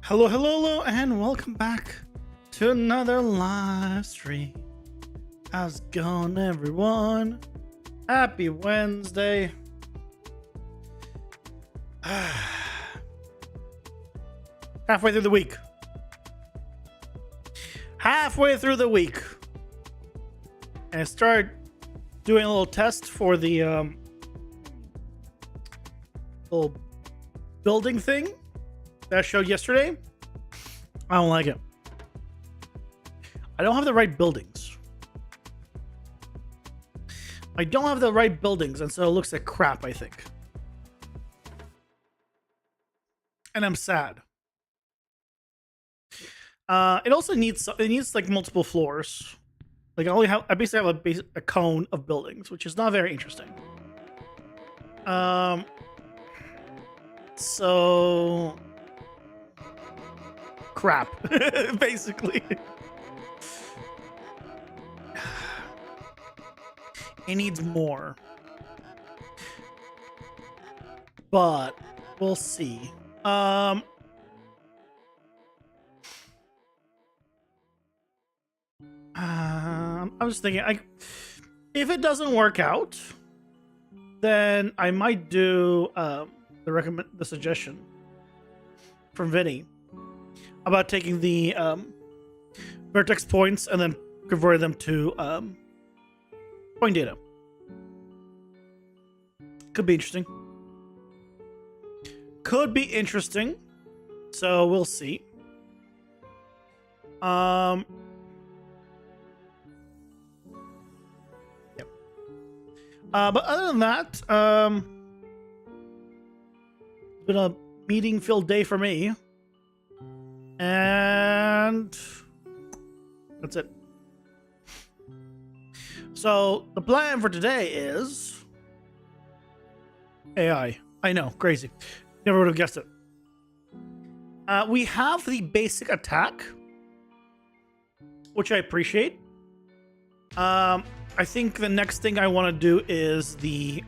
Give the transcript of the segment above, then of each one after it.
Hello, hello, hello, and welcome back to another live stream. How's it going, everyone? Happy Wednesday. Halfway through the week. Halfway through the week. And I started doing a little test for the little building thing that I showed yesterday. I don't like it. I don't have the right buildings. And so it looks like crap, I think. And I'm sad. It also needs like multiple floors. Like I basically have a cone of buildings, which is not very interesting. So crap, basically. It needs more, but we'll see. I was thinking, if it doesn't work out, then I might do the suggestion from Vinny about taking the vertex points and then converting them to point data. Could be interesting. So we'll see. Yep. But other than that, it's been a meeting-filled day for me. And that's it. So the plan for today is AI. I know, crazy. Never would have guessed it. We have the basic attack, which I appreciate. I think the next thing I want to do is the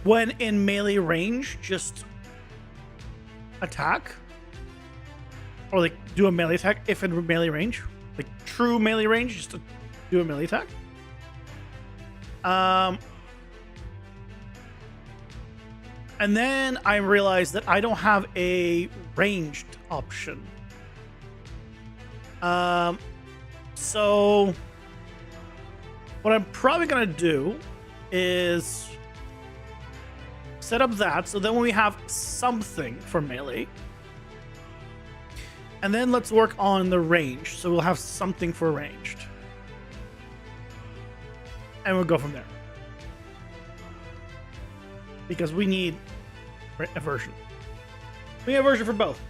when in melee range, just attack, or like do a melee attack if in melee range, like true melee range, just to do a melee attack. And then I realized that I don't have a ranged option. So what I'm probably gonna do is set up that, so then we have something for melee. And then let's work on the range, so we'll have something for ranged. And we'll go from there. Because we need a version. We need a version for both.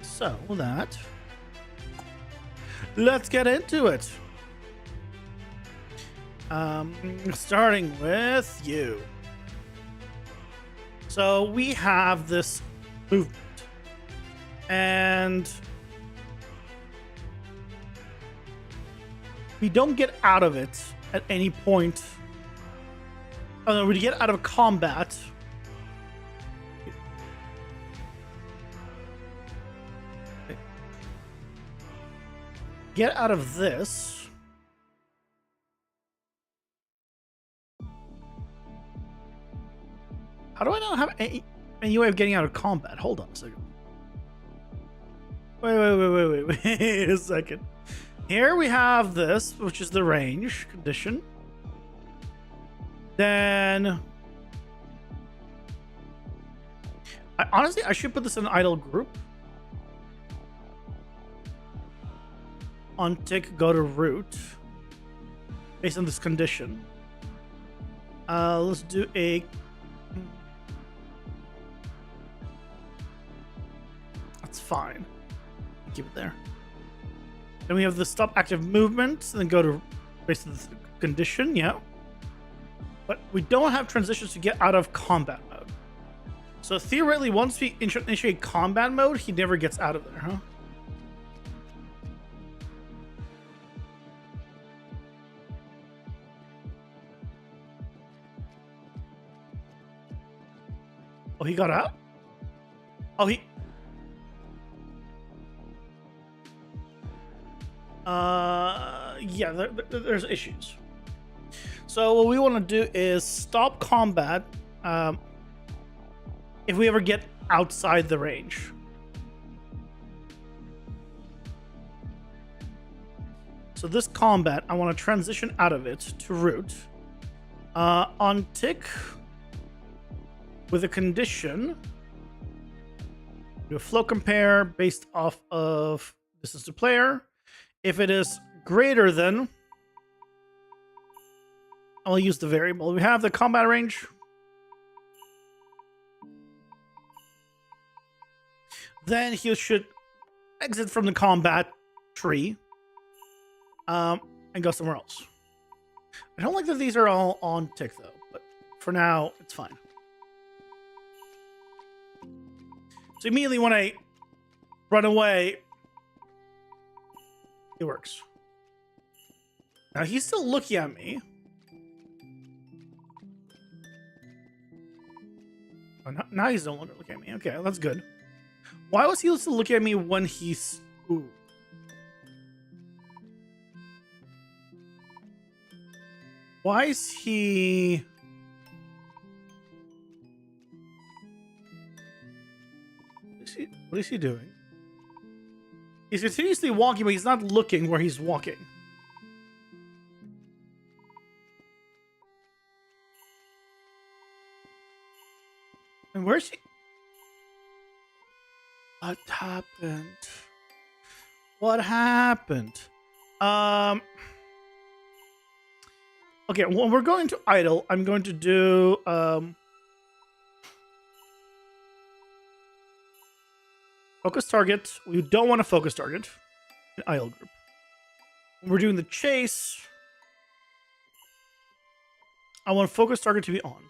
So that, let's get into it. Starting with you. So we have this movement, and we don't get out of it at any point. Oh no, we get out of combat. Get out of this. How do I not have any way of getting out of combat? Hold on a second. Wait a second. Here we have this, which is the range condition. Then honestly, I should put this in an idle group. On tick, go to root based on this condition. Let's do a. That's fine. Keep it there. Then we have the stop active movement, and then go to based on this condition. Yeah. But we don't have transitions to get out of combat mode. So theoretically, once we initiate combat mode, he never gets out of there, huh? Oh, he got out? Oh, he... Yeah, there's issues. So what we want to do is stop combat if we ever get outside the range. So this combat, I want to transition out of it to root. On tick, with a condition, do a flow compare based off of distance to player. If it is greater than, I'll use the variable. We have the combat range. Then he should exit from the combat tree and go somewhere else. I don't like that these are all on tick though, but for now it's fine. So immediately when I run away, it works. Now he's still looking at me. Oh, now he's no longer looking at me. Okay, that's good. Why was he still looking at me when he's... Ooh. Why is he... What is he doing? He's continuously walking, but he's not looking where he's walking. And where's he? What happened? What happened? Okay, when we're going to idle, I'm going to do focus target. We don't want to focus target in idle group. When we're doing the chase, I want focus target to be on.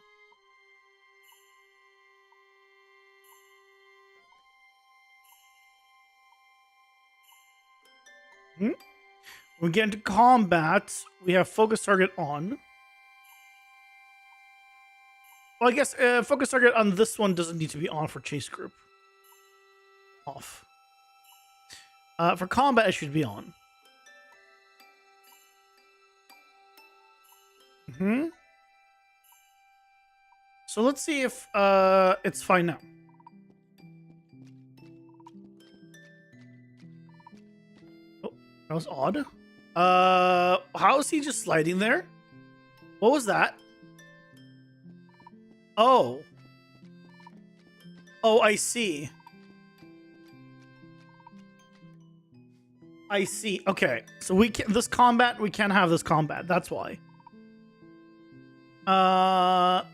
When we get into combat, we have focus target on. Well, I guess focus target on this one doesn't need to be on for chase group. Off. For combat, it should be on. So let's see if it's fine now. Oh, that was odd. How is he just sliding there? What was that? Oh. Oh, I see. I see. Okay, so we can this combat. We can't have this combat. That's why.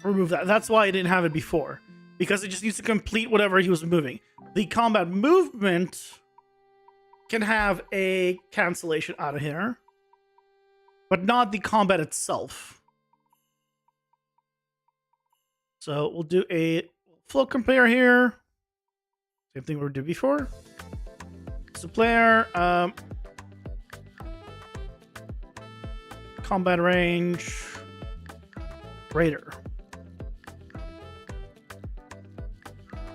Remove that. That's why I didn't have it before, because it just needs to complete whatever he was moving. The combat movement can have a cancellation out of here, but not the combat itself. So we'll do a flow compare here. Same thing we did before. So player, combat range, greater.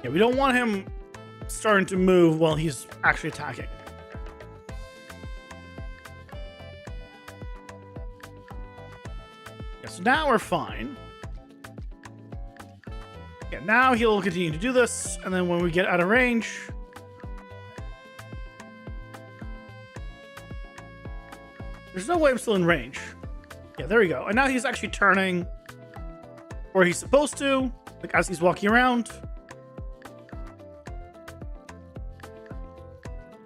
Yeah, we don't want him starting to move while he's actually attacking. Yeah, so now we're fine. Yeah, now he'll continue to do this, and then when we get out of range, there's no way I'm still in range. Yeah, there we go. And now he's actually turning where he's supposed to, like as he's walking around.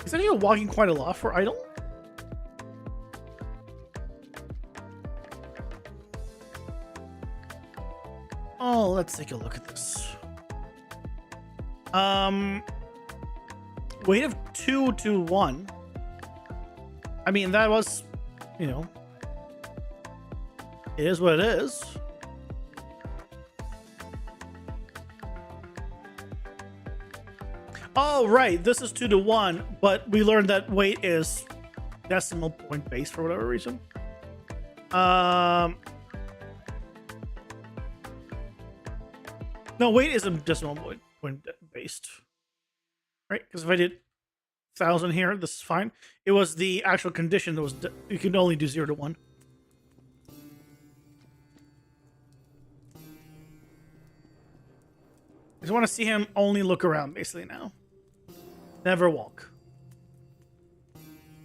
He's actually walking quite a lot for idle. Oh, let's take a look at this. Weight of 2 to 1. I mean, that was, you know, it is what it is. Oh, right. This is 2 to 1, but we learned that weight is decimal point based for whatever reason. No, weight is a decimal point based, right? Because if I did 1,000 here, this is fine. It was the actual condition that was you can only do 0 to 1. I just want to see him only look around basically now. Never walk.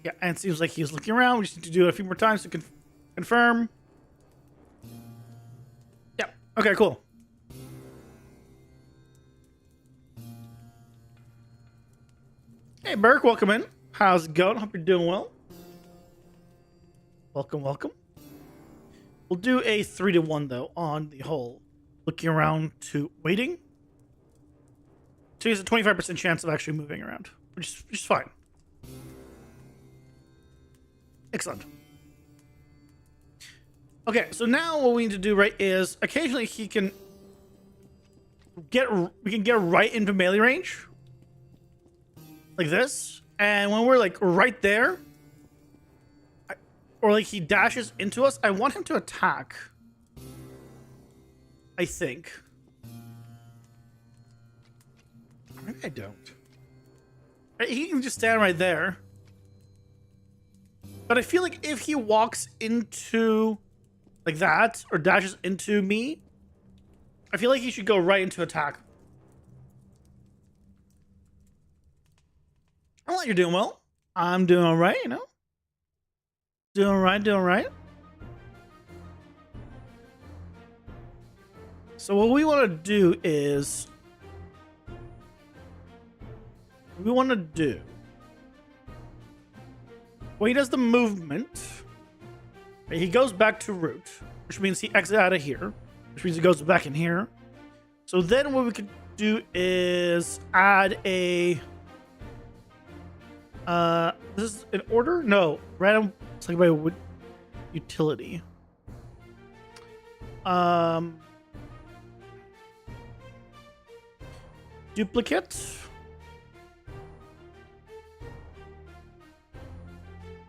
Yeah, and it seems like he's looking around. We just need to do it a few more times to confirm. Yeah. Okay, cool. Hey, Burke, welcome in. How's it going? Hope you're doing well. Welcome, welcome. We'll do a 3 to 1, though, on the whole. Looking around to waiting. So he has a 25% chance of actually moving around, which is fine. Excellent. Okay, so now what we need to do, right, is occasionally we can get right into melee range. Like this. And when we're like right there, or like he dashes into us, I want him to attack. I think. Maybe I don't. He can just stand right there. But I feel like if he walks into like that or dashes into me, I feel like he should go right into attack. I'm glad you're doing well. I'm doing all right, you know? Doing right, doing right. So what we want to do is... Well, he does the movement. He goes back to root, which means he exits out of here, which means he goes back in here. So then what we could do is add a... this is in order? No, random. It's like by utility. Duplicate.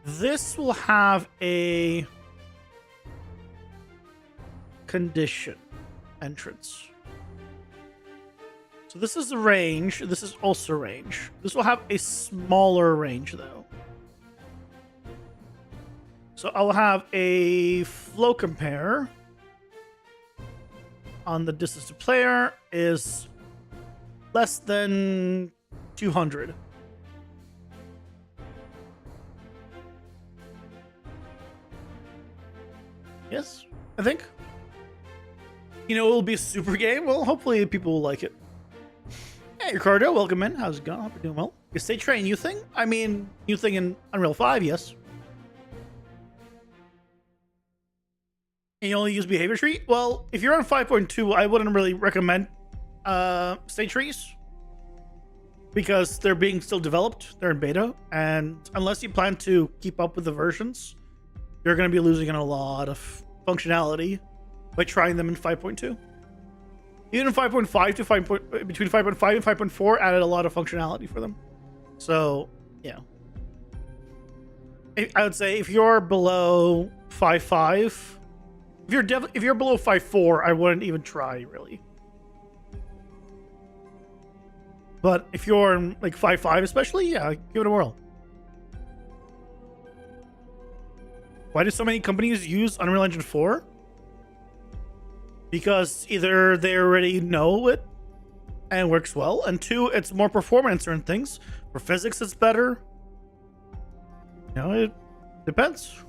This will have a condition entrance. So this is the range. This is also range. This will have a smaller range though. So I'll have a flow compare on the distance to player is less than 200. Yes, I think. You know, it'll be a super game. Well, hopefully people will like it. Hey, Ricardo, welcome in. How's it going? Hope you're doing well. Is state train new thing? I mean, new thing in Unreal 5, yes. And you only use behavior tree? Well, if you're on 5.2, I wouldn't really recommend state trees because they're being still developed. They're in beta, and unless you plan to keep up with the versions, you're going to be losing a lot of functionality by trying them in 5.2. Even in 5.5 to between 5.5 and 5.4 added a lot of functionality for them. So, yeah. I would say if you're below 5.5, if you're below 5.4, I wouldn't even try really. But if you're in like 5.5 especially, yeah, give it a whirl. Why do so many companies use Unreal Engine 4? Because either they already know it and works well, and two, it's more performant in certain things. For physics, it's better. You know, it depends.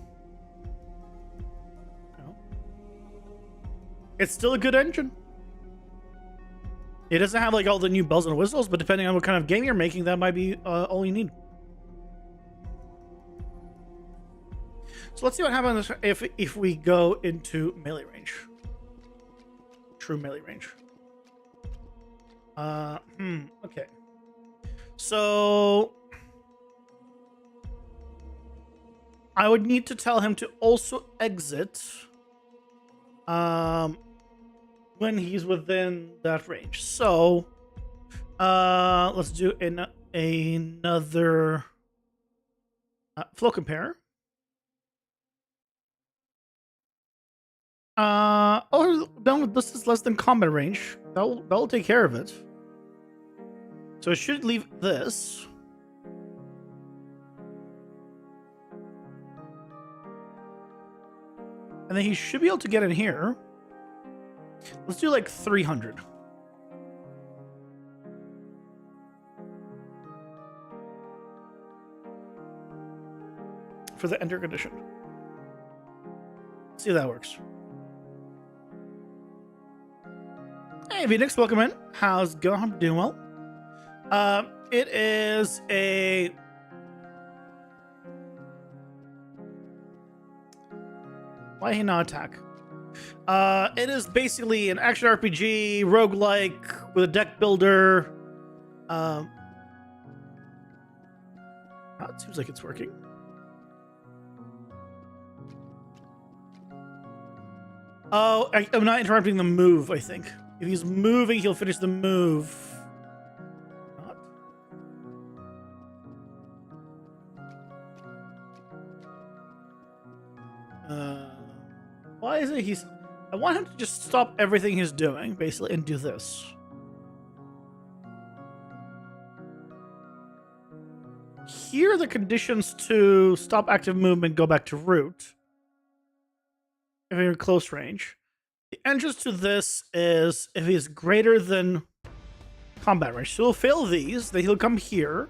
You know. It's still a good engine. It doesn't have like all the new bells and whistles, but depending on what kind of game you're making, that might be all you need. So let's see what happens if we go into melee range. True melee range. Okay. So I would need to tell him to also exit when he's within that range. So let's do another flow compare. Oh no, this is less than combat range. That'll take care of it. So it should leave this. And then he should be able to get in here. Let's do like 300. For the enter condition. See if that works. Hey, Phoenix, welcome in. How's it going? I'm doing well. It is a... Why he not attack? It is basically an action RPG, roguelike, with a deck builder. It seems like it's working. Oh, I'm not interrupting the move, I think. If he's moving, he'll finish the move. Why is it he's... I want him to just stop everything he's doing, basically, and do this. Here are the conditions to stop active movement, go back to root. If you're in close range. The entrance to this is if he's greater than combat range. So he'll fail these, then he'll come here.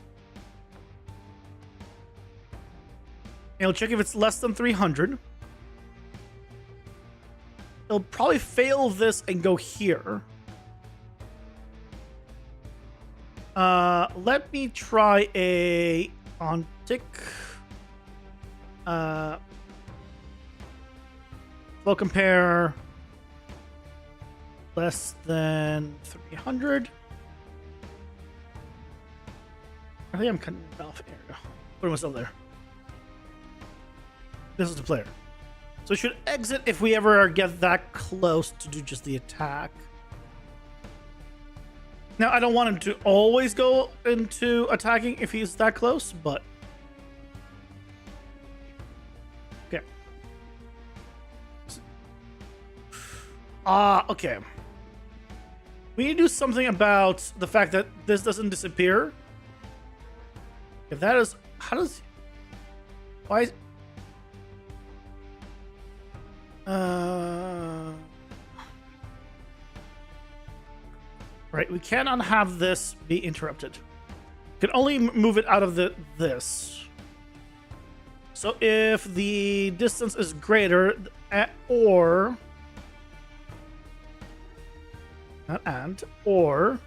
And he'll check if it's less than 300. He'll probably fail this and go here. Let me try a on tick. Flow compare less than 300. I think I'm cutting it off here. Put myself there. This is the player. So we should exit if we ever get that close to do just the attack. Now, I don't want him to always go into attacking if he's that close, but... Okay. Okay. We need to do something about the fact that this doesn't disappear. If that is... How does... Why is... Right, we cannot have this be interrupted. We can only move it out of this. So if the distance is greater, or... Not and, or...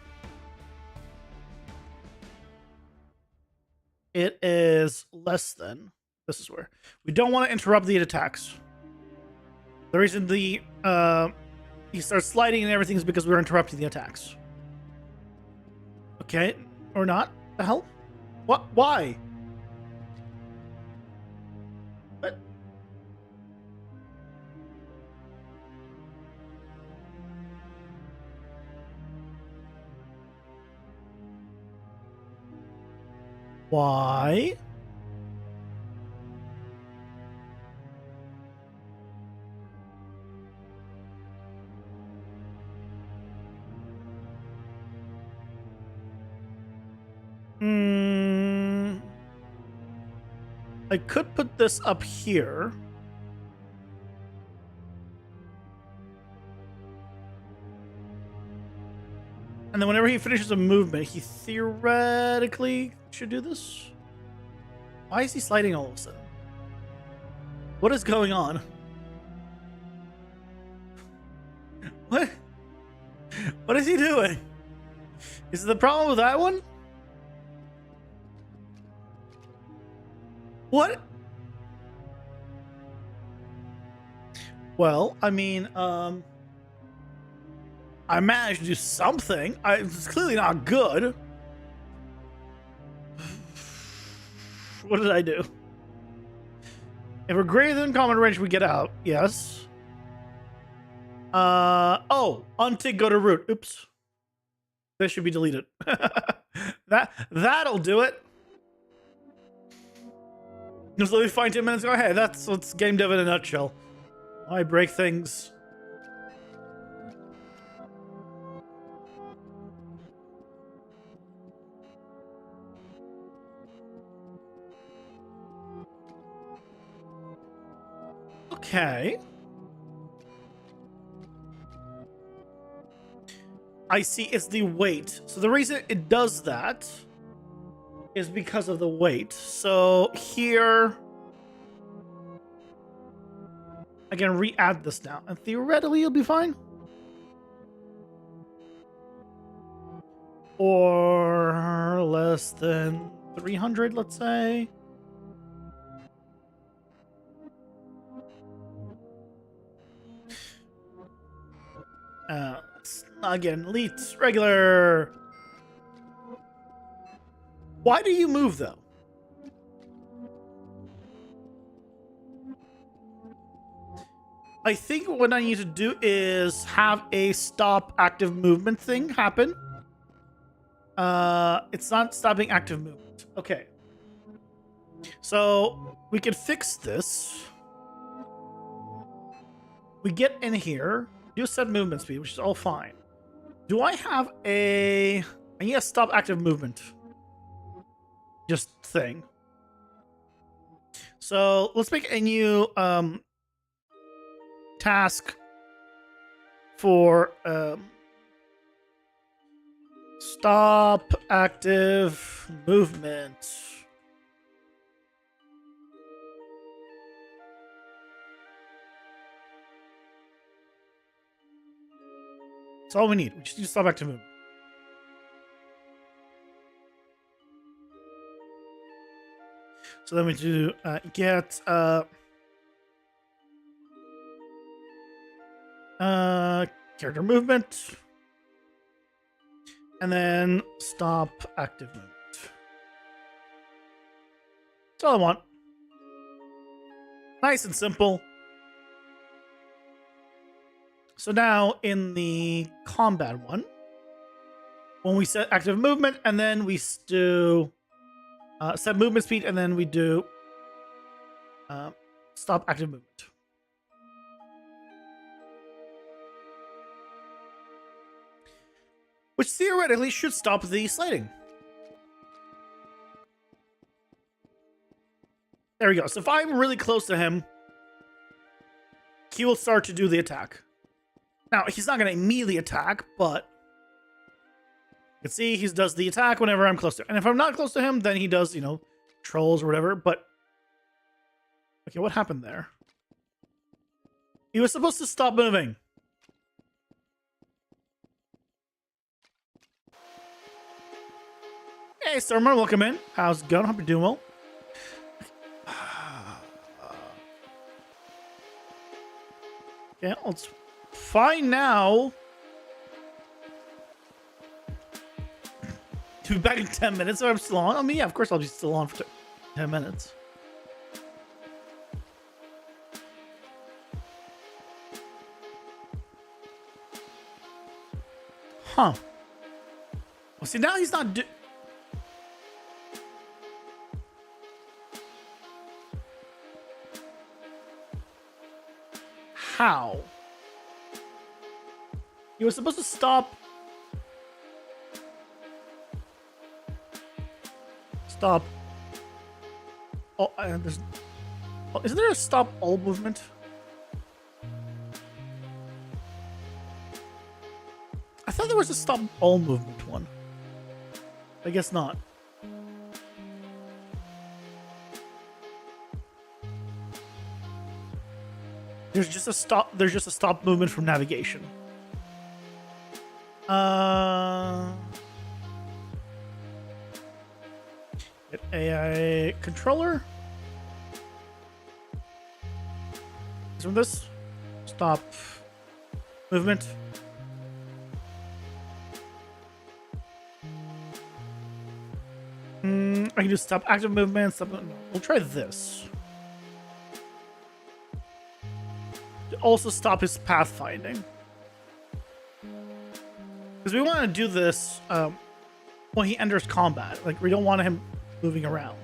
It is less than... This is where. We don't want to interrupt the attacks. The reason the he starts sliding and everything is because we're interrupting the attacks. Okay, or not? The hell? What? Why? What? Why? I could put this up here. And then whenever he finishes a movement, he theoretically should do this. Why is he sliding all of a sudden? What is going on? What? What is he doing? Is the problem with that one? What? Well, I mean, I managed to do something. It's clearly not good. What did I do? If we're greater than common range, we get out. Yes. Oh, untick, go to root. Oops. This should be deleted. That'll do it. Just let me find 10 minutes. Go ahead. That's game dev in a nutshell. I break things. Okay. I see, it's the weight. So the reason it does that is because of the weight. So here, I can re-add this now, and theoretically it'll be fine. Or less than 300, let's say. Again, elite, regular. Why do you move, though? I think what I need to do is have a stop active movement thing happen. It's not stopping active movement. Okay. So we can fix this. We get in here, do set movement speed, which is all fine. Do I have a... I need a stop active movement. Just thing. So let's make a new task for stop active movement. That's all we need. We just need to stop active movement. So then we do get character movement, and then stop active movement. That's all I want. Nice and simple. So now in the combat one, when we set active movement, and then we do set movement speed, and then we do stop active movement. Which theoretically should stop the sliding. There we go. So if I'm really close to him, he will start to do the attack. Now, he's not going to immediately attack, but you can see he does the attack whenever I'm close to him. And if I'm not close to him, then he does, you know, trolls or whatever. But, okay, what happened there? He was supposed to stop moving. Hey, Stormer, welcome in. How's it going? Hope you're doing well. Okay, let's fine now. To be back in 10 minutes, so I'm still on. I mean, yeah, of course I'll be still on for 10 minutes. Huh. Well, see, now he's not How? He was supposed to stop. Stop. Oh, there's. Oh, isn't there a stop all movement? I thought there was a stop all movement one. I guess not. There's just a stop. There's just a stop movement from navigation. Get AI controller. From this, stop movement. I can do stop active movement. Stop. We'll try this. Also stop his pathfinding, because we want to do this when he enters combat. Like, we don't want him moving around.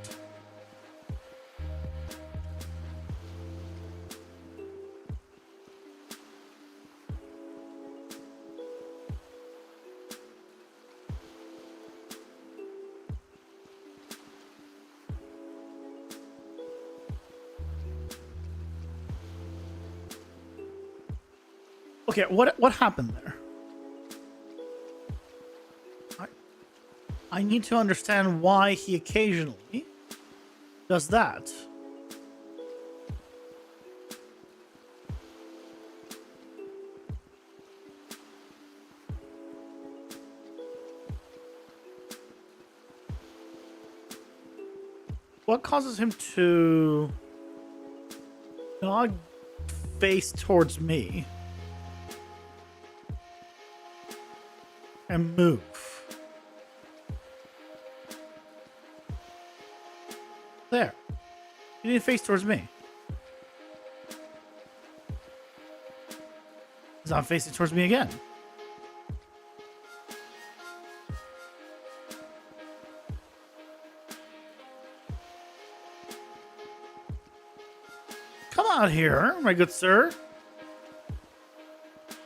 Okay, what happened there? I need to understand why he occasionally does that. What causes him to not face towards me and move? There. He didn't face towards me. He's not facing towards me again. Come out here, my good sir.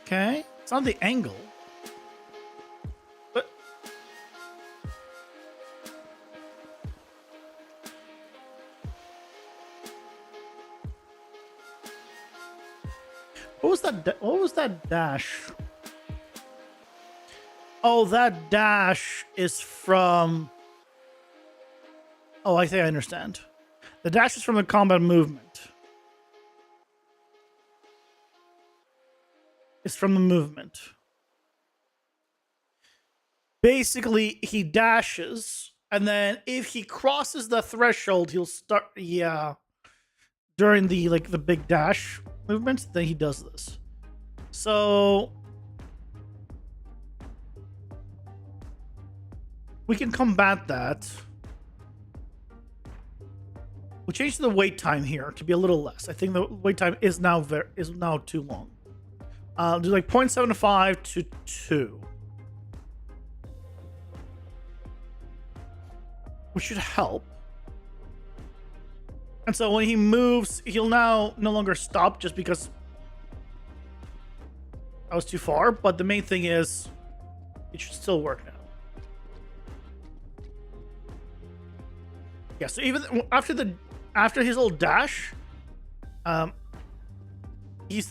Okay. It's not the angle. But what was that? What was that dash? Oh, that dash is from. Oh, I think I understand. The dash is from the combat movement. It's from the movement. Basically, he dashes, and then if he crosses the threshold, he'll start. Yeah, during the the big dash movement, then he does this. So we can combat that. We'll change the wait time here to be a little less. I think the wait time is now too long. Do like 0.75 to 2. Which should help. And so when he moves, he'll now no longer stop just because I was too far. But the main thing is, it should still work now. Yeah, so even after his little dash,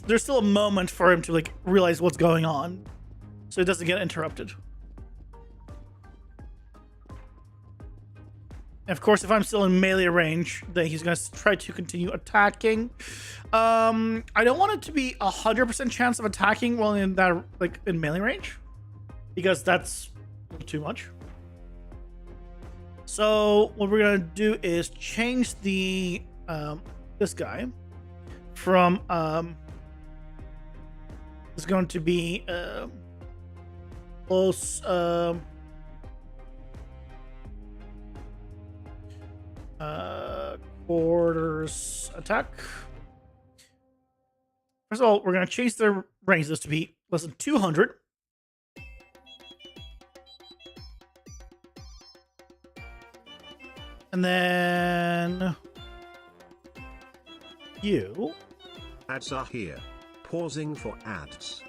there's still a moment for him to like realize what's going on, so it doesn't get interrupted. And of course, if I'm still in melee range, then he's gonna try to continue attacking. I don't want it to be 100% chance of attacking while in that in melee range, because that's too much. So what we're gonna do is change the this guy from is going to be close quarters attack. First of all, we're gonna change the range this to be less than 200. And then you. Ads are here. Pausing for ads.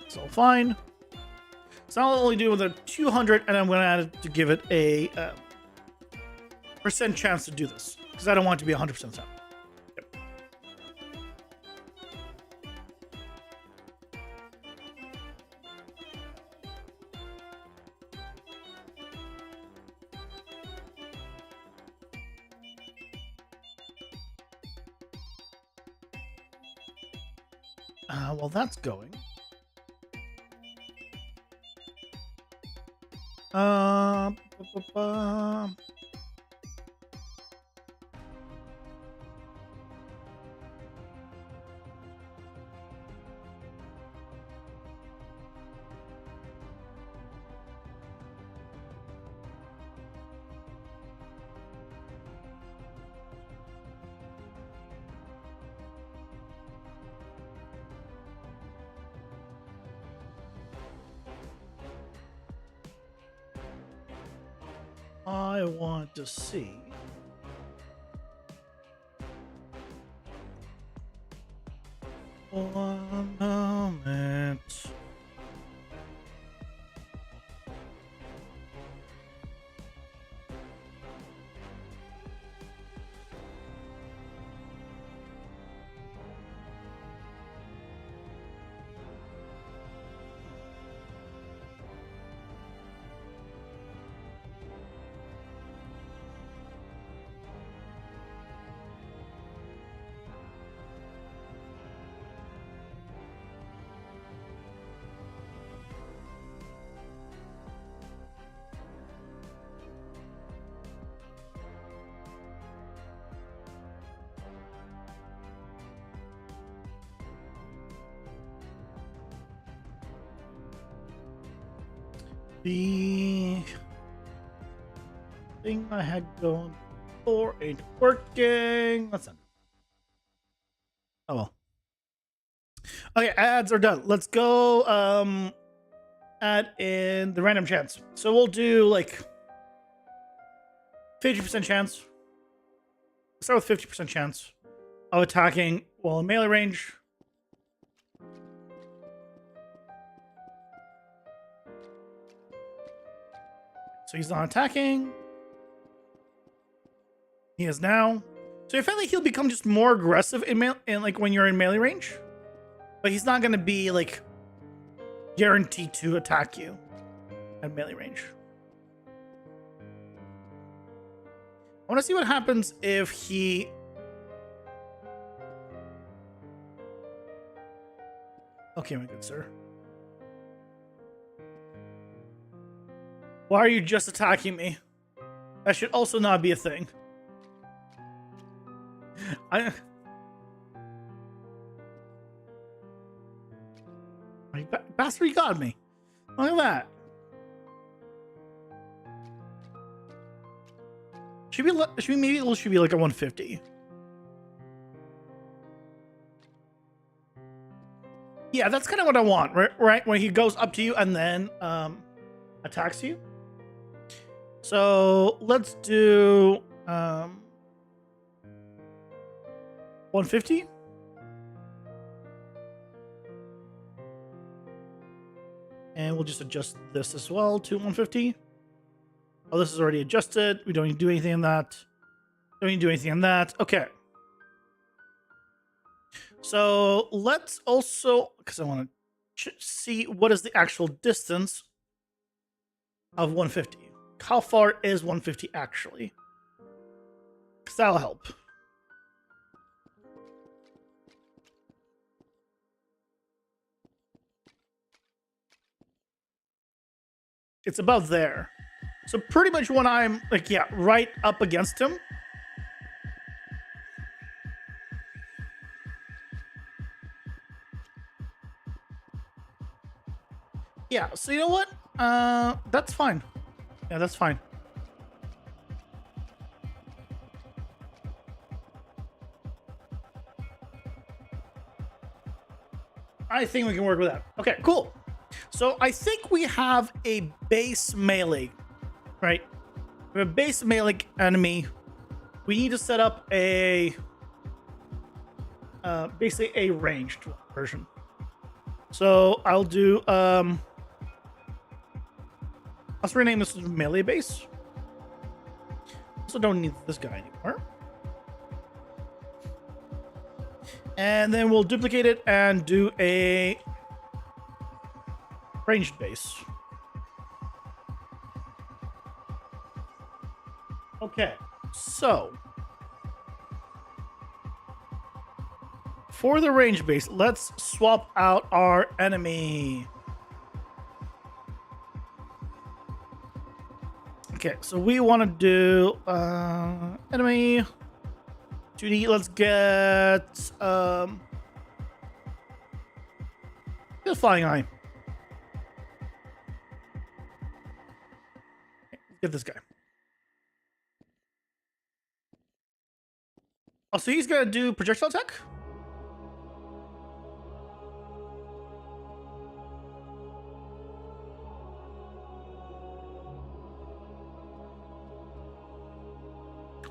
It's all fine. So I'll only do with a 200, and I'm going to add it to give it a percent chance to do this, because I don't want it to be 100% sound. Yep. While that's going, I want to see one moment. The thing I had going before ain't working. Let's end. Oh well. Okay, ads are done. Let's go add in the random chance. So we'll do like 50% chance. Start with 50% chance of attacking while in melee range. So he's not attacking. He is now. So I feel like he'll become just more aggressive in like when you're in melee range. But he's not gonna be like guaranteed to attack you at melee range. I want to see what happens if he... Okay, my good sir. Why are you just attacking me? That should also not be a thing. Bastard, you got me. Look at that. Should be like a 150. Yeah, that's kind of what I want, right? When he goes up to you and then attacks you. So let's do 150. And we'll just adjust this as well to 150. Oh, this is already adjusted. We don't need to do anything on that. Don't need to do anything on that. Okay. So let's also, because I want to see what is the actual distance of 150. How far is 150 actually? Because that'll help. It's about there. So pretty much when I'm like, yeah, right up against him. Yeah, so you know what? That's fine. Yeah, that's fine. I think we can work with that. Okay, cool. So I think we have a base melee, right? We have a base melee enemy. We need to set up a basically a ranged version. So I'll do let's rename this melee base. Also don't need this guy anymore. And then we'll duplicate it and do a ranged base. Okay, so for the range base, let's swap out our enemy. Okay, so we want to do enemy 2D. Let's get the flying eye. Get this guy. Oh, so he's gonna do projectile attack?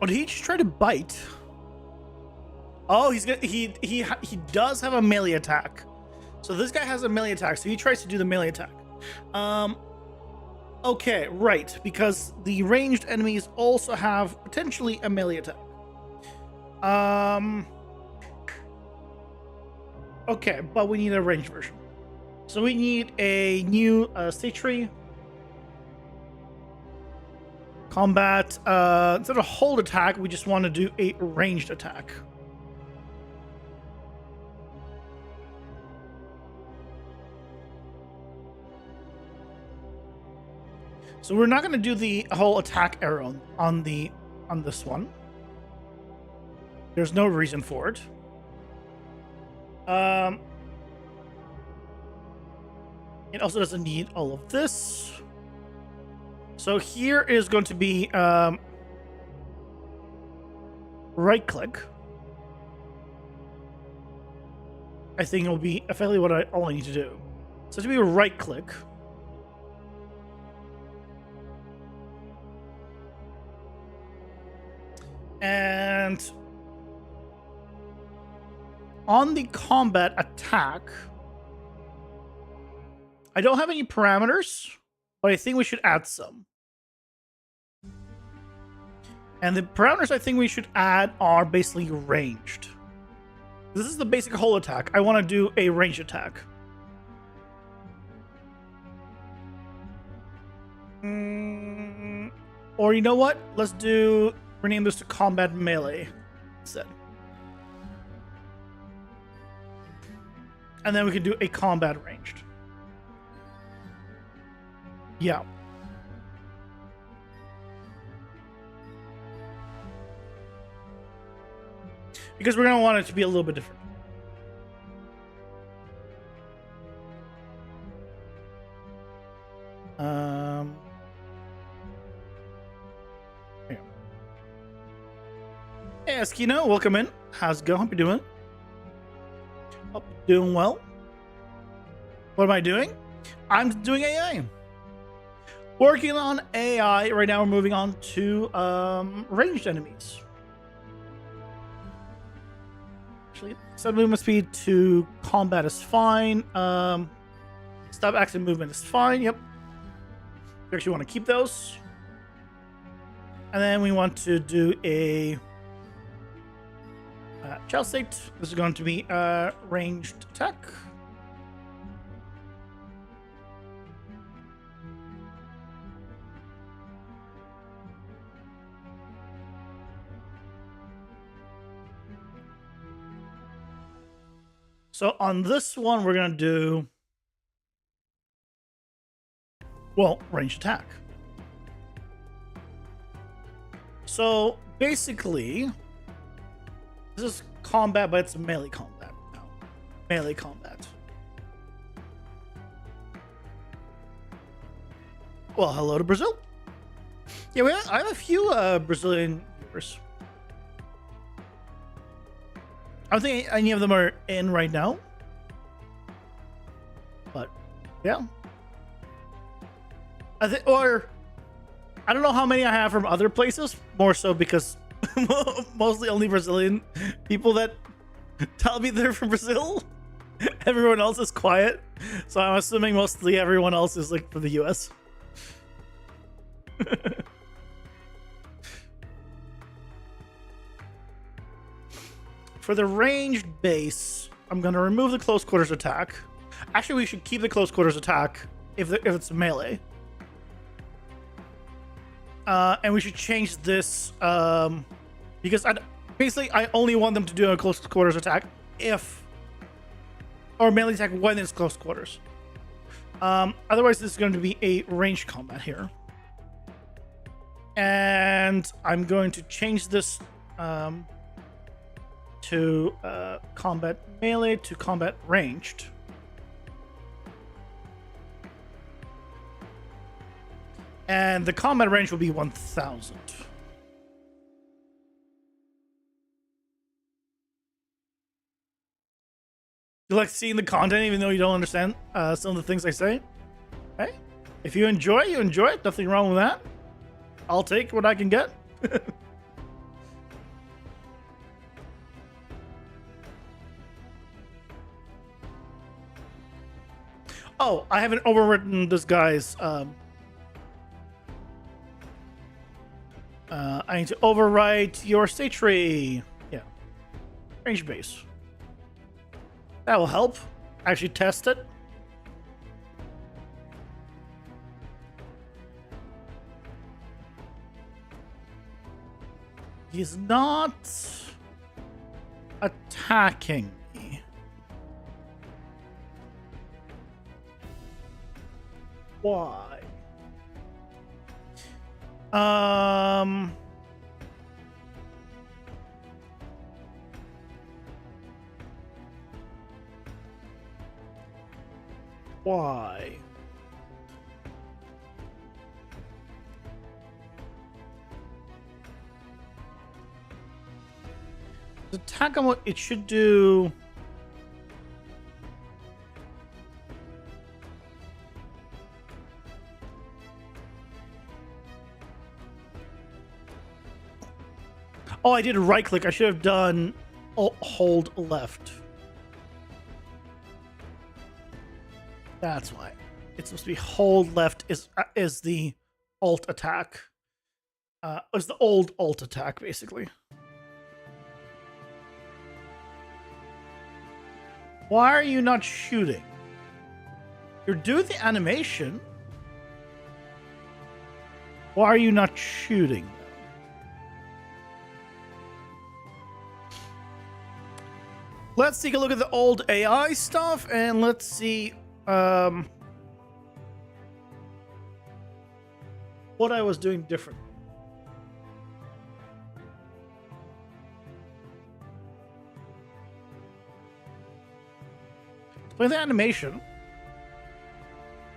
Oh, did he just try to bite? Oh, he's gonna he does have a melee attack. So this guy has a melee attack, so he tries to do the melee attack. Okay, right, because the ranged enemies also have potentially a melee attack. Okay, but we need a ranged version. So we need a new state tree. Combat, instead of hold attack, we just want to do a ranged attack. So we're not going to do the whole attack arrow on this one. There's no reason for it. It also doesn't need all of this. So here is going to be right click. I think it'll be effectively all I need to do. So to be a right click. And on the combat attack, I don't have any parameters, but I think we should add some. And the parameters I think we should add are basically ranged. This is the basic whole attack. I want to do a ranged attack. Or you know what? Let's rename this to combat melee instead. And then we can do a combat ranged. Yeah. Because we're going to want it to be a little bit different. Hey, Eskino, welcome in. How's it going? Hope you're doing? Hope you're doing well. What am I doing? I'm doing AI. Working on AI. Right now we're moving on to ranged enemies. Actually, set movement speed to combat is fine. Stop action movement is fine. Yep. We actually want to keep those. And then we want to do a child state. This is going to be a ranged attack. So on this one, we're going to do, well, ranged attack. So basically, this is combat, but it's melee combat now. Melee combat. Well, hello to Brazil. Yeah, I have a few Brazilian viewers. I don't think any of them are in right now. But, yeah. I don't know how many I have from other places. More so because mostly only Brazilian people that tell me they're from Brazil. Everyone else is quiet. So I'm assuming mostly everyone else is like from the US. For the ranged base, I'm going to remove the close quarters attack. Actually, we should keep the close quarters attack if it's melee. And we should change this because I only want them to do a close quarters attack or melee attack when it's close quarters. Otherwise, this is going to be a ranged combat here. And I'm going to change this to combat melee to combat ranged. And the combat range will be 1000. You like seeing the content even though you don't understand some of the things I say? Hey, if you enjoy it. Nothing wrong with that. I'll take what I can get. Oh, I haven't overwritten this guy's. I need to overwrite your state tree. Yeah. Range base. That will help. Actually test it. He's not attacking me. Why? Why? The attack on what it should do. Oh, I did right click. I should have done hold left. That's why. It's supposed to be hold left is the alt attack. Is the old alt attack basically. Why are you not shooting? You're doing the animation. Why are you not shooting? Let's take a look at the old AI stuff and let's see what I was doing different. Play the animation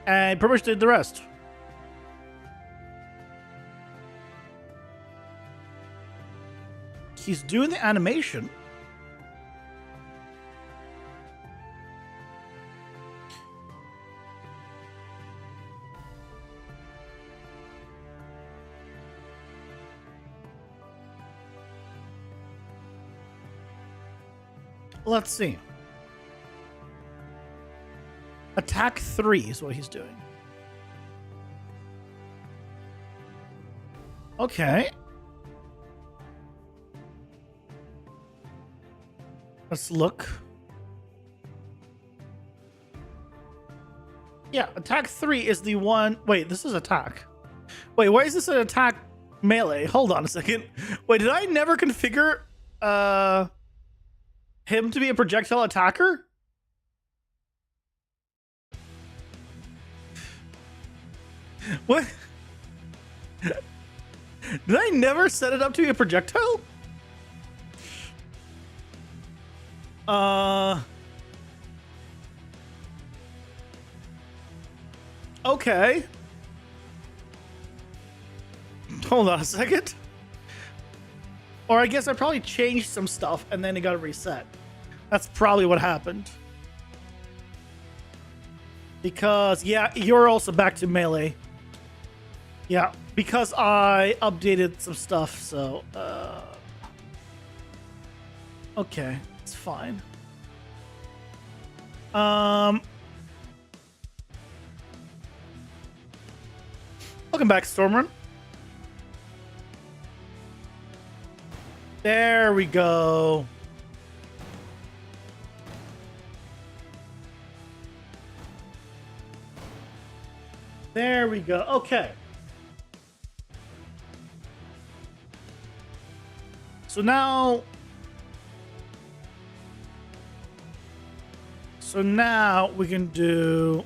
and pretty much did the rest. He's doing the animation. Let's see. Attack 3 is what he's doing. Okay. Let's look. Yeah, attack 3 is the one. Wait, this is attack. Wait, why is this an attack melee? Hold on a second. Wait, did I never configure him to be a projectile attacker? What? Did I never set it up to be a projectile? Okay. Hold on a second. Or I guess I probably changed some stuff and then it got reset. That's probably what happened. Because, yeah, you're also back to melee. Yeah, because I updated some stuff, so, okay, it's fine. Welcome back, Stormrun. There we go. There we go. Okay. So now we can do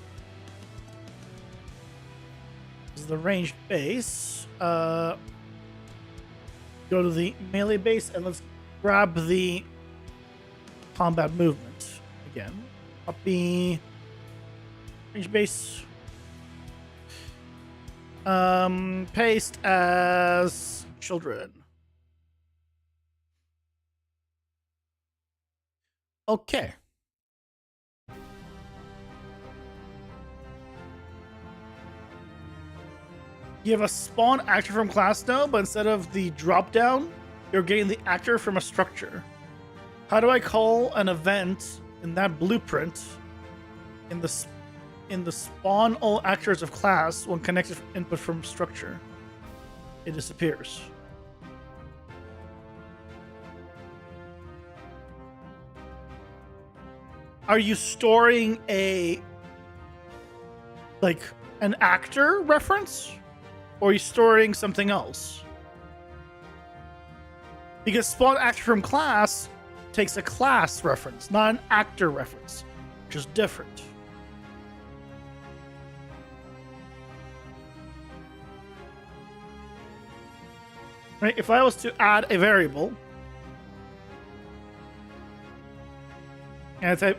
this is the ranged base. Go to the melee base and let's grab the combat movement again. Copy range base. Paste as children. Okay. You have a spawn actor from class now, but instead of the drop down, you're getting the actor from a structure. How do I call an event in that blueprint in the spawn all actors of class when connected input from structure? It disappears. Are you storing an actor reference? Or are you storing something else? Because spawn actor from class takes a class reference, not an actor reference, which is different. Right? If I was to add a variable, and I type,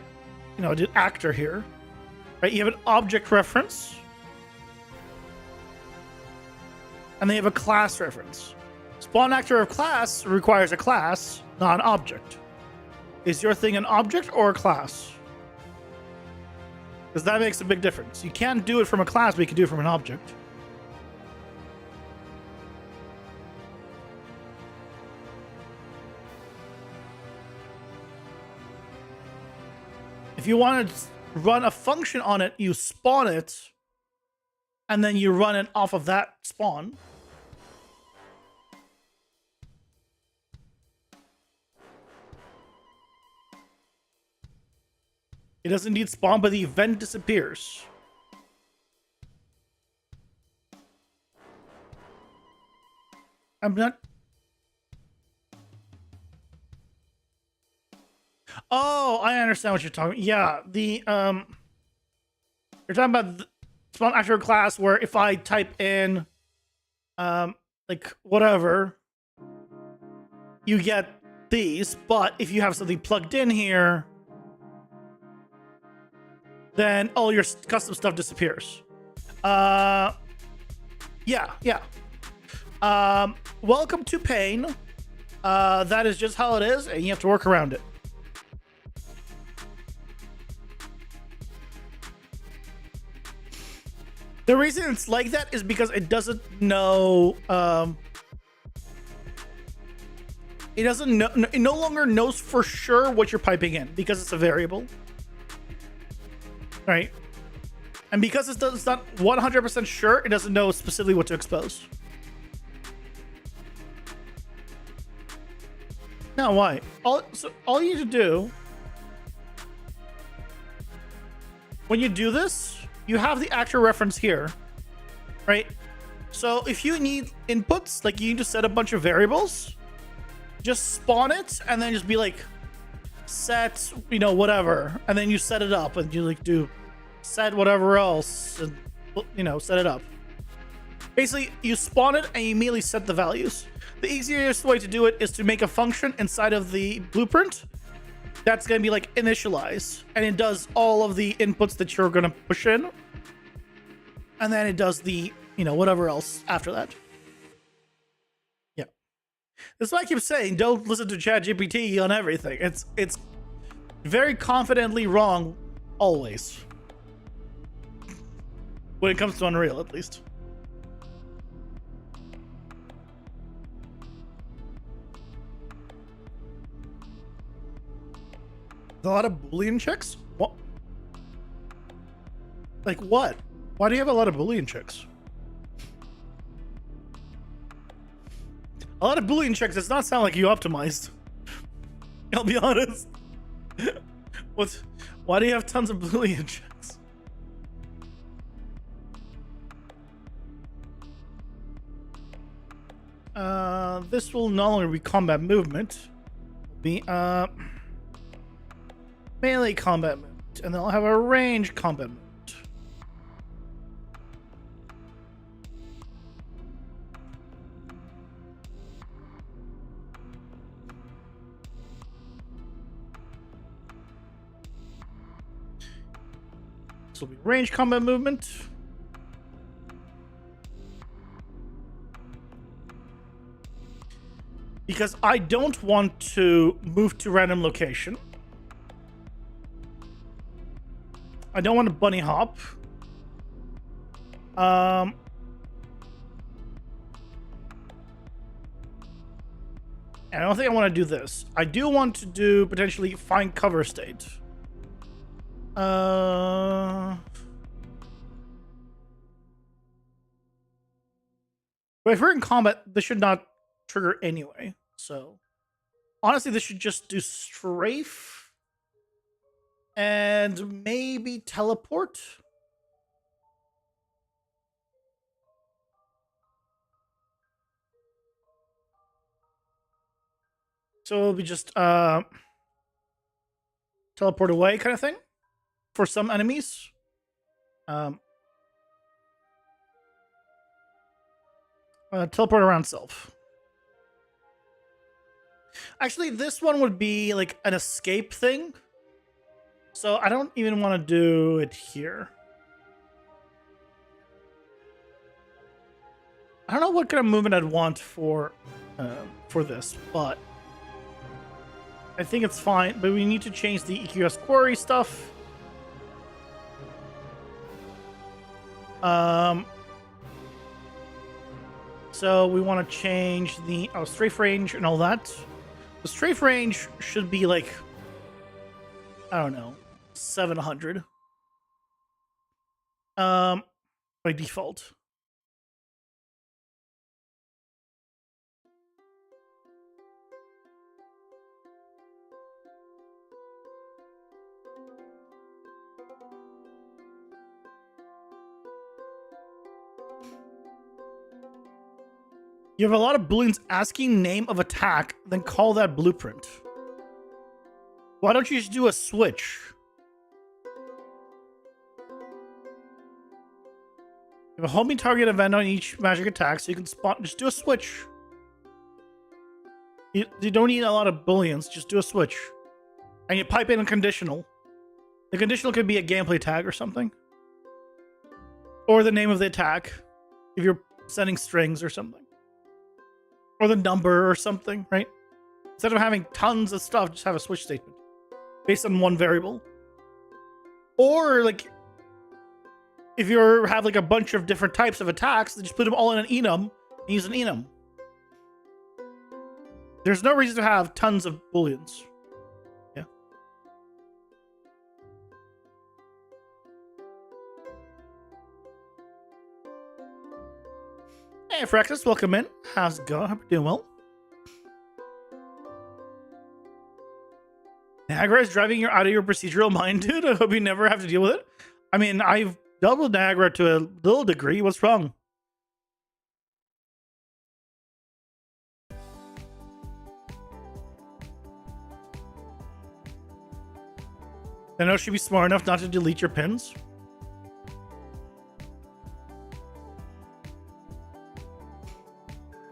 I did actor here, right? You have an object reference, and then you have a class reference. Spawn actor of class requires a class, not an object. Is your thing an object or a class? Because that makes a big difference. You can't do it from a class, but you can do it from an object. If you want to run a function on it, you spawn it, and then you run it off of that spawn. It doesn't need spawn, but the event disappears. I'm not... Oh, I understand what you're talking about. Yeah, the, you're talking about the spawn after a class where if I type in, like, whatever, you get these, but if you have something plugged in here, then all your custom stuff disappears. Yeah. Welcome to pain. That is just how it is, and you have to work around it. The reason it's like that is because it doesn't know, it no longer knows for sure what you're piping in because it's a variable. Right? And because it's not 100% sure, it doesn't know specifically what to expose. Now, why? All you need to do when you do this, you have the actual reference here, right? So if you need inputs, like you need to set a bunch of variables, just spawn it and then just be like, set, you know, whatever, and then you set it up and you like do set whatever else and, you know, set it up. Basically, you spawn it and you immediately set the values. The easiest way to do it is to make a function inside of the blueprint that's going to be like initialize, and it does all of the inputs that you're going to push in, and then it does the, you know, whatever else after that. Yeah, that's why I keep saying don't listen to ChatGPT on everything. It's very confidently wrong always when it comes to Unreal, at least. A lot of Boolean checks? What? Like what? Why do you have a lot of Boolean checks? A lot of Boolean checks does not sound like you optimized. I'll be honest. Why do you have tons of Boolean checks? This will no longer be combat movement. Be melee combat movement, and they'll have a range combat movement. This will be range combat movement. Because I don't want to move to random location. I don't want to bunny hop. I don't think I want to do this. I do want to do potentially find cover state. But if we're in combat, this should not trigger anyway. So honestly, this should just do strafe. And maybe teleport. So it'll be just teleport away kind of thing for some enemies. Teleport around self. Actually, this one would be like an escape thing. So I don't even want to do it here. I don't know what kind of movement I'd want for this, but I think it's fine, but we need to change the EQS query stuff. So we want to change the strafe range and all that. The strafe range should be like, I don't know, 700. By default. You have a lot of booleans asking name of attack, then call that blueprint. Why don't you just do a switch? You have a homing target event on each magic attack, so you can spot. Just do a switch. You don't need a lot of booleans. Just do a switch, and you pipe in a conditional. The conditional could be a gameplay tag or something, or the name of the attack if you're sending strings or something, or the number or something. Right? Instead of having tons of stuff, just have a switch statement based on one variable, or like. If you have like a bunch of different types of attacks, then just put them all in an enum and use an enum. There's no reason to have tons of booleans. Yeah. Hey, Frexus, welcome in. How's it going? Hope you're doing well. Niagara is driving you out of your procedural mind, dude. I hope you never have to deal with it. I mean, I've double Niagara to a little degree. What's wrong? I know she'd be smart enough not to delete your pins.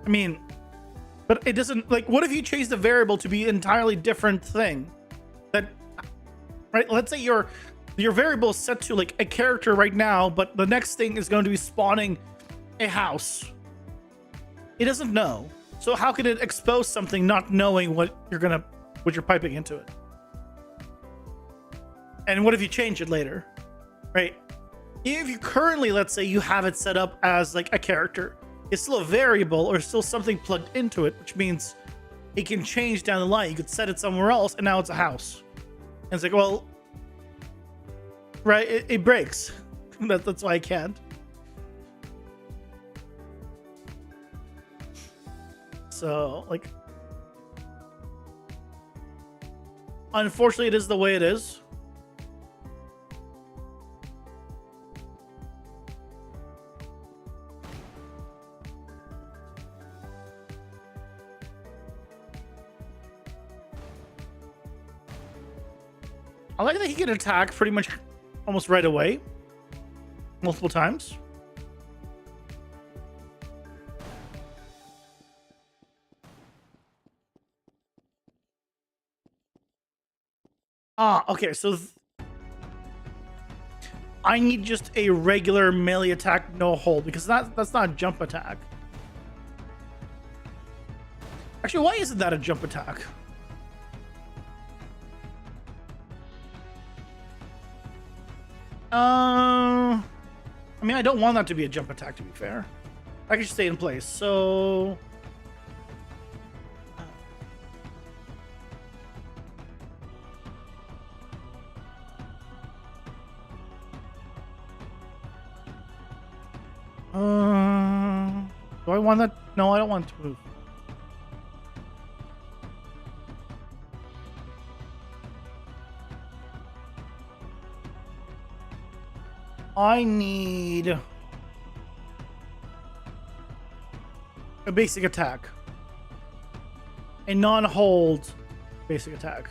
I mean, but it doesn't, like, what if you change the variable to be an entirely different thing? That, right? Let's say your variable is set to like a character right now, but the next thing is going to be spawning a house. It doesn't know. So how can it expose something not knowing what you're piping into it? And what if you change it later? Right? If you currently, let's say you have it set up as like a character, it's still a variable or still something plugged into it, which means it can change down the line. You could set it somewhere else and now it's a house. And it's like, well, right, it breaks. That's why I can't. So, like, unfortunately, it is the way it is. I like that he can attack pretty much almost right away, multiple times. Okay, so I need just a regular melee attack, no hold, because that's not a jump attack. Actually, why isn't that a jump attack? I mean, I don't want that to be a jump attack, to be fair. I can just stay in place, so... do I want that? No, I don't want to move. I need a basic attack. A non-hold basic attack.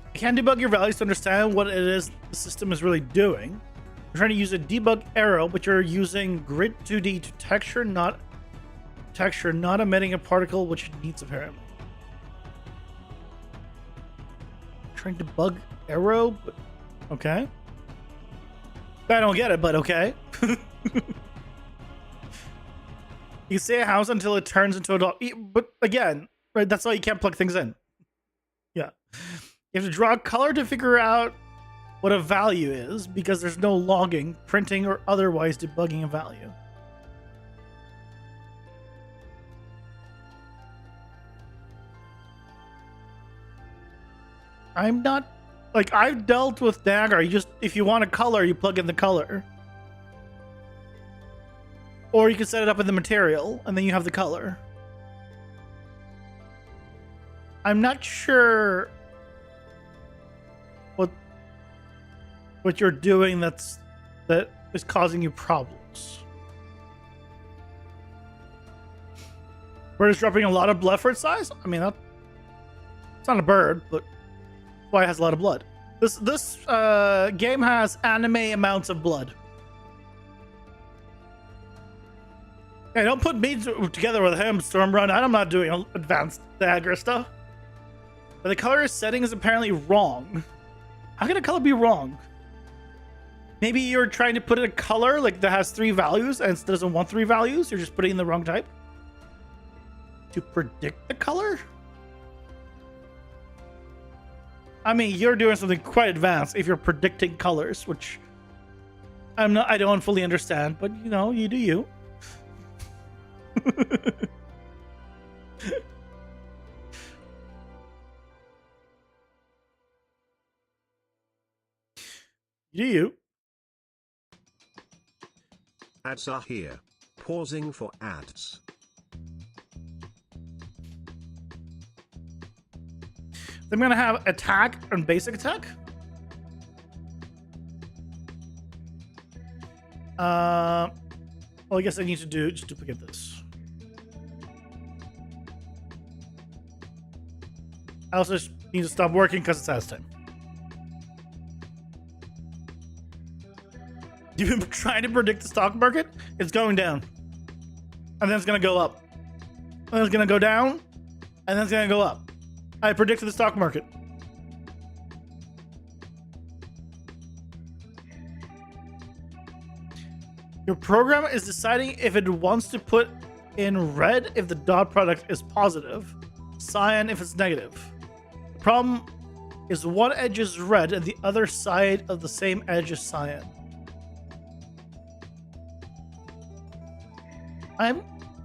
I can debug your values to understand what it is the system is really doing. You're trying to use a debug arrow, but you're using grid 2D to texture, not emitting a particle, which it needs apparently. Trying to bug arrow, but okay. I don't get it, but okay. You say a house until it turns into a dog. But again, right, that's why you can't plug things in. Yeah. You have to draw a color to figure out what a value is because there's no logging, printing, or otherwise debugging a value. I'm not... Like, I've dealt with Dagger. You just... If you want a color, you plug in the color. Or you can set it up in the material, and then you have the color. I'm not sure what you're doing that is causing you problems. Bird is dropping a lot of blood for its size? I mean, it's not a bird, but why it has a lot of blood. This game has anime amounts of blood. Hey, don't put me together with him, Stormrun. I'm not doing advanced dagger stuff. But the color setting is apparently wrong. How can a color be wrong? Maybe you're trying to put in a color like that has 3 values and it doesn't want 3 values. You're just putting in the wrong type. To predict the color? I mean, you're doing something quite advanced if you're predicting colors, which I don't fully understand, but you know, you do you. You do you. Ads are here. Pausing for ads. I'm gonna have attack and basic attack. Well, I guess I need to just duplicate this. I also just need to stop working because it's last time. You've been trying to predict the stock market? It's going down. And then it's gonna go up. And then it's gonna go down. And then it's gonna go up. I predicted the stock market. Your program is deciding if it wants to put in red if the dot product is positive, cyan if it's negative. The problem is one edge is red and the other side of the same edge is cyan.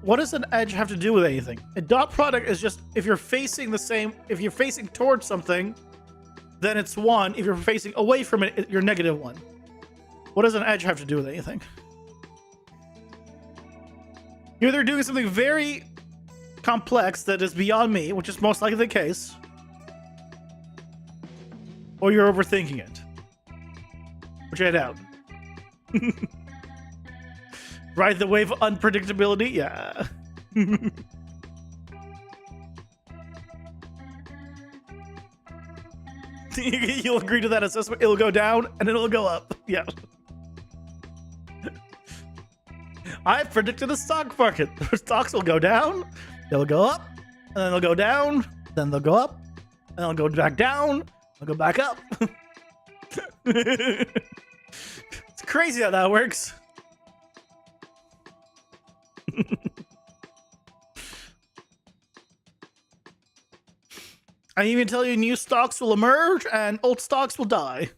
What does an edge have to do with anything? A dot product is just if you're facing towards something, then it's 1. If you're facing away from it, you're -1. What does an edge have to do with anything? You're either doing something very complex that is beyond me, which is most likely the case, or you're overthinking it, which I doubt. Ride the wave of unpredictability? Yeah. You'll agree to that assessment. It'll go down and it'll go up. Yeah. I predicted the stock market. The stocks will go down, they'll go up, and then they'll go down, then they'll go up, and they'll go back down, they'll go back up. It's crazy how that works. I even tell you new stocks will emerge and old stocks will die.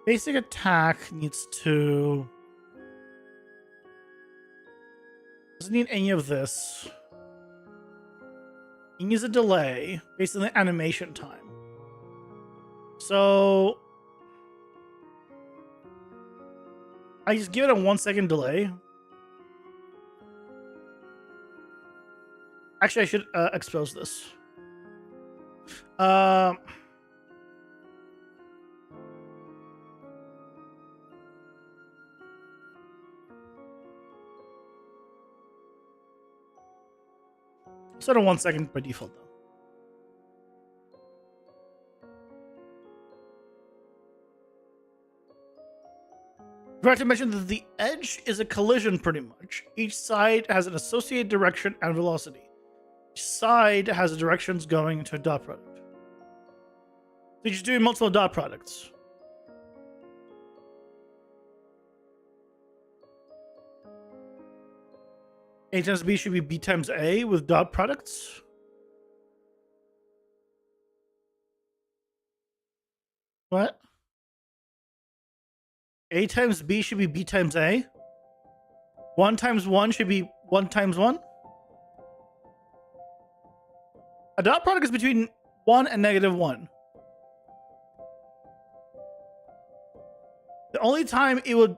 Basic attack needs to... Doesn't need any of this. It needs a delay based on the animation time. So... I just give it a 1 second delay. Actually, I should expose this. Um. Set on 1 second by default, though. Forgot to mention that the edge is a collision, pretty much. Each side has an associated direction and velocity. Each side has the directions going to a dot product. So you're just doing multiple dot products. A times B should be B times A with dot products. What? A times B should be B times A? 1 times 1 should be 1 times 1? A dot product is between 1 and -1. The only time it would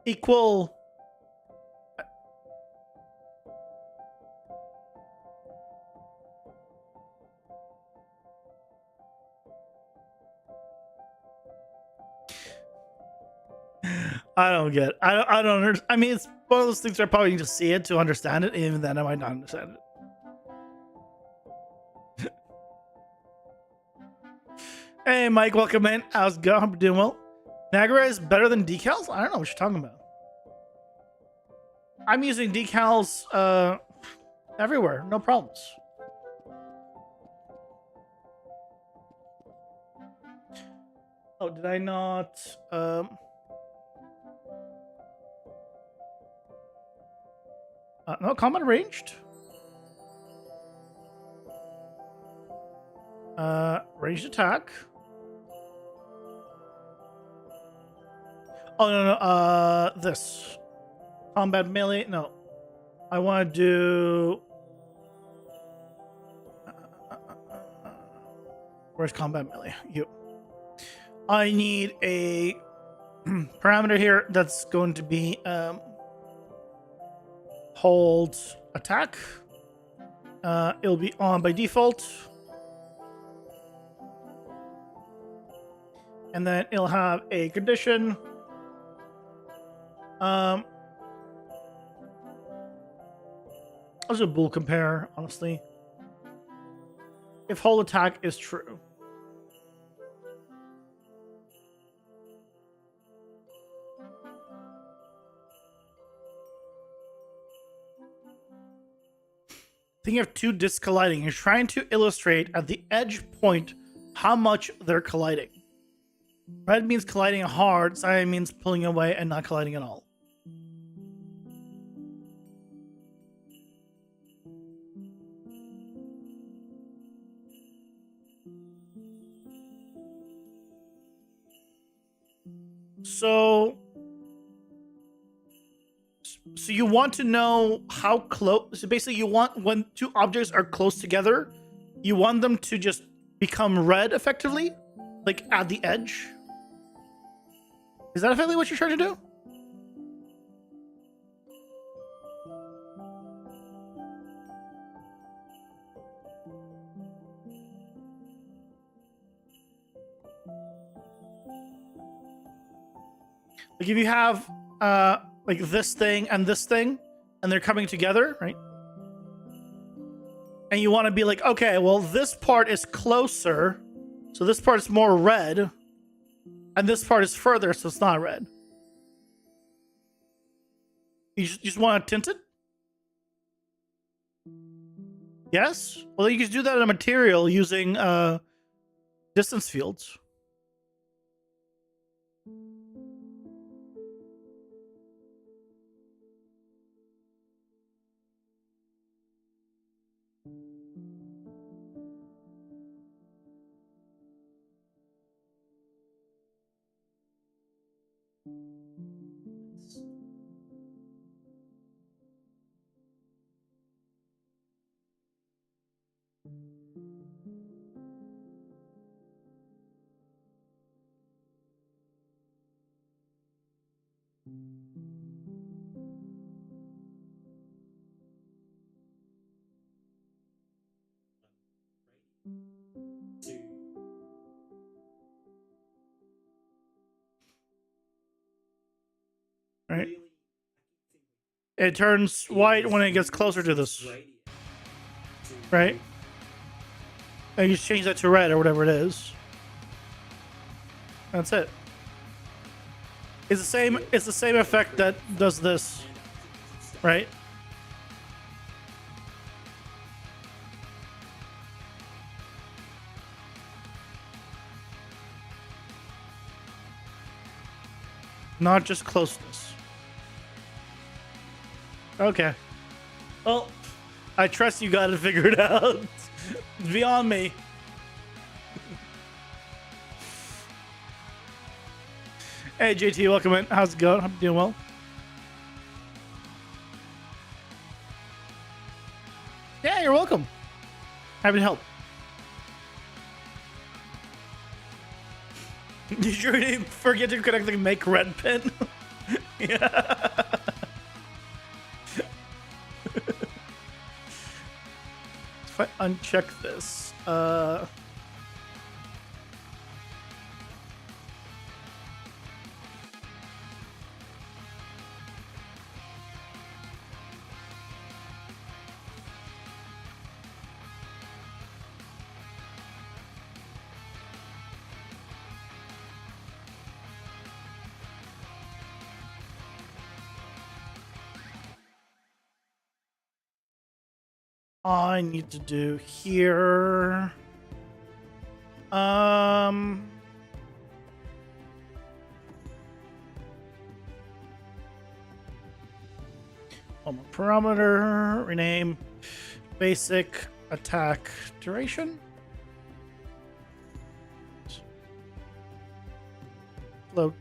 equal... I don't get it. I don't understand. I mean, it's one of those things where I probably need to see it to understand it. Even then, I might not understand it. Hey, Mike, welcome in. How's it going? Hope you're doing well. Niagara is better than decals? I don't know what you're talking about. I'm using decals everywhere. No problems. Oh, did I not... no, combat ranged. Ranged attack. Oh, no. This. Combat melee. No. I want to do... Where's combat melee? You. I need a parameter here that's going to be... hold attack. It'll be on by default. And then it'll have a condition. I'll do a bool compare, honestly. If hold attack is true. Think you have two discs colliding. You're trying to illustrate at the edge point how much they're colliding. Red means colliding hard, cyan means pulling away and not colliding at all. So you want to know how close... So basically you want, when two objects are close together, you want them to just become red effectively? Like at the edge? Is that effectively what you're trying to do? Like if you have like this thing, and they're coming together, right? And you want to be like, okay, well, this part is closer, so this part is more red, and this part is further, so it's not red. You just want to tint it? Yes? Well, you can do that in a material using distance fields. right? It turns white when it gets closer to this, right? And you just change that to red or whatever it is. That's it. It's the same. It's the same effect that does this, right? Not just closeness. Okay. Well, I trust you got it figured out. It's beyond me. Hey, JT, welcome in. How's it going? Hope you're doing well. Yeah, you're welcome. Happy to help. You sure didn't forget to connect the make red pin? Yeah. If I uncheck this, I need to do here. On my parameter, rename basic attack duration. Float.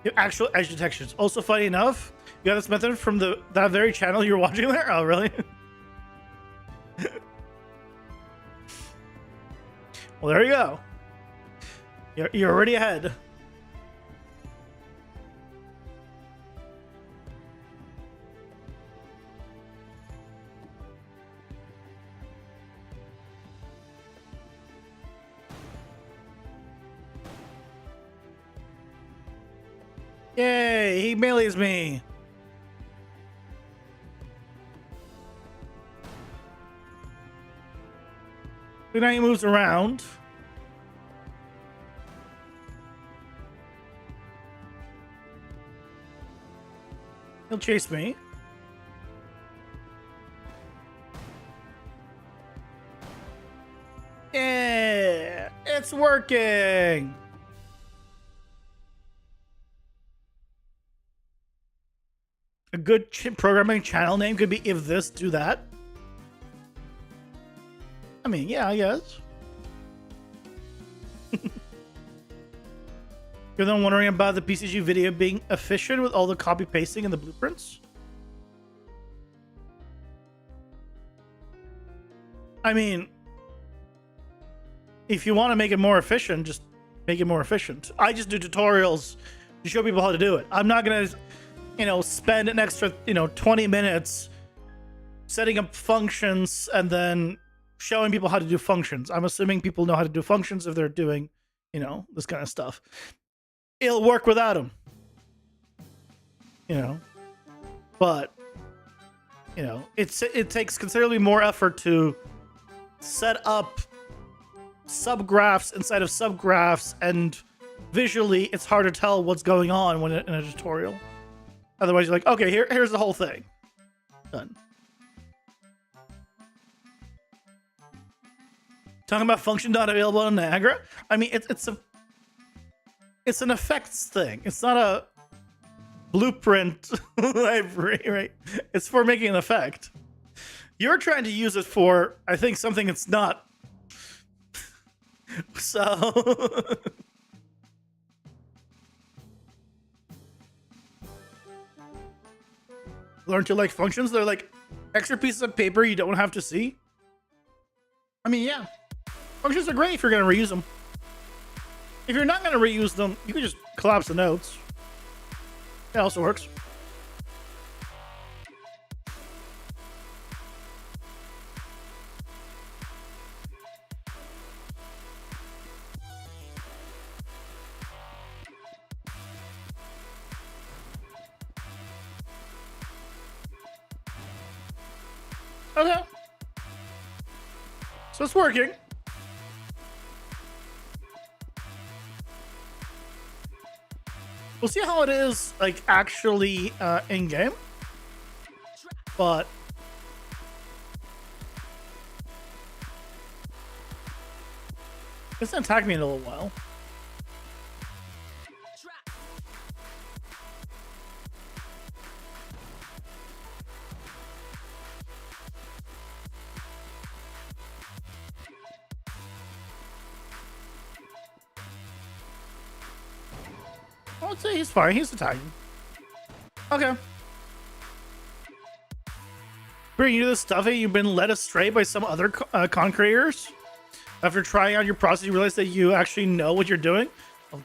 Your actual edge detections. Also, funny enough, you got this method from that very channel you're watching there. Oh, really? Well, there you go. You're already ahead. Yay, he melees me. So now he moves around. He'll chase me. Yeah, it's working. A good programming channel name could be if this, do that. I mean, yeah, I guess. You're then wondering about the PCG video being efficient with all the copy pasting and the blueprints? I mean, if you want to make it more efficient, just make it more efficient. I just do tutorials to show people how to do it. I'm not going to, spend an extra, 20 minutes setting up functions and then showing people how to do functions. I'm assuming people know how to do functions if they're doing, this kind of stuff. It'll work without them, but, it takes considerably more effort to set up subgraphs inside of subgraphs, and visually it's hard to tell what's going on when in a tutorial. Otherwise, you're like, okay, here's the whole thing. Done. Talking about function not available on Niagara? I mean, it's an effects thing. It's not a blueprint library, right? It's for making an effect. You're trying to use it for, I think, something it's not. So... Learn to like functions. They're like extra pieces of paper you don't have to see. I mean, yeah. Functions are great if you're going to reuse them. If you're not going to reuse them, you can just collapse the nodes. That also works. Okay. So it's working. We'll see how it is, like, actually in game. But it's gonna attack me in a little while. I'd say he's fine. He's attacking. Okay. Bring you to this stuff, you've been led astray by some other con creators. After trying out your process, you realize that you actually know what you're doing. Well,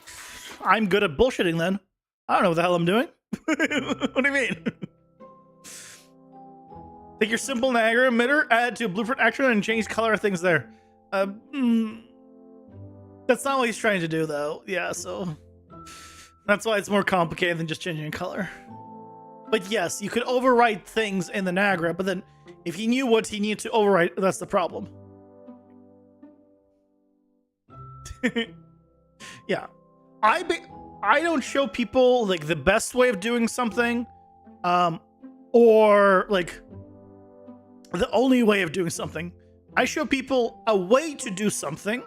I'm good at bullshitting then. I don't know what the hell I'm doing. What do you mean? Take your simple Niagara emitter, add to a blueprint action, and change color of things there. That's not what he's trying to do, though. Yeah, so that's why it's more complicated than just changing color. But yes, you could overwrite things in the Niagara, but then if he knew what he needed to overwrite, that's the problem. Yeah, I don't show people like the best way of doing something, or like the only way of doing something. I show people a way to do something,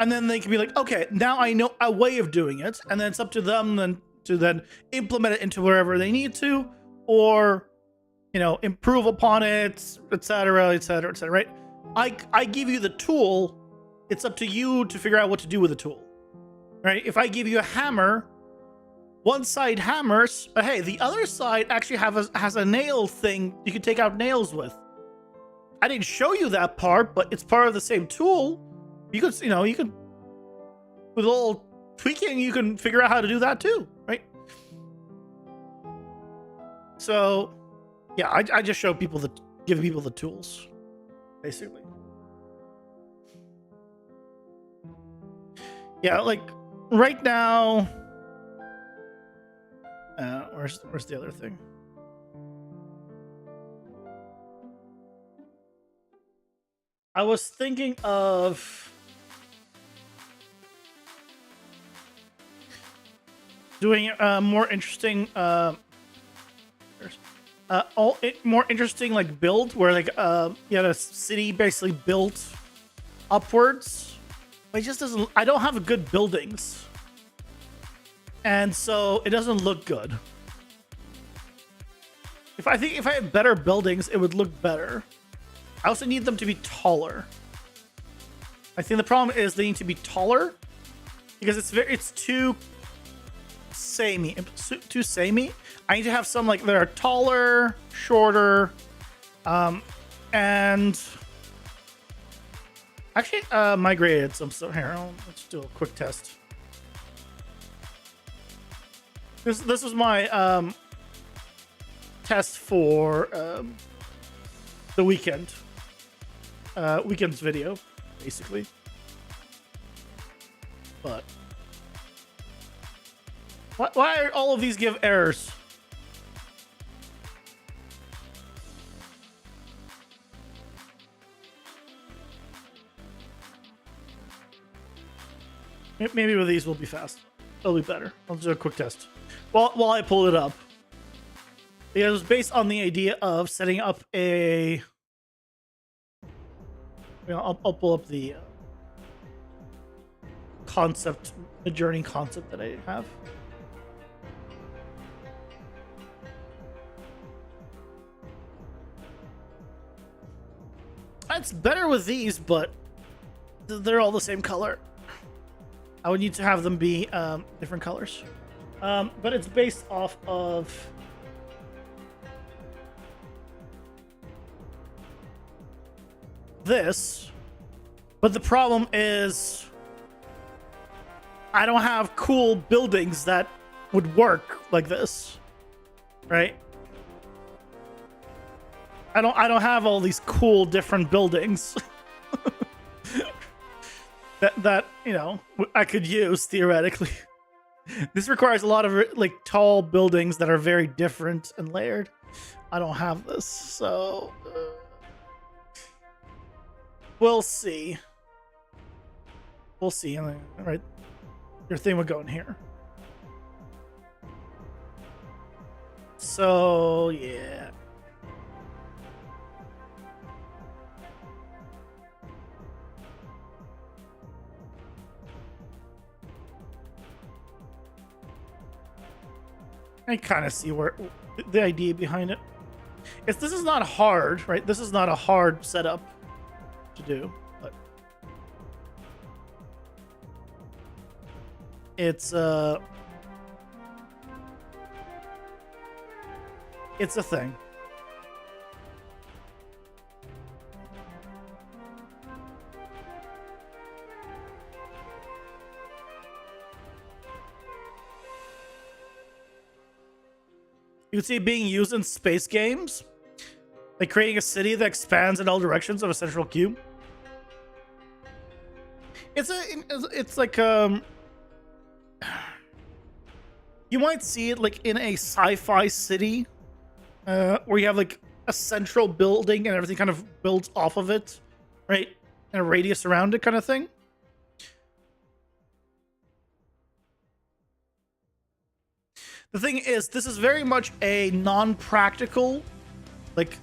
and then they can be like, okay, now I know a way of doing it, and then it's up to them then to then implement it into wherever they need to, or, you know, improve upon it, etc., etc., etc. Right? I give you the tool. It's up to you to figure out what to do with the tool. Right? If I give you a hammer, one side hammers, but hey, the other side actually has a nail thing you can take out nails with. I didn't show you that part, but it's part of the same tool. You could, you know, you can, with a little tweaking, you can figure out how to do that too, right? So, yeah, I just show people give people the tools, basically. Yeah, like right now, where's the other thing? I was thinking of doing more interesting, more interesting like build where like you had a city basically built upwards. It just doesn't. I don't have good buildings, and so it doesn't look good. If I had better buildings, it would look better. I also need them to be taller. I think the problem is they need to be taller because it's too samey. Too samey. I need to have some like that are taller, shorter, and actually migrated some stuff here. Let's do a quick test. This was my test for the weekend's video, basically. But why are all of these give errors? Maybe with these we'll be fast. It'll be better. I'll do a quick test while I pull it up. It was based on the idea of setting up a. You know, I'll pull up the concept, the journey concept that I have. It's better with these, but they're all the same color. I would need to have them be different colors. But it's based off of this. But the problem is I don't have cool buildings that would work like this. Right? I don't have all these cool different buildings. that you know I could use theoretically. This requires a lot of like tall buildings that are very different and layered. I don't have this, so We'll see. We'll see. All right. Your thing would go in here. So, yeah. I kind of see where the idea behind it. This is not hard, right? This is not a hard setup to do, but it's a thing. You can see it being used in space games, like creating a city that expands in all directions of a central cube. It's like you might see it like in a sci-fi city, where you have like a central building and everything kind of builds off of it, right? And a radius around it, kind of thing. The thing is, this is very much a non-practical, like,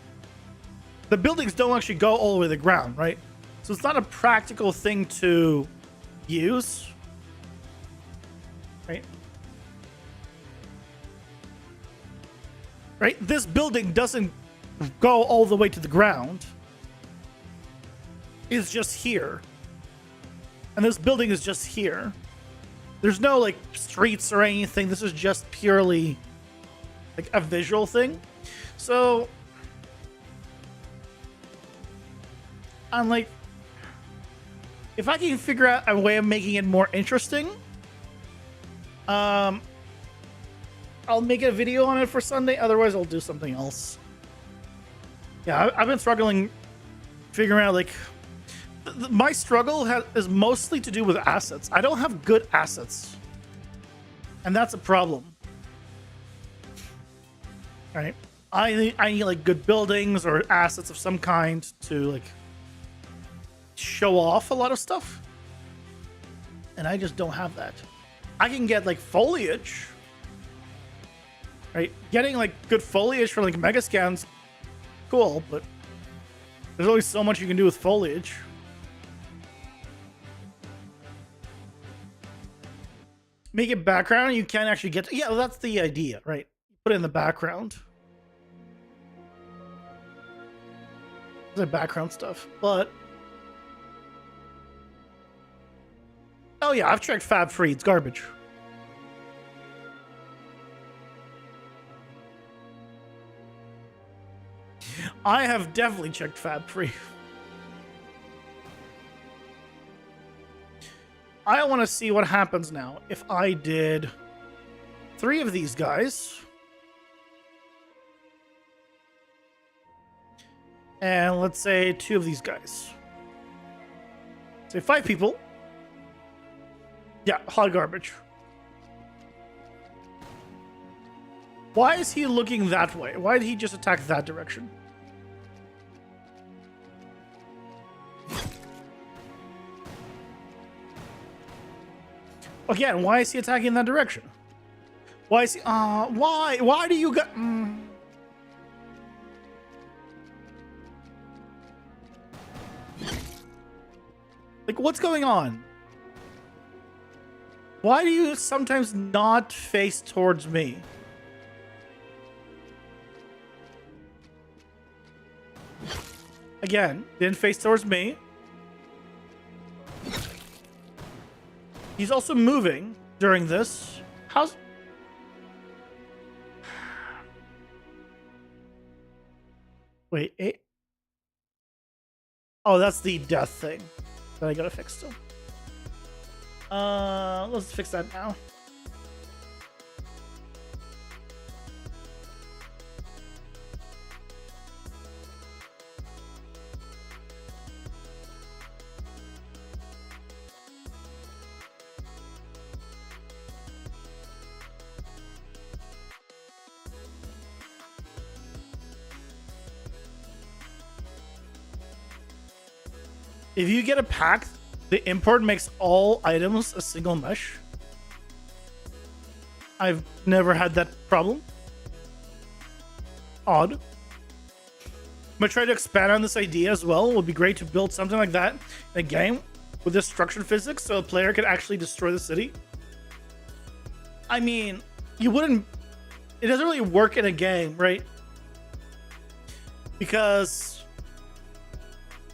the buildings don't actually go all the way to the ground, right? So it's not a practical thing to use, right? Right? This building doesn't go all the way to the ground. It's just here. And this building is just here. There's no, like, streets or anything. This is just purely, like, a visual thing. So, I'm like, if I can figure out a way of making it more interesting, I'll make a video on it for Sunday. Otherwise, I'll do something else. Yeah, I've been struggling figuring out, like, my struggle is mostly to do with assets. I don't have good assets, and that's a problem. Right? I need like good buildings or assets of some kind to like show off a lot of stuff, and I just don't have that. I can get like foliage, right? Getting like good foliage for like mega scans, cool, but there's only so much you can do with foliage. Make it background, you can actually get... Yeah, well, that's the idea, right? Put it in the background. The background stuff, but... Oh yeah, I've checked Fab Free. It's garbage. I have definitely checked Fab Free. I want to see what happens now if I did 3 of these guys. And let's say 2 of these guys. Say 5 people. Yeah, hot garbage. Why is he looking that way? Why did he just attack that direction? Again, why is he attacking that direction? Why is he... why? Why do you got... Like, what's going on? Why do you sometimes not face towards me? Again, didn't face towards me. He's also moving during this. How's... Wait, Oh, that's the death thing that I gotta fix still. Let's fix that now. if you get a pack, the import makes all items a single mesh. I've never had that problem. Odd. I'm gonna try to expand on this idea as well. It would be great to build something like that in a game with this structured physics so a player could actually destroy the city. I mean, you wouldn't... It doesn't really work in a game, right? Because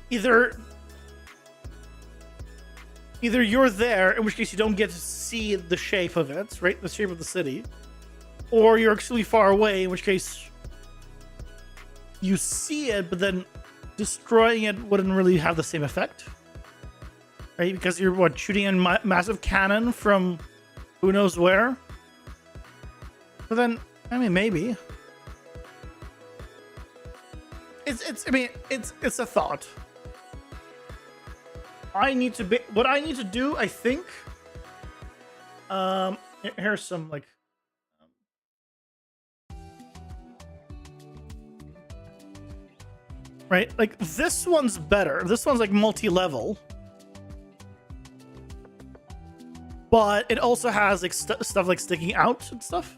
either you're there, in which case you don't get to see the shape of it, right? The shape of the city. Or you're actually far away, in which case you see it, but then destroying it wouldn't really have the same effect. Right? Because you're, what, shooting a massive cannon from who knows where? But then, I mean, maybe. It's a thought. What I need to do, I think. Here's some like. Right, like this one's better. This one's like multi-level, but it also has like stuff like sticking out and stuff.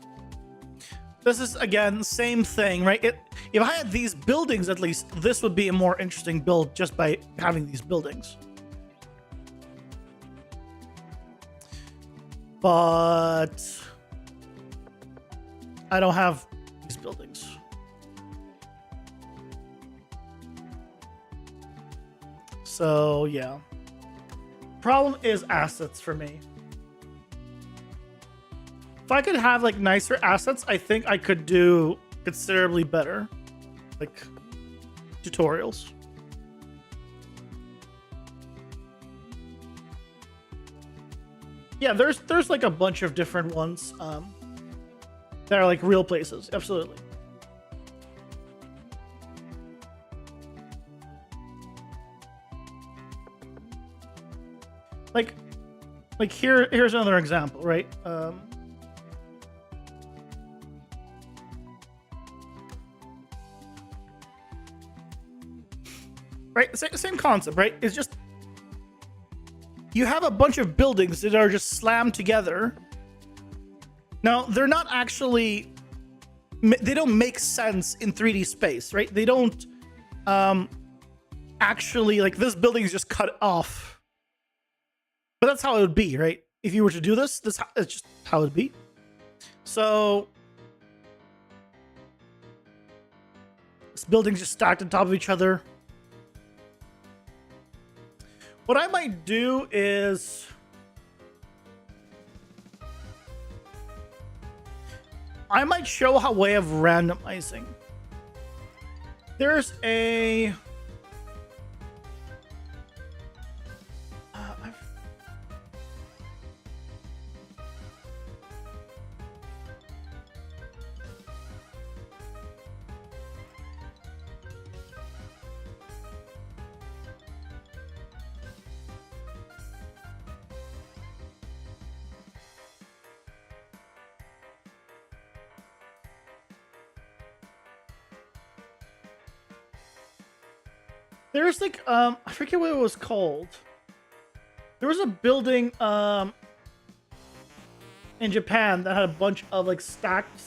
This is again same thing, right? If I had these buildings, at least this would be a more interesting build just by having these buildings. But I don't have these buildings. So yeah. Problem is assets for me. If I could have like nicer assets, I think I could do considerably better. Like tutorials. Yeah, there's like a bunch of different ones that are like real places. Absolutely. Like here's another example, right? Right, same concept, right? It's just you have a bunch of buildings that are just slammed together. Now, they're not actually, they don't make sense in 3D space, right? They don't actually, like this building is just cut off. But that's how it would be, right? If you were to do this, it's just how it would be. So this building's just stacked on top of each other. What I might do is I might show a way of randomizing. There's a there's like I forget what it was called. There was a building in Japan that had a bunch of like stacked.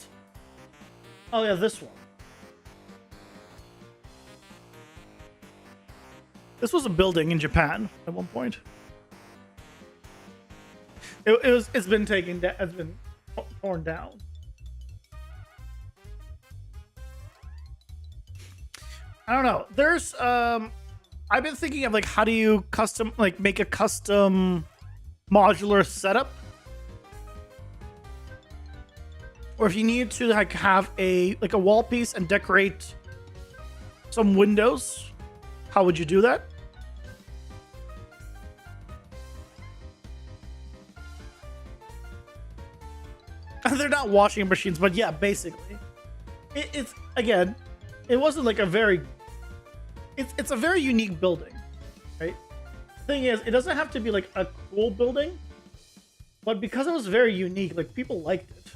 Oh yeah, this one. This was a building in Japan at one point. It's been taken down. It's been torn down. I don't know. There's I've been thinking of like how do you make a custom modular setup, or if you need to like have a wall piece and decorate some windows, how would you do that? They're not washing machines, but yeah, basically it's again, it wasn't like a very it's a very unique building, right? Thing is, it doesn't have to be like a cool building, but because it was very unique, like people liked it.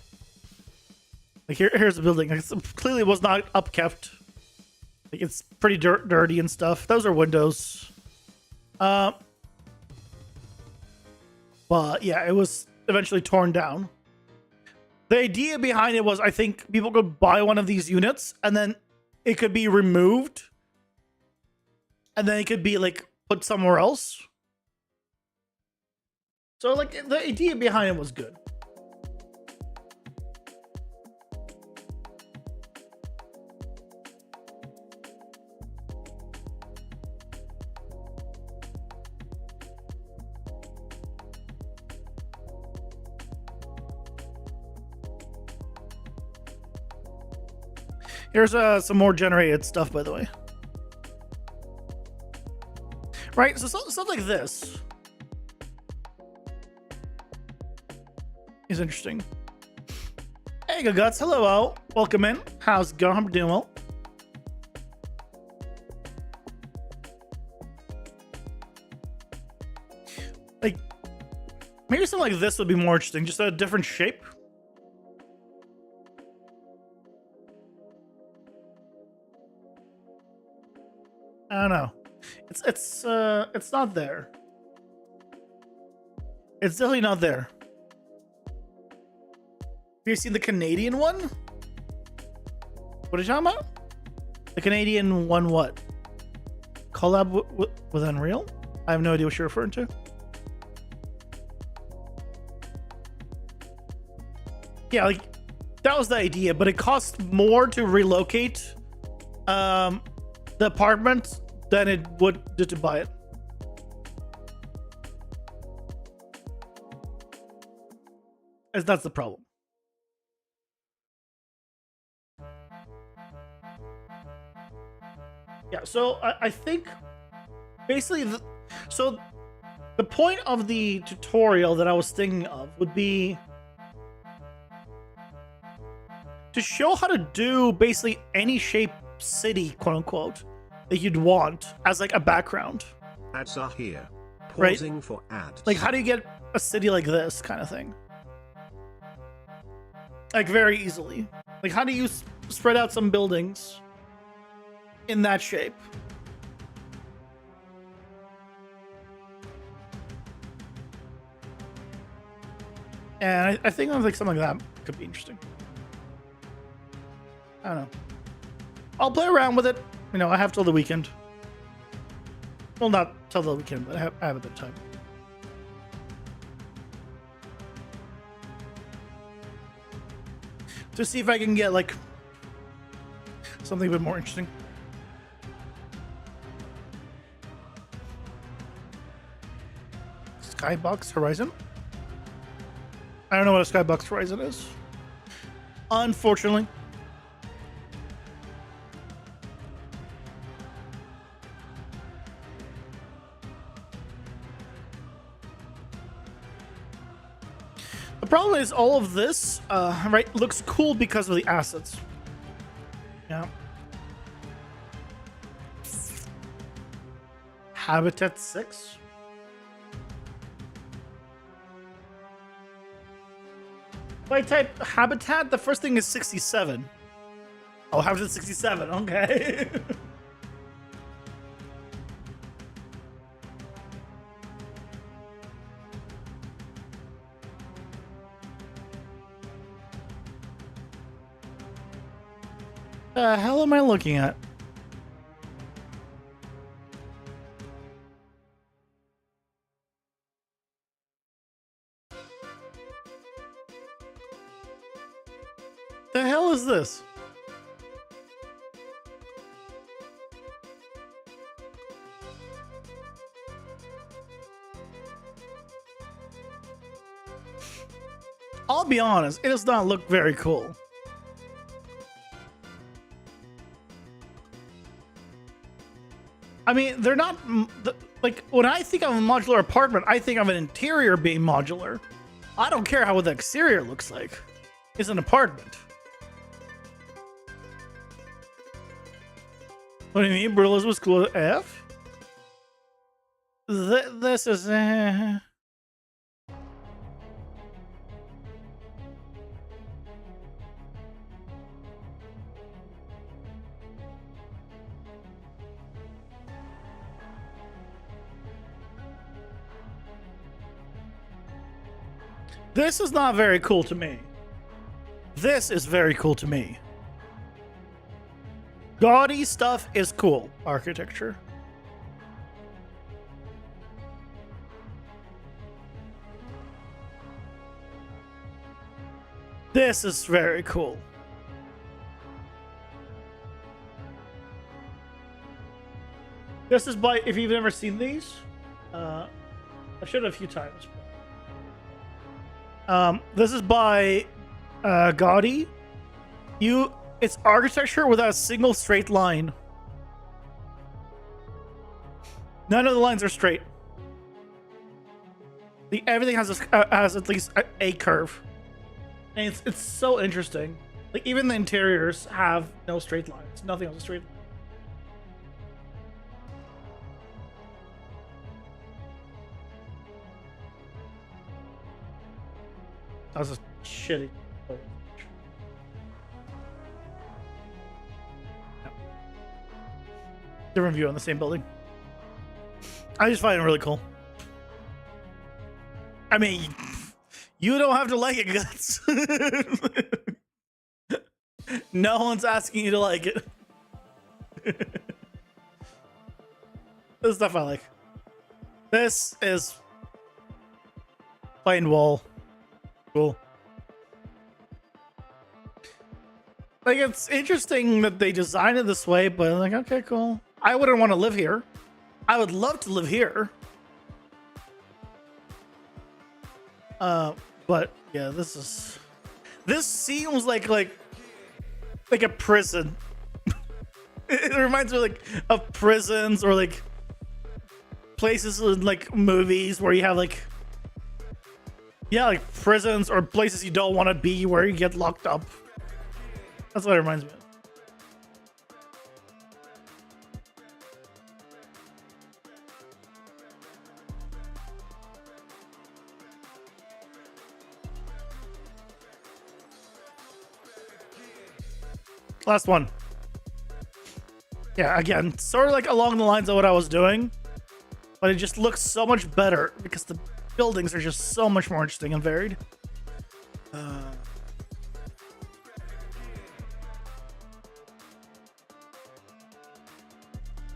Like here's the building. It clearly was not upkept. Like it's pretty dirty and stuff. Those are windows. Uh, but yeah, it was eventually torn down. The idea behind it was, I think people could buy one of these units and then it could be removed and then it could be like put somewhere else. So like the idea behind it was good. Here's some more generated stuff, by the way. Right, so stuff like this is interesting. Hey, good guts. Hello, all. Welcome in. How's it going? I'm doing well. Like, maybe something like this would be more interesting. Just a different shape. I don't know. It's not there. It's definitely not there. Have you seen the Canadian one? What are you talking about? The Canadian one what? Collab with Unreal? I have no idea what you're referring to. Yeah, like, that was the idea, but it costs more to relocate the apartment than it would to buy it. As that's the problem. Yeah, so I think basically the point of the tutorial that I was thinking of would be to show how to do basically any shape city, quote unquote, that you'd want as like a background. Ads are here. Right? Pausing for ads. Like, how do you get a city like this kind of thing? Like, very easily. Like, how do you spread out some buildings in that shape? And I think like something like that could be interesting. I don't know. I'll play around with it. You know, I have till the weekend. Well, not till the weekend, but I have a bit of time. To see if I can get like something a bit more interesting. Skybox Horizon? I don't know what a Skybox Horizon is. Unfortunately. The problem is all of this, right, looks cool because of the assets. Yeah. Habitat 6? If I type habitat, the first thing is 67. Oh, habitat 67, okay. The hell am I looking at? The hell is this? I'll be honest, it does not look very cool. I mean, they're not like when I think of a modular apartment, I think of an interior being modular. I don't care how the exterior looks like. It's an apartment. What do you mean? Brillas was cool at F? This is This is not very cool to me. This is very cool to me. Gaudy stuff is cool. Architecture. This is very cool. This is by, if you've never seen these, I've showed it a few times. This is by Gaudi. It's architecture without a single straight line. None of the lines are straight. Everything has at least a curve. And it's so interesting. Like, even the interiors have no straight lines. Nothing has a straight line. That was a shitty. Different view on the same building. I just find it really cool. I mean, you don't have to like it, Guts. No one's asking you to like it. This stuff I like. This is plain wall. Cool. Like, it's interesting that they designed it this way, but like, okay, cool. I wouldn't want to live here. I would love to live here. But yeah, this seems like a prison. It reminds me like of prisons or like places in like movies where you have like, yeah, like prisons or places you don't want to be where you get locked up. That's what it reminds me of. Last one. Yeah, again, sort of like along the lines of what I was doing, but it just looks so much better because the buildings are just so much more interesting and varied.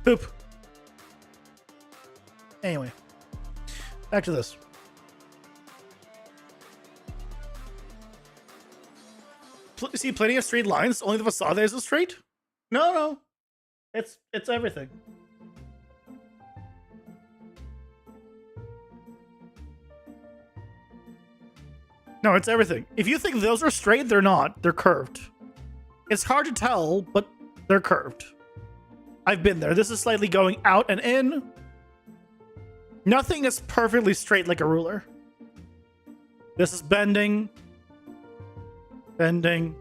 Poop. Anyway, back to this. See, plenty of straight lines. Only the facade is straight. No, it's everything. No, it's everything. If you think those are straight, they're not. They're curved. It's hard to tell, but they're curved. I've been there. This is slightly going out and in. Nothing is perfectly straight like a ruler. This is bending. Bending.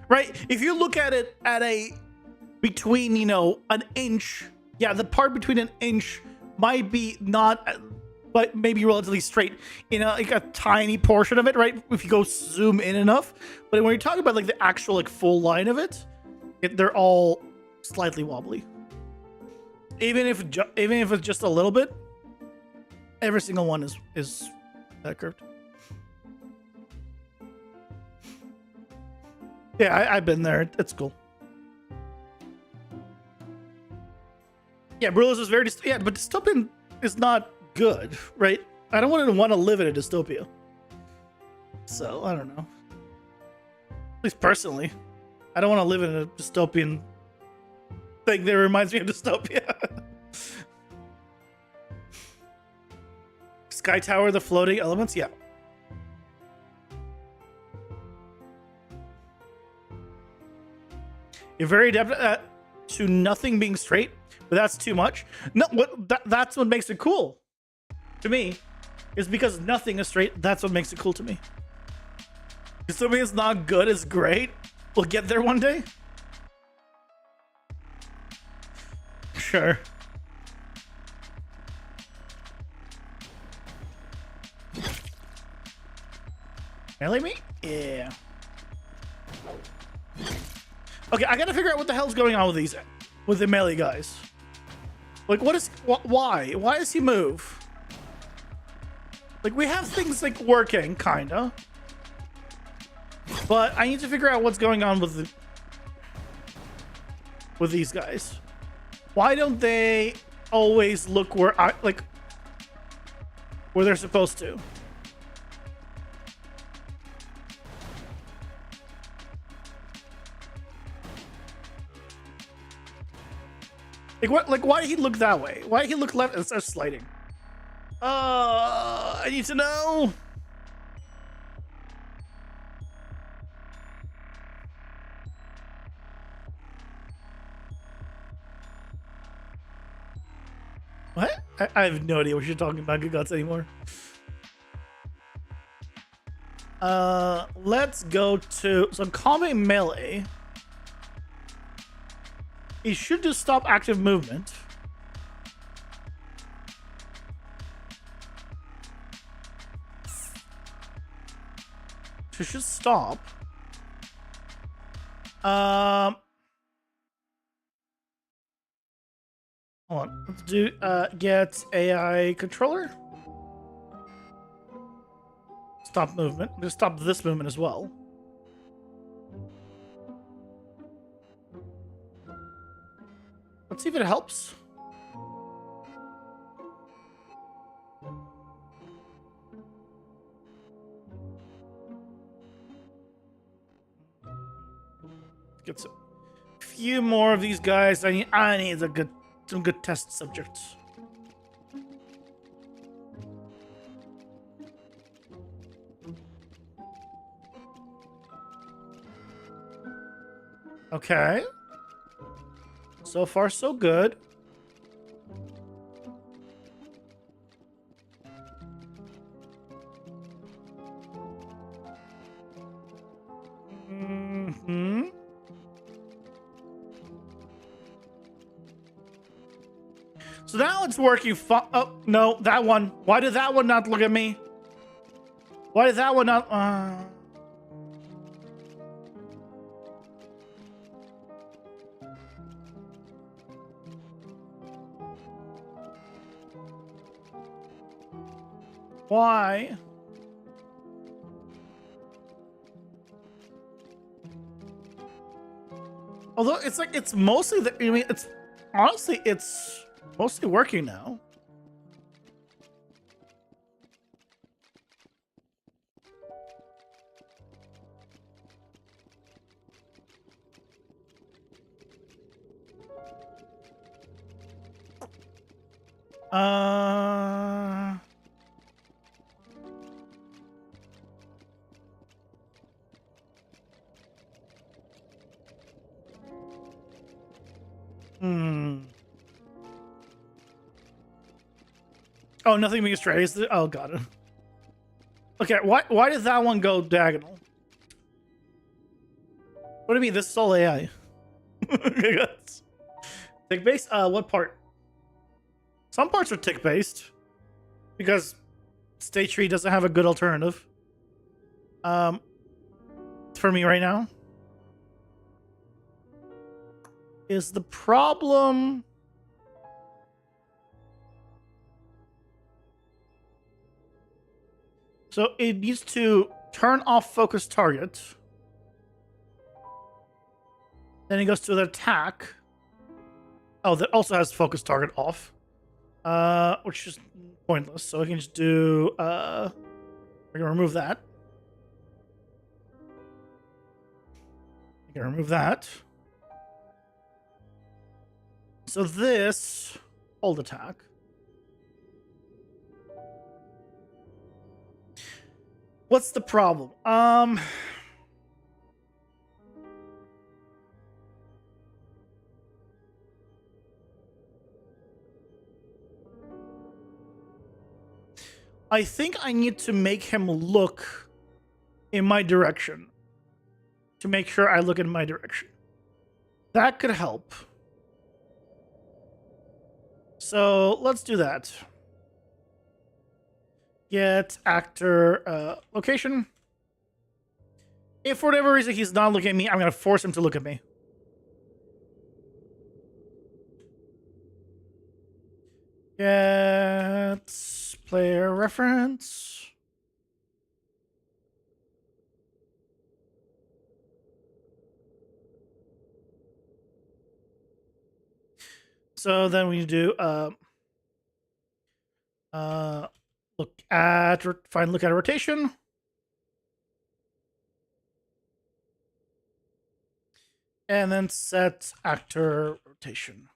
Right? If you look at it at between, you know, an inch. Yeah, the part between an inch might be not, but maybe relatively straight in like a tiny portion of it, right? If you go zoom in enough. But when you're talking about like the actual like full line of it, they're all slightly wobbly. Even if it's just a little bit, every single one is curved. Yeah, I've been there. It's cool. Yeah, Brulus is very yeah, but dystopian is not good, right? I don't want to live in a dystopia. So I don't know. At least personally, I don't want to live in a dystopian thing that reminds me of dystopia. Sky Tower, the floating elements, yeah. You're very adept to nothing being straight, but that's too much. No, that's what makes it cool to me, is because nothing is straight. That's what makes it cool to me. If something is not good is great, we'll get there one day. Sure. Melee me? Yeah. Okay, I gotta figure out what the hell's going on with the melee guys. Like, why? Why does he move? Like, we have things, like, working, kinda. But I need to figure out what's going on with these guys. Why don't they always look where where they're supposed to? Why did he look that way? Why did he look left and start sliding? I need to know. What? I have no idea what you're talking about, Good Gods, anymore. Let's go to... So, combat melee. It should just stop active movement. So it should stop. Hold on. Let's do get AI controller. Stop movement. Just stop this movement as well. Let's see if it helps. Get some few more of these guys. I need some good test subjects. Okay. So far, so good. So now it's working. Oh, no, that one. Why did that one not look at me? Why did that one not... Why? Although it's like, it's mostly the... I mean, it's... Honestly, it's... mostly working now. Oh, nothing being straight. Oh, got it. Okay, why did that one go diagonal? What do you mean? This is all AI. Tick based? What part? Some parts are tick based because state tree doesn't have a good alternative. For me right now, is the problem. So it needs to turn off focus target. Then it goes to the attack. Oh, that also has focus target off. Which is pointless. So I can just do I can remove that. I can remove that. So this hold attack. What's the problem? I think I need to make him look in my direction to make sure I look in my direction. That could help. So let's do that. Get actor location. If for whatever reason he's not looking at me, I'm going to force him to look at me. Get player reference. So then we do look at rotation. And then set actor rotation.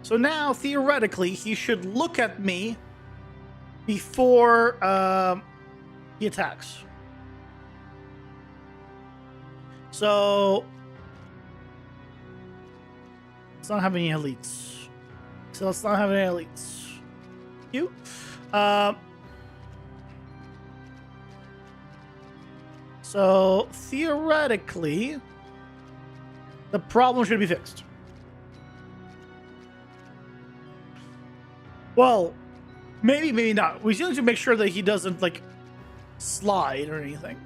So now, theoretically, he should look at me before he attacks. So let's not have any elites. You. So theoretically, the problem should be fixed. Well, maybe not. We still need to make sure that he doesn't like slide or anything.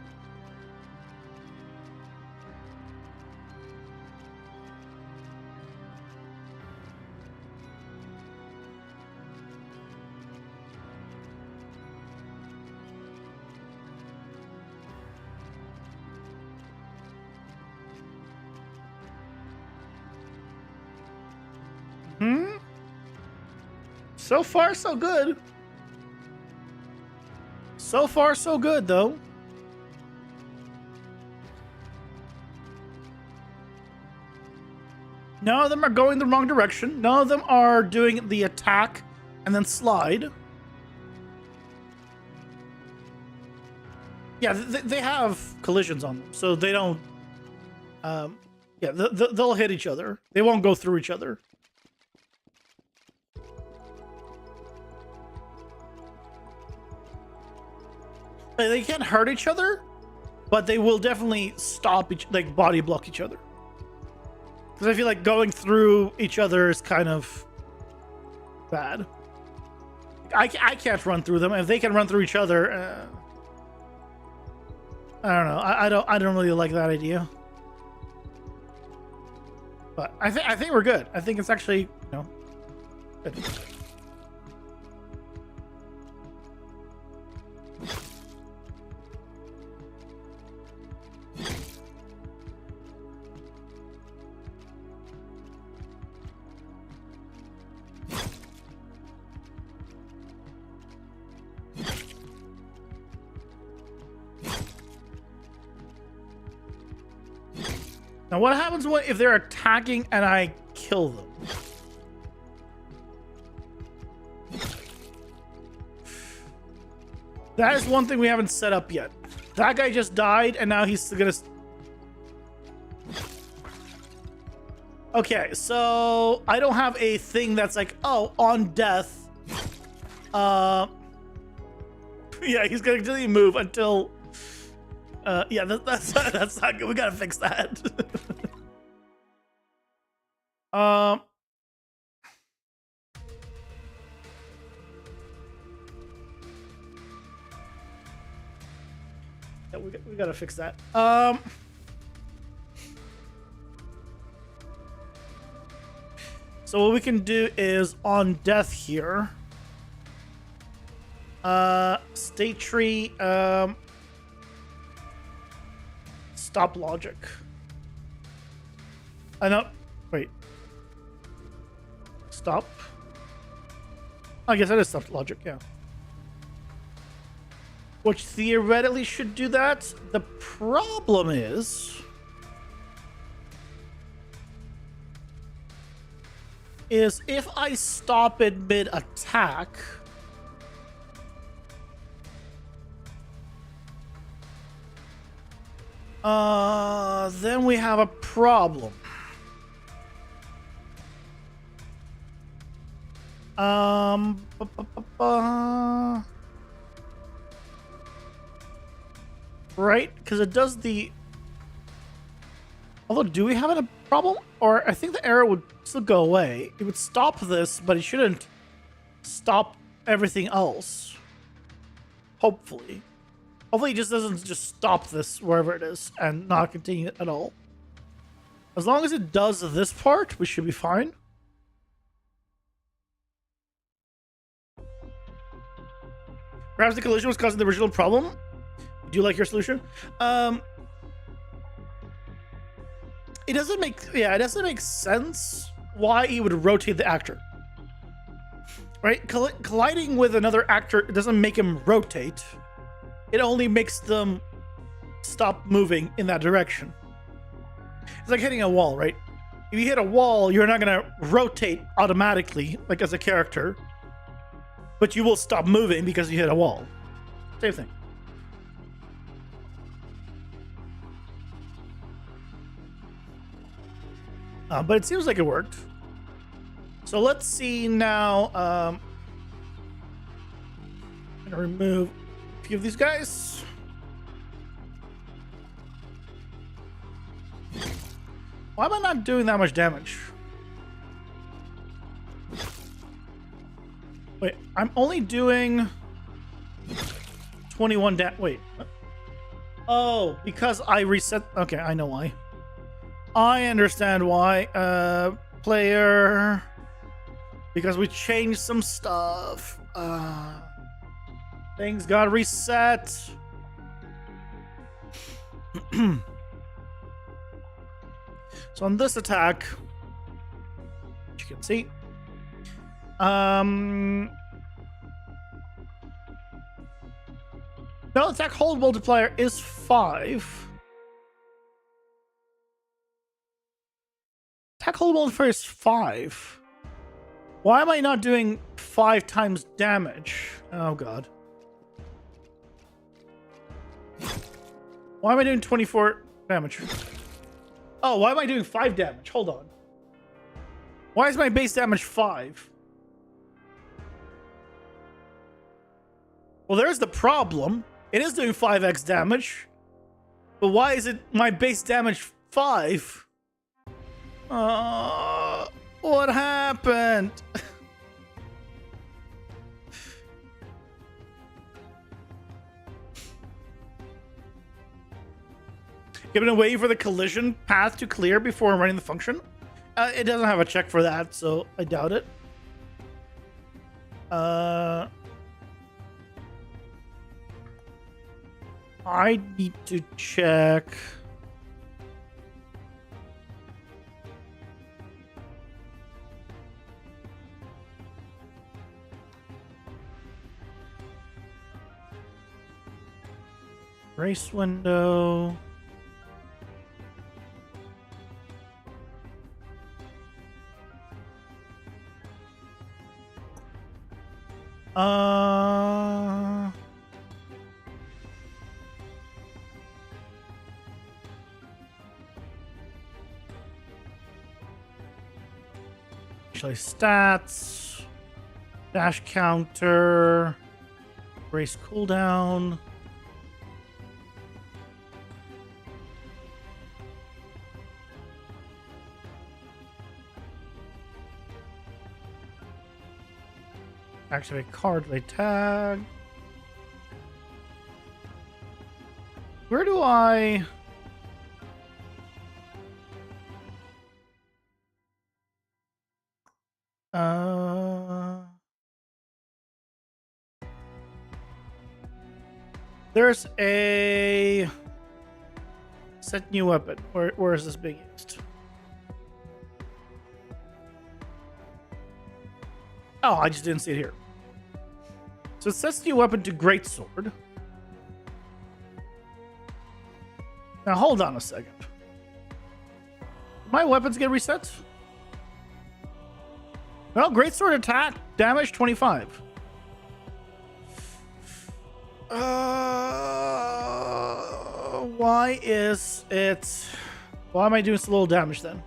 So far, so good. So far, so good, though. None of them are going the wrong direction. None of them are doing the attack and then slide. Yeah, they have collisions on them, so they don't... yeah, they'll hit each other. They won't go through each other. They can't hurt each other, but they will definitely stop body block each other. Because I feel like going through each other is kind of bad. I can't run through them. If they can run through each other, I don't know. I don't really like that idea. But I think we're good. I think it's actually good. Now, what happens if they're attacking and I kill them? That is one thing we haven't set up yet. That guy just died, and now he's gonna... Okay, so I don't have a thing that's like, oh, on death. Yeah, he's gonna continue to move until... yeah, that's not good. We gotta fix that. Yeah, we gotta fix that. So what we can do is on death here. State tree. Stop logic. I know. Wait. Stop. I guess that is stop logic, yeah. Which theoretically should do that. The problem is if I stop it mid-attack, then we have a problem. Right? Because it does the... Although, do we have a problem? Or I think the error would still go away. It would stop this, but it shouldn't stop everything else. Hopefully. Hopefully it just doesn't just stop this wherever it is and not continue at all. As long as it does this part, we should be fine. Perhaps the collision was causing the original problem. Do you like your solution? It doesn't make sense why he would rotate the actor. Right? Colliding with another actor doesn't make him rotate. It only makes them stop moving in that direction. It's like hitting a wall, right? If you hit a wall, you're not gonna rotate automatically, like as a character, but you will stop moving because you hit a wall. Same thing. But it seems like it worked. So let's see now. I'm gonna remove a few of these guys. Why am I not doing that much damage? Wait, I'm only doing 21 damage. Wait. Oh, because I reset. Okay, I know why. I understand why. Player. Because we changed some stuff. Things got reset. So on this attack, which you can see, no, attack hold multiplier is 5. Attack hold multiplier is 5. Why am I not doing 5 times damage? Oh god. Why am I doing 24 damage? Oh, why am I doing 5 damage? Hold on. Why is my base damage 5? Well, there's the problem. It is doing 5x damage. But why is it my base damage 5? What happened? Giving away for the collision path to clear before running the function. It doesn't have a check for that, so I doubt it. I need to check. Race window. Actually, stats, dash counter, race cooldown. Activate card by tag. Where do I... There's a... Set new weapon. Where is this being used? Oh, I just didn't see it here. So it sets new weapon to greatsword. Now hold on a second. My weapons get reset? Well, greatsword attack damage 25. Why is it? Why am I doing so little damage then?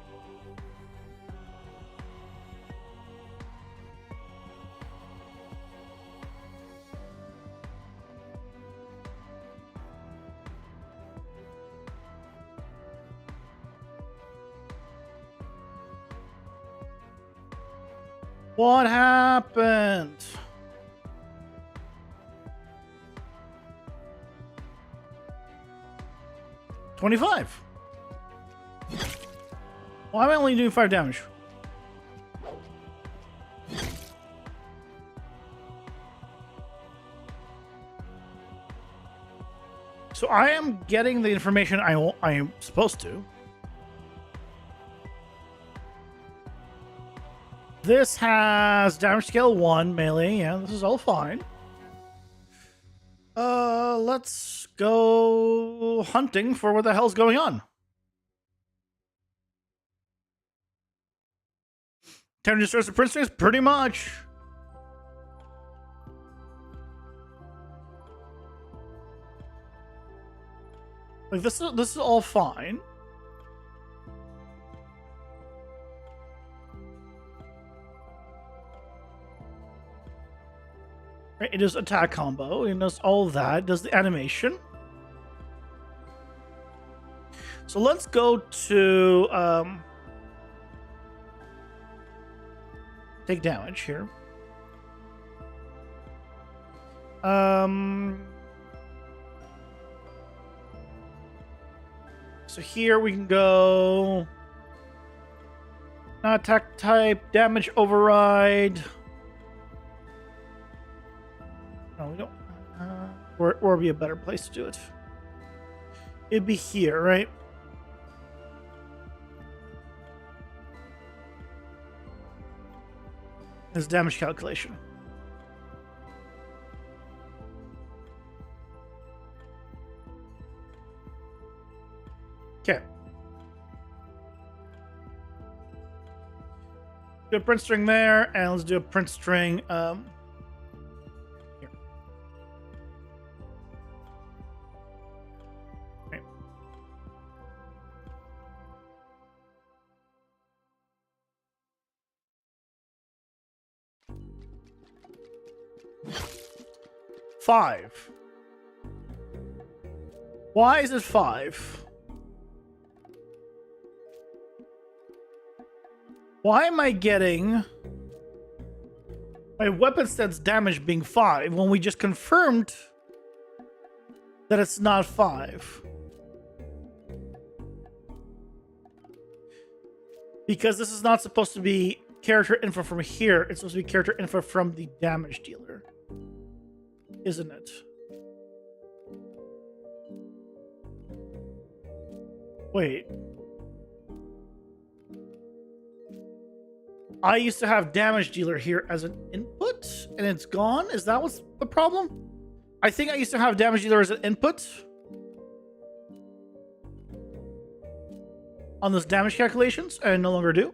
What happened? 25. Why am I only doing 5 damage? So I am getting the information I am supposed to. This has damage scale 1 melee. Yeah, this is all fine. Let's go hunting for what the hell's going on. Time to destroy the princess? Pretty much. Like this is all fine. Right, it does attack combo, it does all that, it does the animation. So let's go to take damage here. So here we can go not attack type, damage override. No, we don't. Where would be a better place to do it? It'd be here, right? This damage calculation. Okay. Do a print string there, and let's do a print string here. Okay. Five. Why is it 5? Why am I getting my weapon stats damage being 5 when we just confirmed that it's not 5? Because this is not supposed to be character info from here. It's supposed to be character info from the damage dealer. Isn't it? Wait. I used to have damage dealer here as an input, and it's gone? Is that what's the problem? I think I used to have damage dealer as an input on those damage calculations, and I no longer do.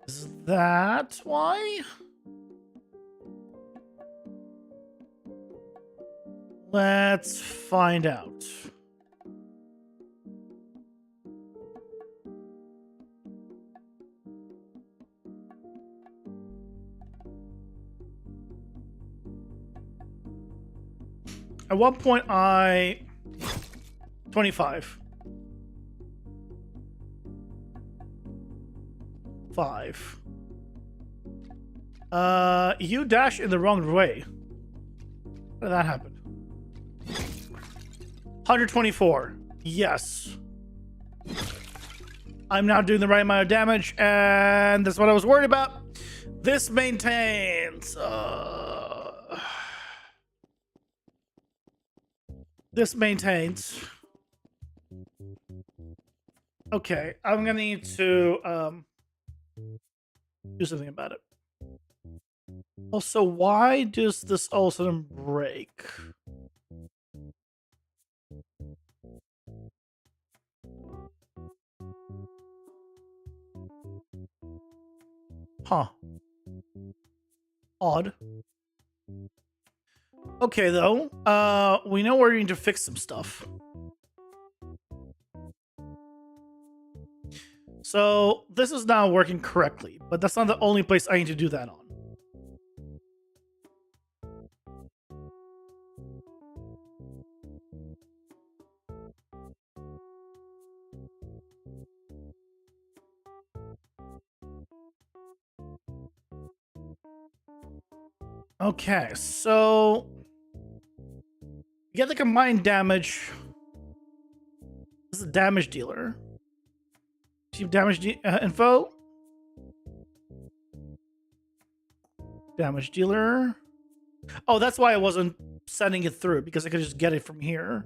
Is that why? Let's find out. At what point 25. 5. You dash in the wrong way. How did that happen? 124. Yes. I'm now doing the right amount of damage, and that's what I was worried about. This maintains. This maintains. Okay, I'm gonna need to do something about it. Also, why does this all of a sudden break? Huh. Odd. Okay, though. We know we're going to fix some stuff. So, this is now working correctly, but that's not the only place I need to do that on. Okay, so you get the combined damage. This is a damage dealer. Receive damage info. Damage dealer. Oh, that's why I wasn't sending it through, because I could just get it from here.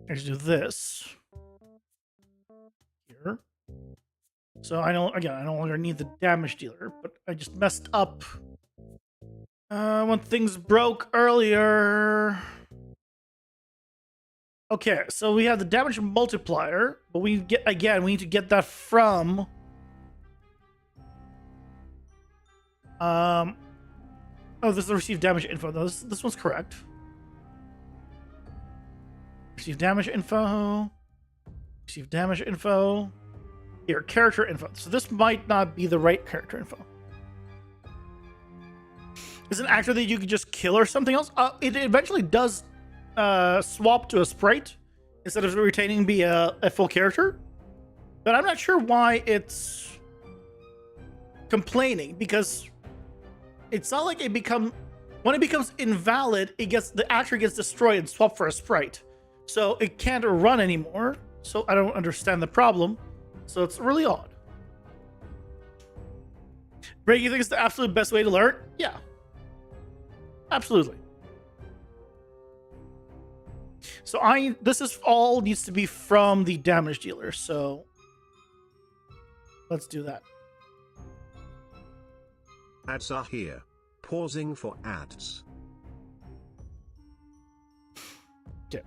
Let's do this here. So I know, again, I no longer need the damage dealer, but I just messed up when things broke earlier. Okay, so we have the damage multiplier, but we need to get that from oh, this is the receive damage info. No, this one's correct. Receive damage info. Receive damage info. Here, character info. So this might not be the right character info. Is an actor that you could just kill or something else? It eventually does swap to a sprite instead of retaining be a full character. But I'm not sure why it's complaining, because it's not like when it becomes invalid, the actor gets destroyed and swapped for a sprite. So it can't run anymore. So I don't understand the problem. So it's really odd. Ray, you think it's the absolute best way to learn? Yeah. Absolutely. So this is all needs to be from the damage dealer, so let's do that. Ads are here. Pausing for ads. Okay.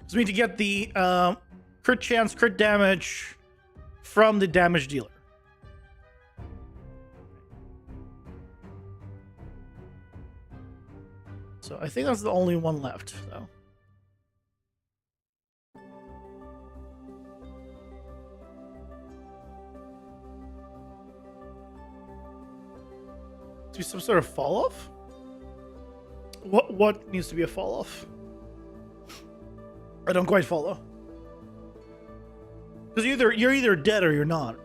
So we need to get the crit chance, crit damage from the damage dealer. So I think that's the only one left, though. Do some sort of fall off? What needs to be a fall off? I don't quite follow. Because you're either dead or you're not.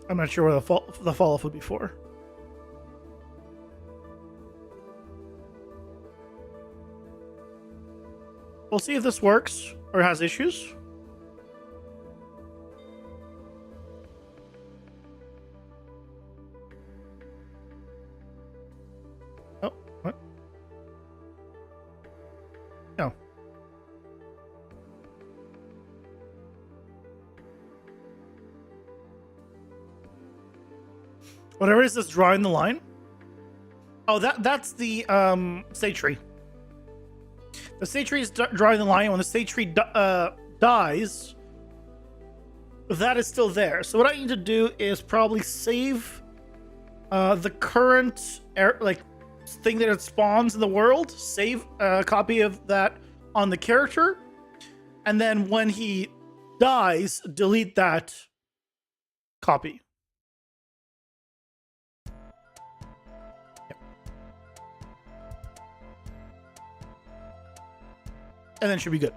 I'm not sure where the fall off would be for. We'll see if this works or has issues. Oh, what? No. Whatever it is that's drawing the line. Oh, that's the stage tree. The stage tree is drawing the line. When the stage tree dies, that is still there. So what I need to do is probably save the current thing that it spawns in the world. Save a copy of that on the character, and then when he dies, delete that copy. And then it should be good.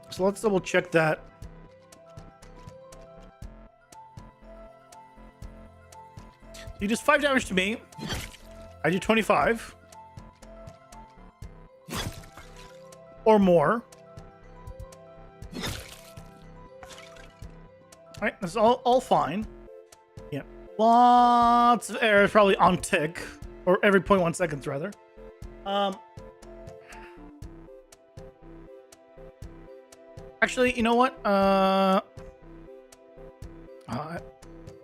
So let's double check that. You do 5 damage to me. I do 25. Or more. Alright, that's all fine. Yeah. Lots of errors probably on tick. Or every 0.1 seconds, rather. Actually, you know what? How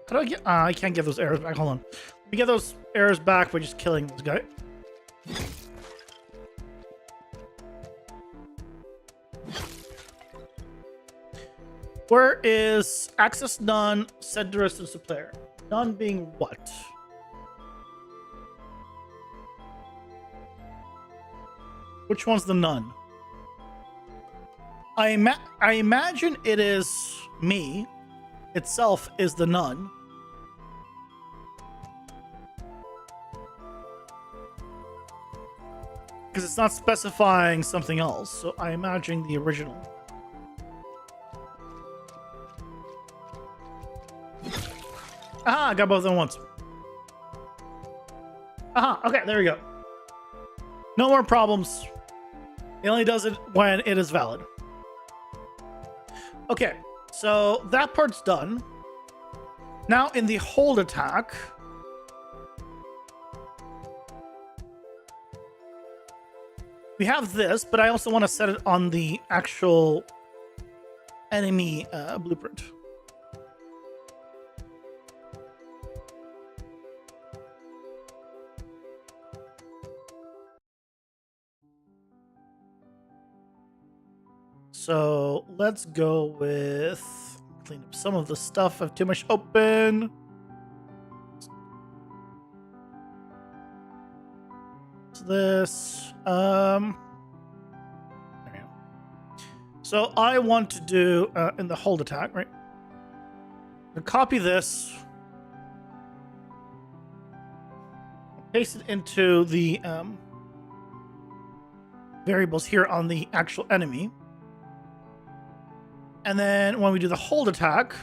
do I get... I can't get those errors back. Hold on. Let me get those errors back by just killing this guy. Where is access none, set the rest of the player? None being what? Which one's the none? I imagine it is me itself is the nun. Because it's not specifying something else, so I imagine the original. Aha, I got both of them once. Aha, okay, there we go. No more problems. It only does it when it is valid. Okay, so that part's done. Now in the hold attack, we have this, but I also want to set it on the actual enemy blueprint. So let's go with clean up some of the stuff. I have too much open. So this. There we go. So I want to do in the hold attack, right? I'm gonna copy this, paste it into the variables here on the actual enemy. And then when we do the hold attack,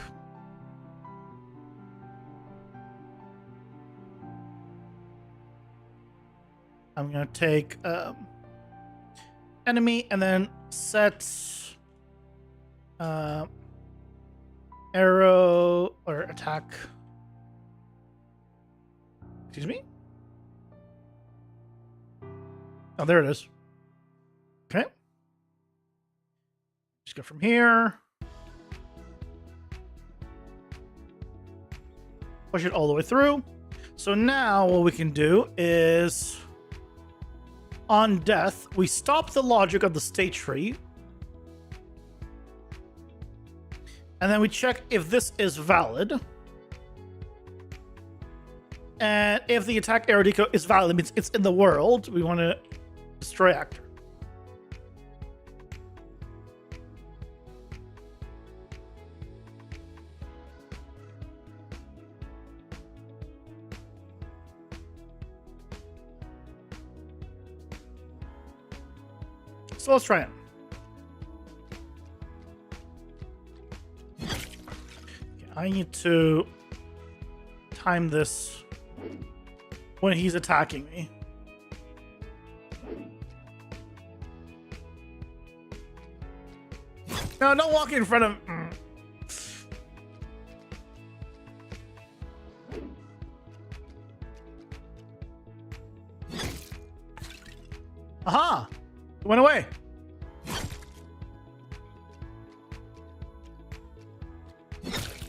I'm going to take enemy and then set arrow or attack. Excuse me? Oh, there it is. Okay. Just go from here. Push it all the way through. So now what we can do is, on death, we stop the logic of the state tree. And then we check if this is valid. And if the attack arrow deco is valid, it means it's in the world. We want to destroy actor. So let's try it. Okay, I need to time this when he's attacking me. No, don't walk in front of... Aha! It went away.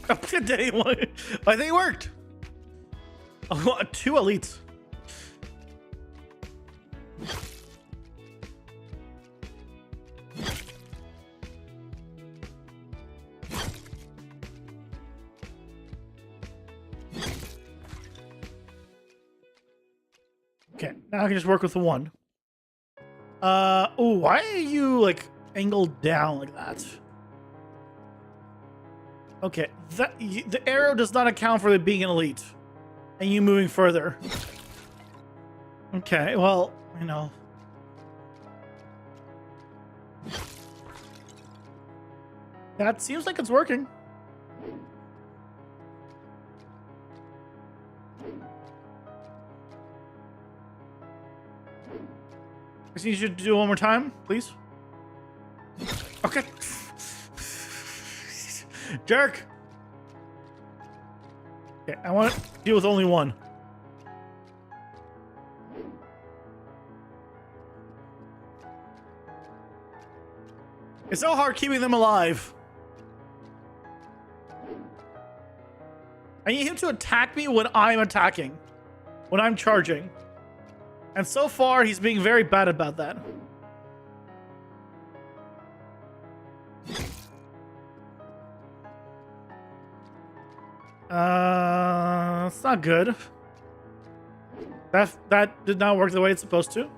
I think it worked. Oh, 2 elites. Okay, now I can just work with the 1. Oh, why are you like angled down like that? Okay, the arrow does not account for it being an elite, and you moving further. Okay, well, you know. That seems like it's working. I just need you to do it one more time, please. Okay. Jerk. Okay, I want to deal with only 1. It's so hard keeping them alive. I need him to attack me when I'm attacking. When I'm charging. And so far, he's being very bad about that. It's not good. That did not work the way it's supposed to.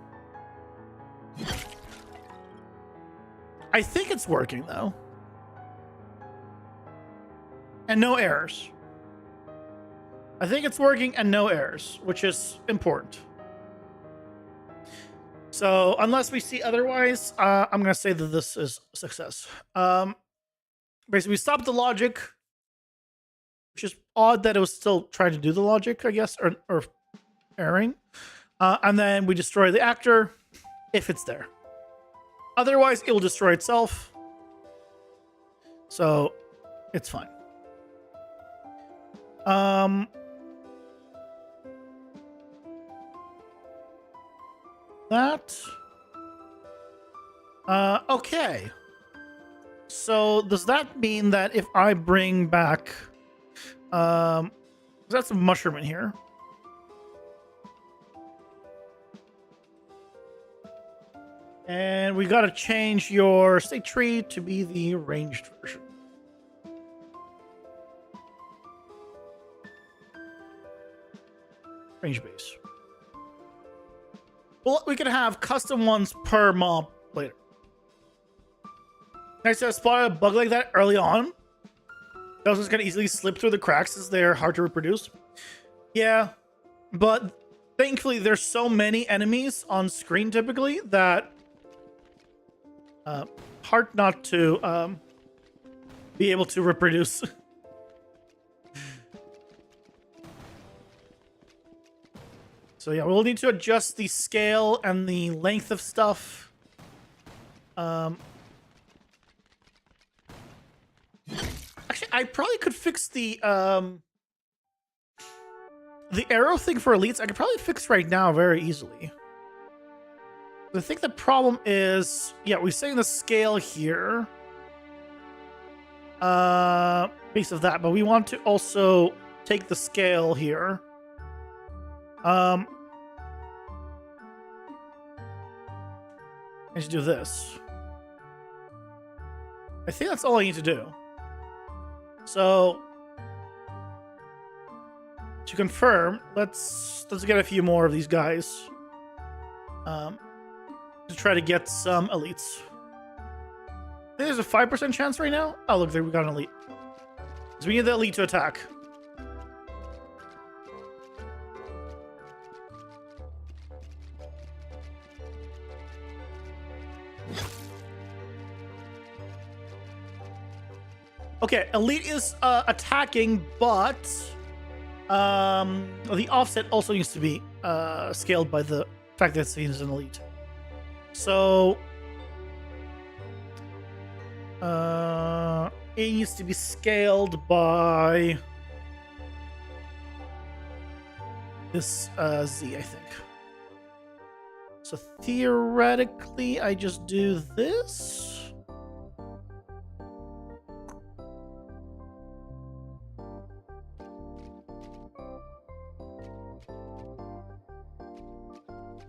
I think it's working though. And no errors. I think it's working and no errors, which is important. So unless we see otherwise, I'm going to say that this is a success. Basically, we stopped the logic, which is odd that it was still trying to do the logic, I guess, or erroring. And then we destroy the actor if it's there. Otherwise, it will destroy itself. So it's fine. That. Okay. So does that mean that if I bring back, that's a mushroom in here. And we got to change your state tree to be the ranged version. Range base. Well, we can have custom ones per mob later. Nice to spot a bug like that early on. Those just gonna easily slip through the cracks as they're hard to reproduce. Yeah, but thankfully there's so many enemies on screen typically that hard not to be able to reproduce. So yeah, we'll need to adjust the scale and the length of stuff. Actually, I probably could fix the arrow thing for elites. I could probably fix right now very easily. I think the problem is, yeah, we're setting the scale here. Base of that, but we want to also take the scale here. I should do this. I think that's all I need to do. So to confirm, let's get a few more of these guys. To try to get some elites. I think there's a 5% chance right now. Oh, look, there we got an elite. So we need the elite to attack. Okay, elite is attacking, but the offset also needs to be scaled by the fact that he is an elite. So it needs to be scaled by this Z, I think. So theoretically, I just do this.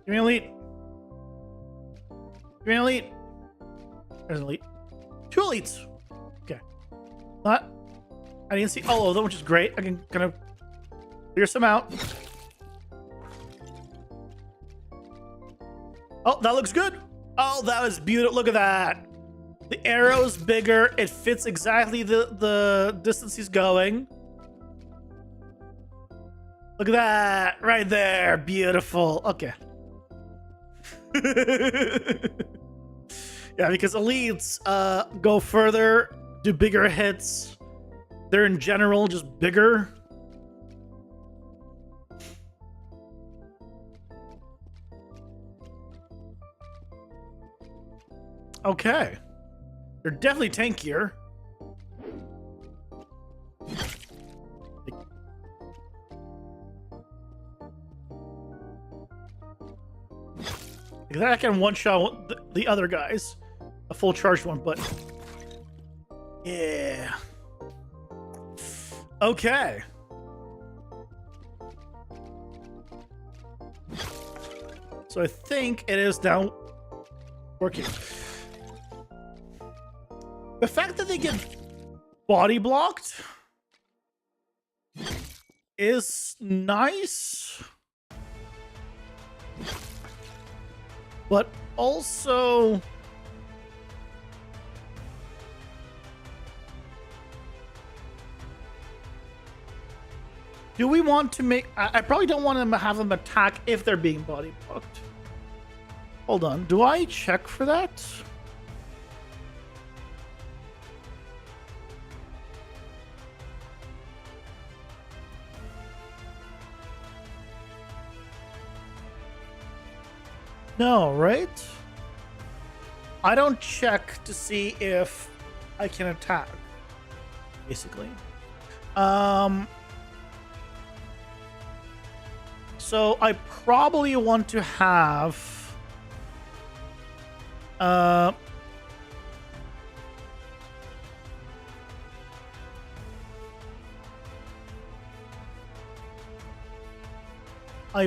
Give me an elite. Give me an elite. There's an elite. 2 elites. Okay. What? I didn't see all of them, which is great. I can kind of clear some out. Oh, that looks good. Oh, that was beautiful. Look at that. The arrow's bigger. It fits exactly the distance he's going. Look at that. Right there. Beautiful. Okay. Yeah, because elites go further, do bigger hits. They're in general just bigger. Okay. They're definitely tankier. That I can one-shot the other guys. A full charged one, but... yeah. Okay. So I think it is now working. The fact that they get body blocked is nice. But also, Do we want to make... I probably don't want to have them attack if they're being body blocked. Hold on. Do I check for that? No, right? I don't check to see if I can attack, basically. So I probably want to have I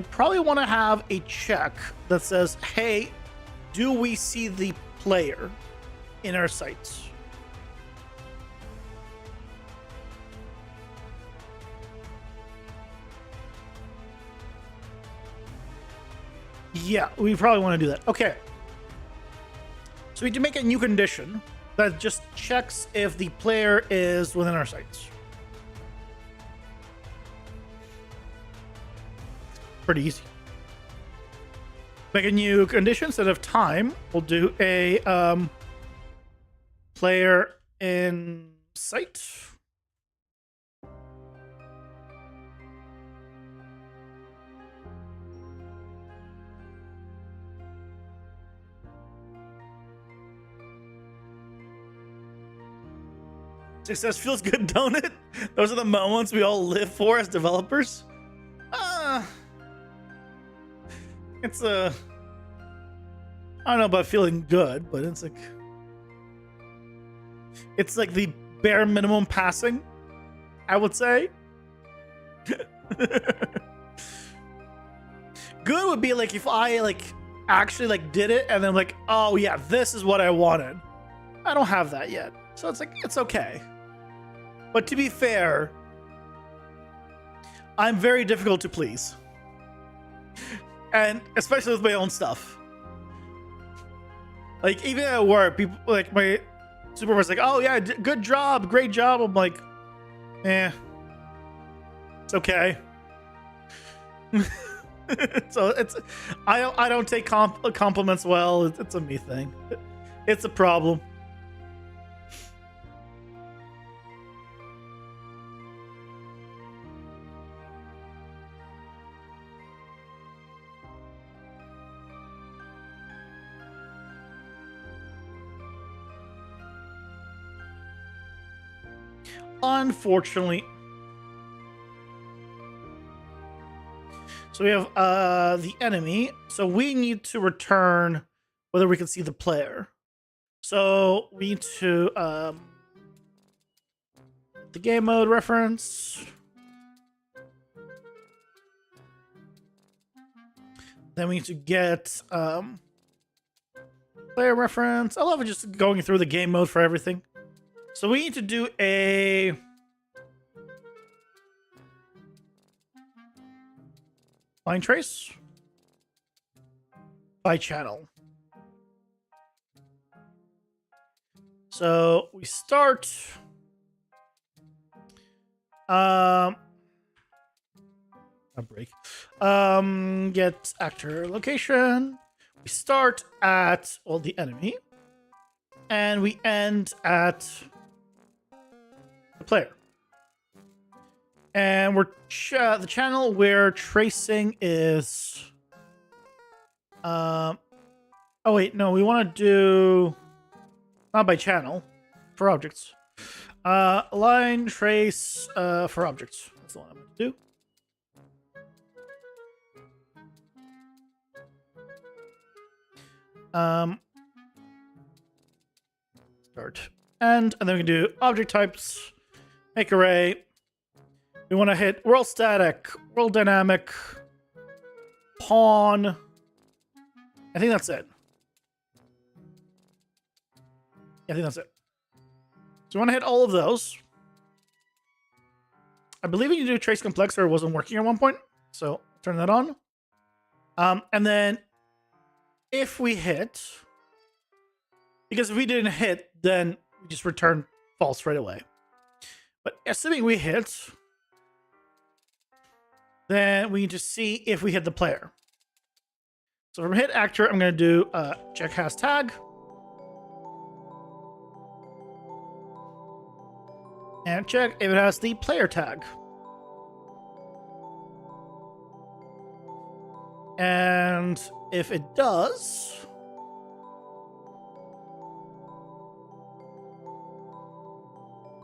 probably want to have a check that says, hey, do we see the player in our sights? Yeah, we probably want to do that. Okay. So we need to make a new condition that just checks if the player is within our sights. Pretty easy. Make a new condition instead of time. We'll do a player in sight. Success feels good, don't it? Those are the moments we all live for as developers. It's I don't know about feeling good, but it's like the bare minimum passing, I would say. Good would be like if I actually did it and then oh yeah, this is what I wanted. I don't have that yet, so it's okay. But to be fair, I'm very difficult to please. And especially with my own stuff. Even at work, people my supervisor's oh yeah, good job, great job. I'm like, it's okay. So I don't take compliments well. It's a me thing. It's a problem. Unfortunately. So we have the enemy. So we need to return whether we can see the player. So we need to the game mode reference. Then we need to get player reference. I love it just going through the game mode for everything. So we need to do a line trace by channel. So we start a break. Get actor location. We start at the enemy, and we end at the player. And we're the channel we're tracing is oh wait, no, we want to do not by channel, for objects. Line trace for objects. That's the one I'm going to do. Start end, and then we can do object types, make array. We want to hit world static, world dynamic, pawn. I think that's it. I think that's it. So we want to hit all of those. I believe you do trace complex or it wasn't working at one point. So turn that on. And then if we hit, because if we didn't hit, then we just return false right away. But assuming we hit, then we need to see if we hit the player. So from hit actor, I'm going to do check has tag. And check if it has the player tag. And if it does,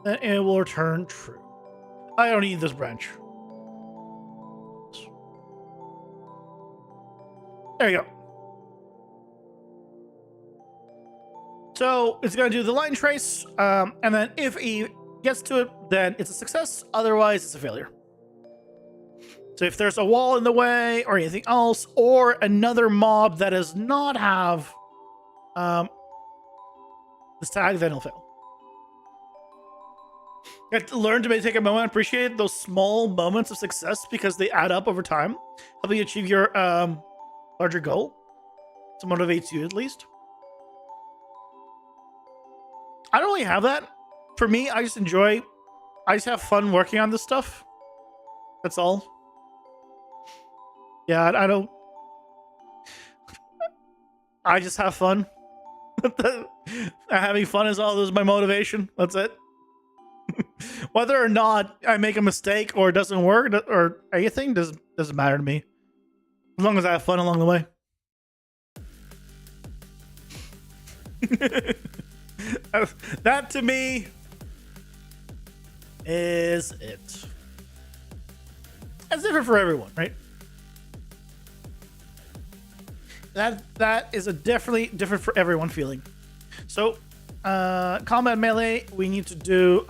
then it will return true. I don't need this branch. There you go. So it's going to do the line trace, and then if he gets to it, then it's a success. Otherwise, it's a failure. So if there's a wall in the way or anything else, or another mob that does not have this tag, then it'll fail. You have to learn to maybe take a moment and appreciate those small moments of success because they add up over time, helping you achieve your larger goal. To motivate you, at least. I don't really have that. For me, I just have fun working on this stuff. That's all. Yeah, I don't. I just have fun. Having fun is all. This is my motivation. That's it. Whether or not I make a mistake or it doesn't work or anything doesn't matter to me. As long as I have fun along the way. That to me is it. It's different for everyone, right? That is a definitely different for everyone feeling. So combat melee, we need to do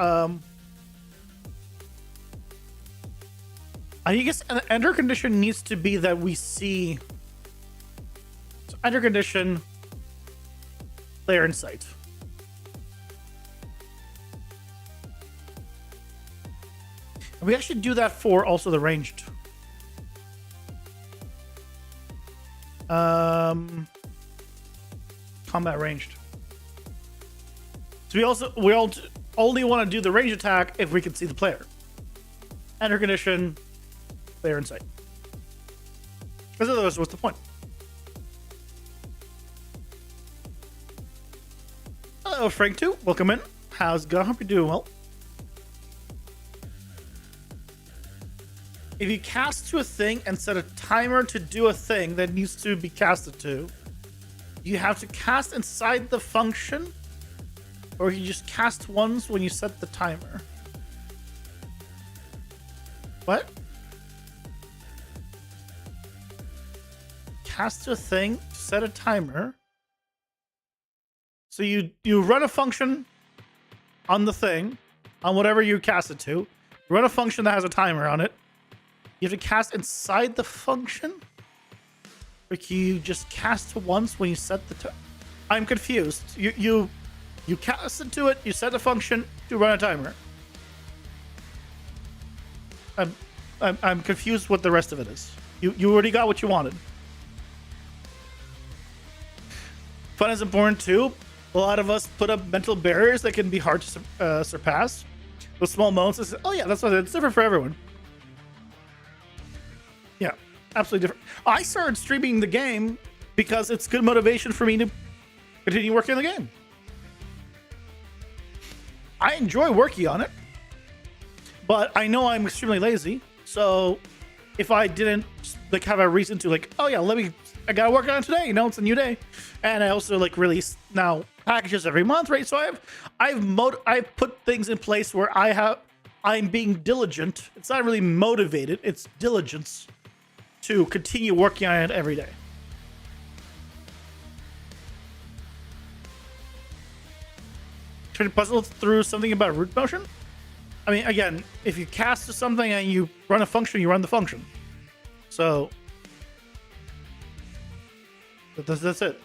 I guess an enter condition needs to be that we see. So enter condition, player insight. And we actually do that for also the ranged. Combat ranged. So we only want to do the range attack if we can see the player. Enter condition, player insight. Because otherwise, what's the point? Hello, Frank 2. Welcome in. How's it going? Hope you're doing well. If you cast to a thing and set a timer to do a thing that needs to be casted to, you have to cast inside the function, or you just cast once when you set the timer. What? Cast to a thing, set a timer. So you run a function on the thing, on whatever you cast it to. You run a function that has a timer on it. You have to cast inside the function? Or can you just cast once when you set the timer? I'm confused. You cast it to it, you set a function to run a timer. I'm confused what the rest of it is. You already got what you wanted. Fun is important too. A lot of us put up mental barriers that can be hard to surpass. Those small moments is, oh yeah, that's what it's different for everyone. Yeah, absolutely different. I started streaming the game because it's good motivation for me to continue working on the game. I enjoy working on it, but I know I'm extremely lazy. So if I didn't like have a reason to like, oh yeah, I gotta work on it today. You know, it's a new day, and I also like release now packages every month, right? So I've put things in place where I'm being diligent. It's not really motivated; it's diligence to continue working on it every day. Trying to puzzle through something about root motion. I mean, again, if you cast to something and you run a function, you run the function. So that's it.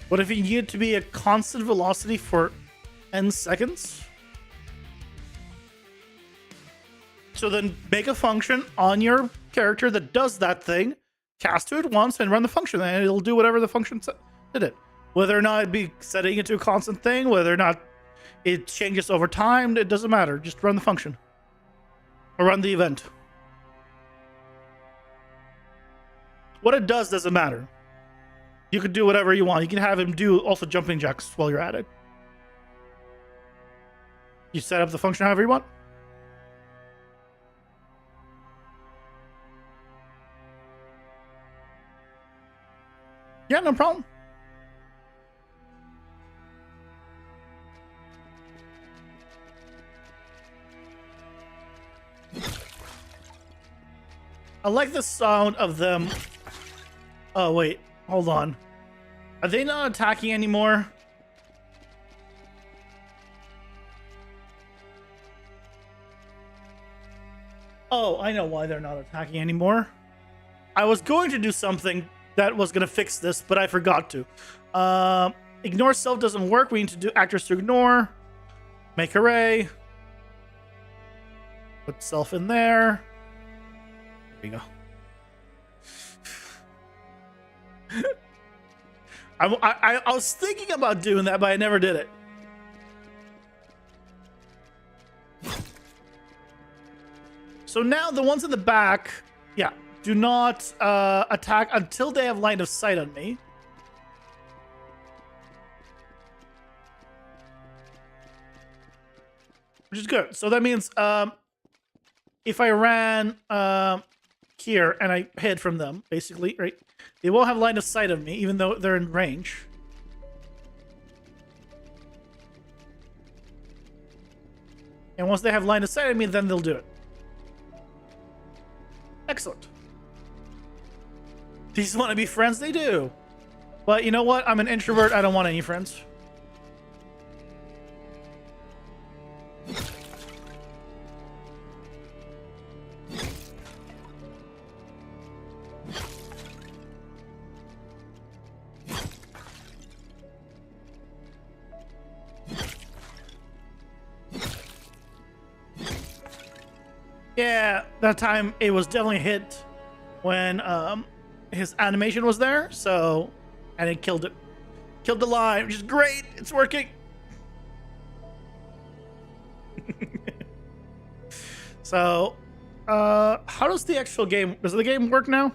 What if you need it to be a constant velocity for n seconds? So then make a function on your character that does that thing, cast to it once, and run the function, and it'll do whatever the function did it. Whether or not it be setting it to a constant thing, whether or not it changes over time, it doesn't matter. Just run the function. or run the event. What it does doesn't matter. You could do whatever you want. You can have him do also jumping jacks while you're at it. You set up the function however you want. Yeah, no problem. I like the sound of them. Oh, wait. Hold on. Are they not attacking anymore? Oh, I know why they're not attacking anymore. I was going to do something that was going to fix this, but I forgot to. Ignore self doesn't work. We need to do actors to ignore. Make array. Put self in there. There you go. I was thinking about doing that, but I never did it. So now the ones in the back, yeah, do not attack until they have line of sight on me. Which is good. So that means if I ran here and I hid from them, basically, right? They won't have line of sight of me, even though they're in range. And once they have line of sight of me, then they'll do it. Excellent. These want to be friends? They do. But you know what? I'm an introvert. I don't want any friends. Yeah, that time it was definitely hit when his animation was there, so and it killed it. Killed the line, which is great. It's working. So, how does the actual game? Does the game work now?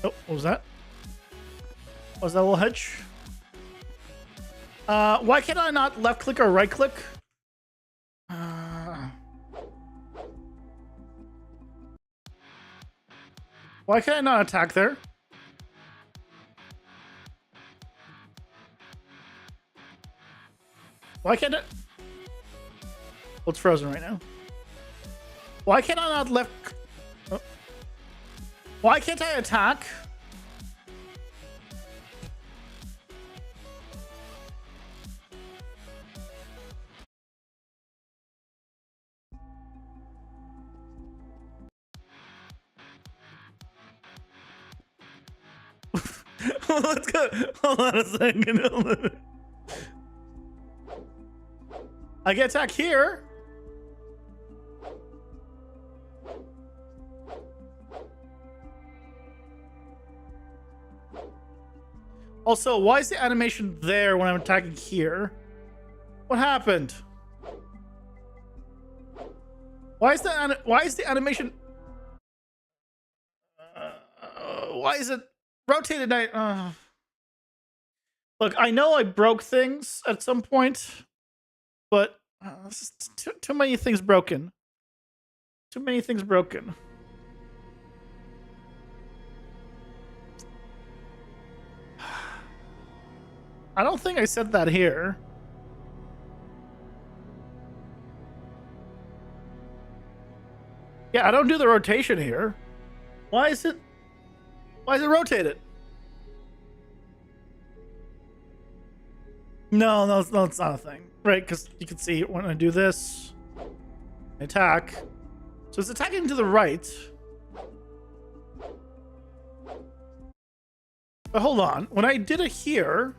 Oh, what was that? Was that a little hitch? Why can't I not left click or right click? Why can't I not attack there? Why can't it? Well, it's frozen right now. Why can't I not left? Oh. Why can't I attack? Let's go. Hold on a second. I get attack here. Also, why is the animation there when I'm attacking here? What happened? Why is the animation? Why is it rotated? Look, I know I broke things at some point, but too many things broken. Too many things broken. I don't think I said that here. Yeah, I don't do the rotation here. Why is it rotated? No, it's not a thing. Right, because you can see when I do this, I attack. So it's attacking to the right. But hold on. When I did it here...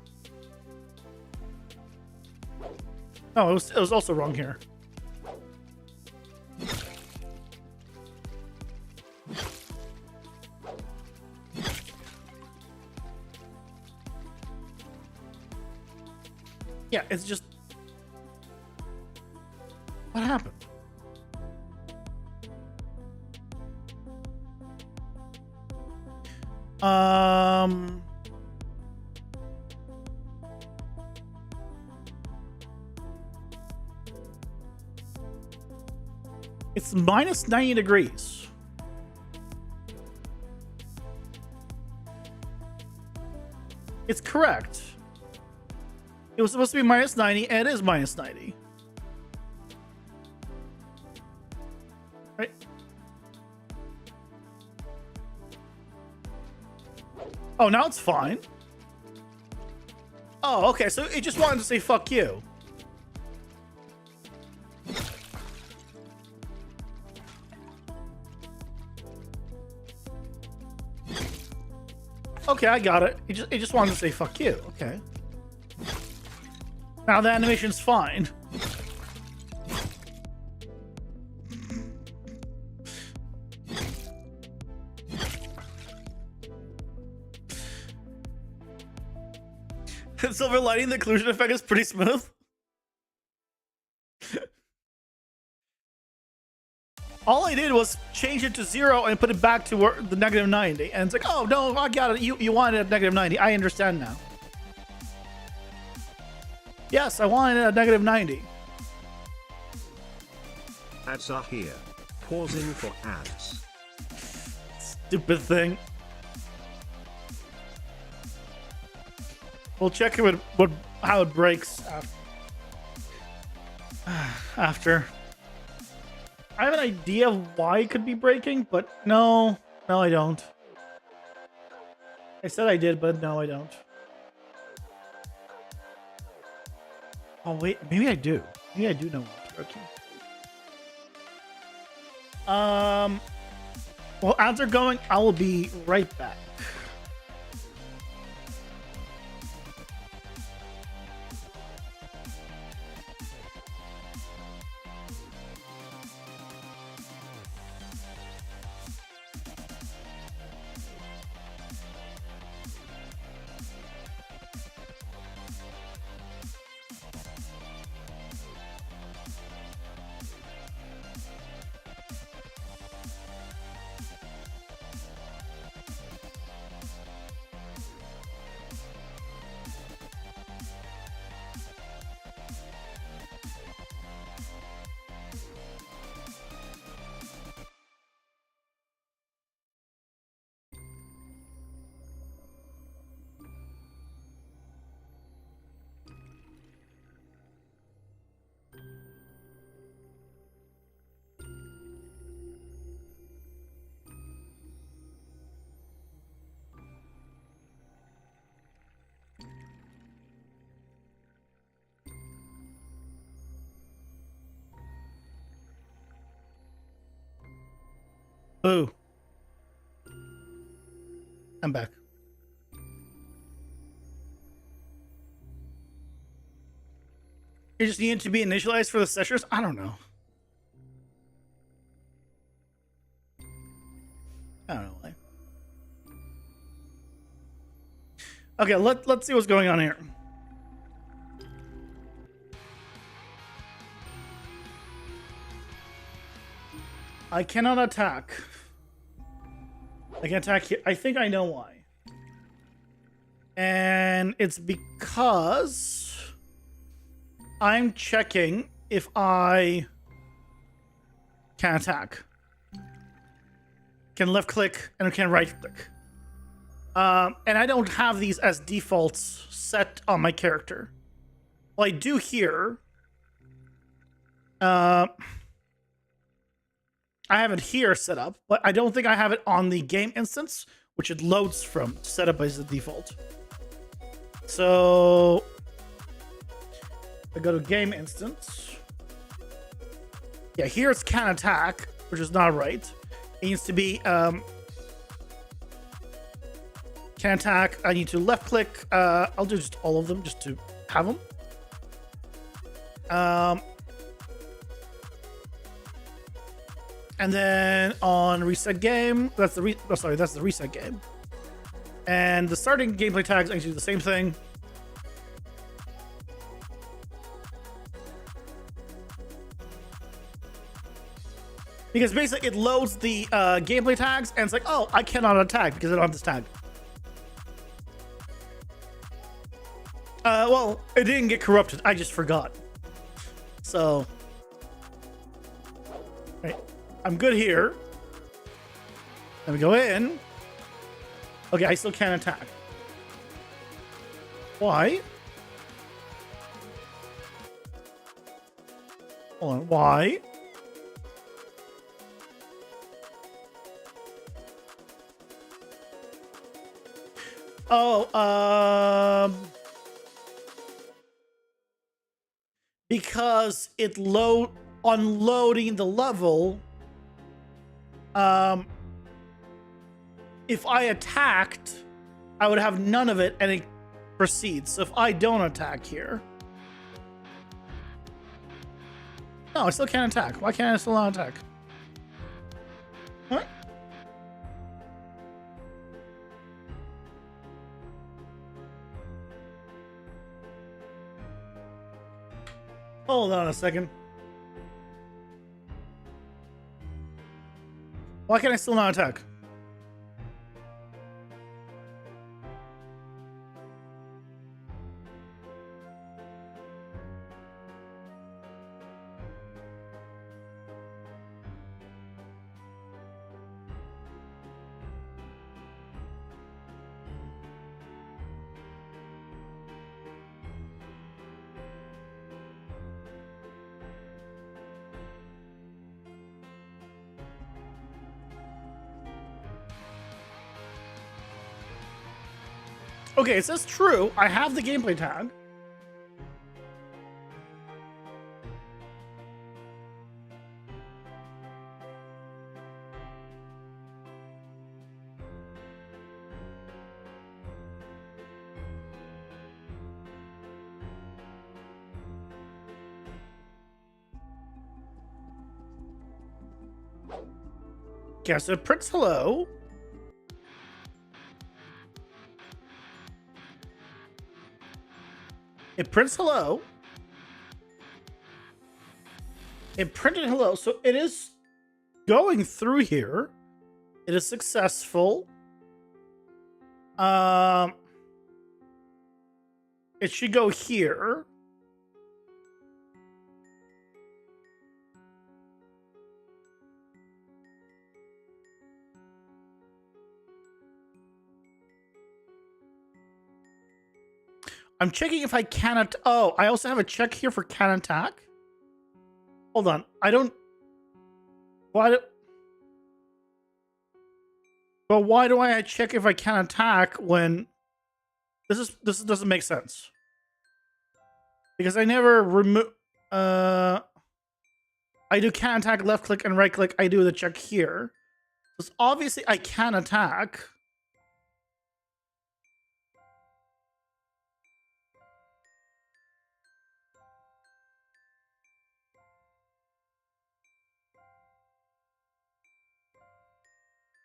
No, it was also wrong here. Yeah, it's just... What happened? It's minus 90 degrees. It's correct. It was supposed to be minus 90, and it is minus 90. Right? Oh, now it's fine. Oh, okay, so it just wanted to say fuck you. Okay, I got it. It just wanted to say fuck you. Okay. Now the animation's fine. Silver lighting, the occlusion effect is pretty smooth. All I did was change it to 0 and put it back to the negative 90. And it's like, oh, no, I got it. You wanted it at negative 90. I understand now. Yes, I wanted it at negative 90. Ads are here. Pausing for ads. Stupid thing. We'll check it how it breaks after. I have an idea of why it could be breaking, but no, I don't. I said I did, but no, I don't. Oh wait, maybe I do. Maybe I do know what's broken. Well, ads are going. I will be right back. Boo. I'm back. It just needed to be initialized for the sessions? I don't know. I don't know why. Okay, let's see what's going on here. I cannot attack. I can attack here. I think I know why. And it's because I'm checking if I can attack. Can left click and can right click. And I don't have these as defaults set on my character. Well, I do here. I have it here set up, but I don't think I have it on the game instance, which it loads from, set up as the default. So I go to game instance. Yeah, here it's can attack, which is not right. It needs to be can attack. I need to left click. I'll do just all of them just to have them. And then on reset game, that's the reset game. And the starting gameplay tags actually do the same thing. Because basically it loads the gameplay tags and it's like, oh, I cannot attack because I don't have this tag. Well, it didn't get corrupted. I just forgot. So, right, I'm good here. Let me go in. Okay, I still can't attack. Why? Hold on, why? Oh, because it unloading the level. If I attacked, I would have none of it and it proceeds. So if I don't attack here. No, I still can't attack. Why can't I still not attack? What? Hold on a second. Why can I still not attack? Okay, it says true. I have the gameplay tag. Okay, so it prints hello. It prints hello. It printed hello, so it is going through here. It is successful. It should go here. I'm checking if I cannot. Oh, I also have a check here for can attack. Hold on. I don't. Why do? But why do I check if I can attack when this doesn't make sense? Because I never remove. I do can attack, left click and right click. I do the check here. So obviously I can attack.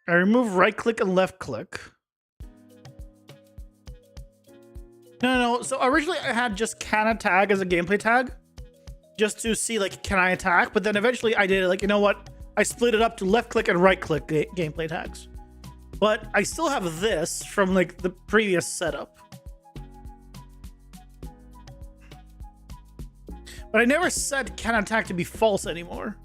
I remove right click and left click. No. So originally I had just can attack as a gameplay tag, just to see like can I attack. But then eventually I did like, you know what? I split it up to left click and right click gameplay tags. But I still have this from like the previous setup. But I never set can attack to be false anymore.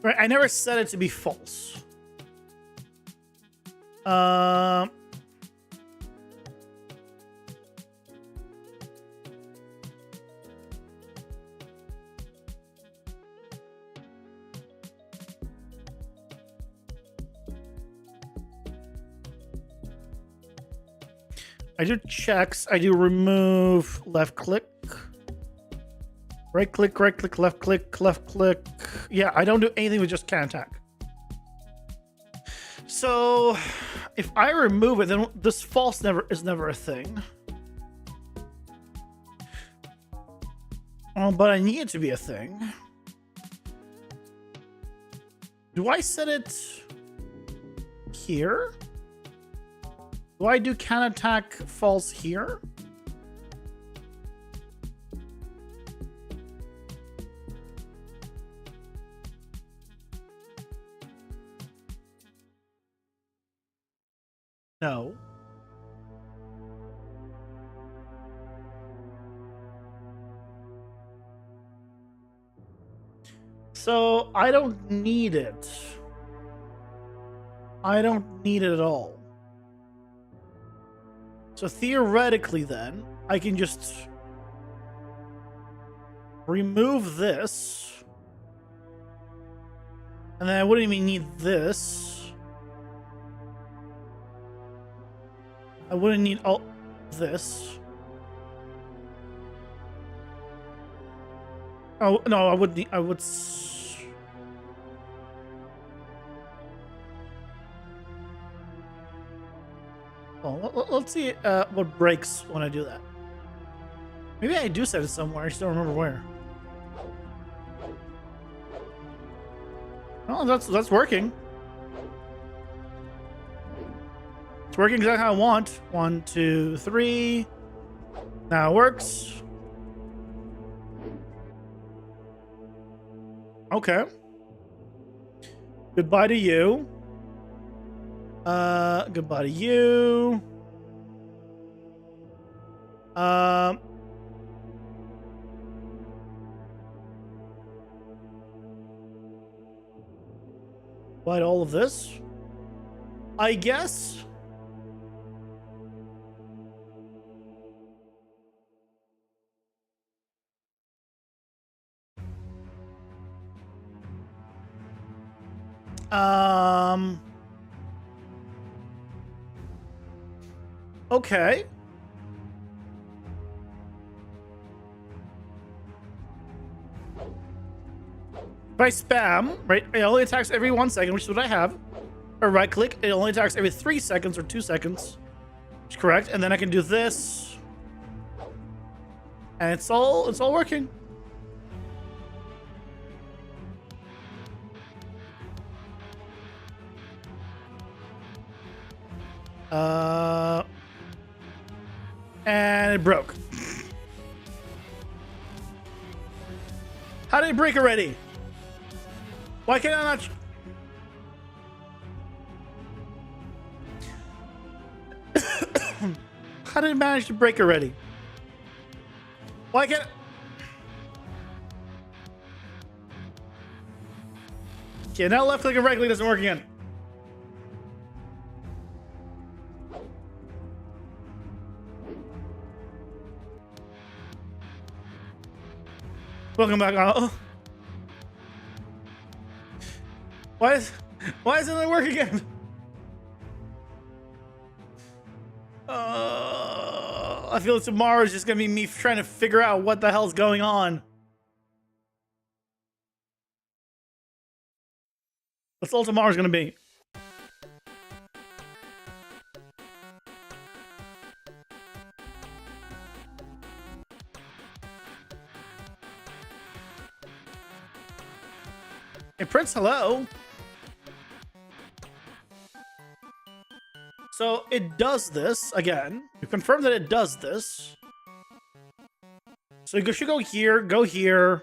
Right, I never set it to be false. I do checks. I do remove left click. Right click, left click, left click. Yeah, I don't do anything with just can attack. So if I remove it, then this false is never a thing. But I need it to be a thing. Do I set it here? Do I do can attack false here? No. So I don't need it. I don't need it at all. So theoretically then, I can just remove this. And then I wouldn't even need this. I wouldn't need all this. Oh, no, I would need, I would... Oh, let's see what breaks when I do that. Maybe I do set it somewhere, I just don't remember where. Oh, that's working. It's working exactly how I want. 1, 2, 3. Now it works. Okay. Goodbye to you. Goodbye to you. Goodbye to all of this. I guess. Okay. If I spam, right, it only attacks every 1 second, which is what I have. Or right click, it only attacks every 3 seconds or 2 seconds. Which is correct. And then I can do this. And it's all working. And it broke. How did it break already? Why can I not? How did it manage to break already? Why can't? Okay, now left click and right click doesn't work again. Welcome back. Oh. Why isn't it work again? I feel tomorrow is just gonna be me trying to figure out what the hell's going on. That's all tomorrow's gonna be. Hey, Prince, hello. So it does this again. You confirm that it does this. So you should go here, go here.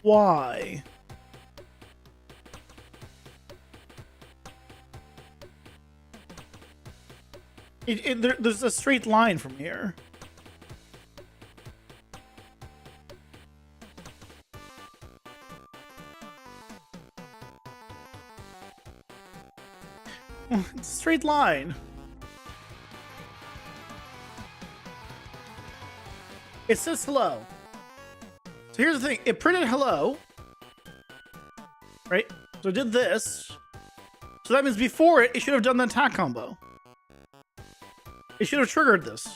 Why? There's a straight line from here. It's a straight line. It says hello. So here's the thing. It printed hello. Right? So it did this. So that means before it should have done the attack combo. It should have triggered this.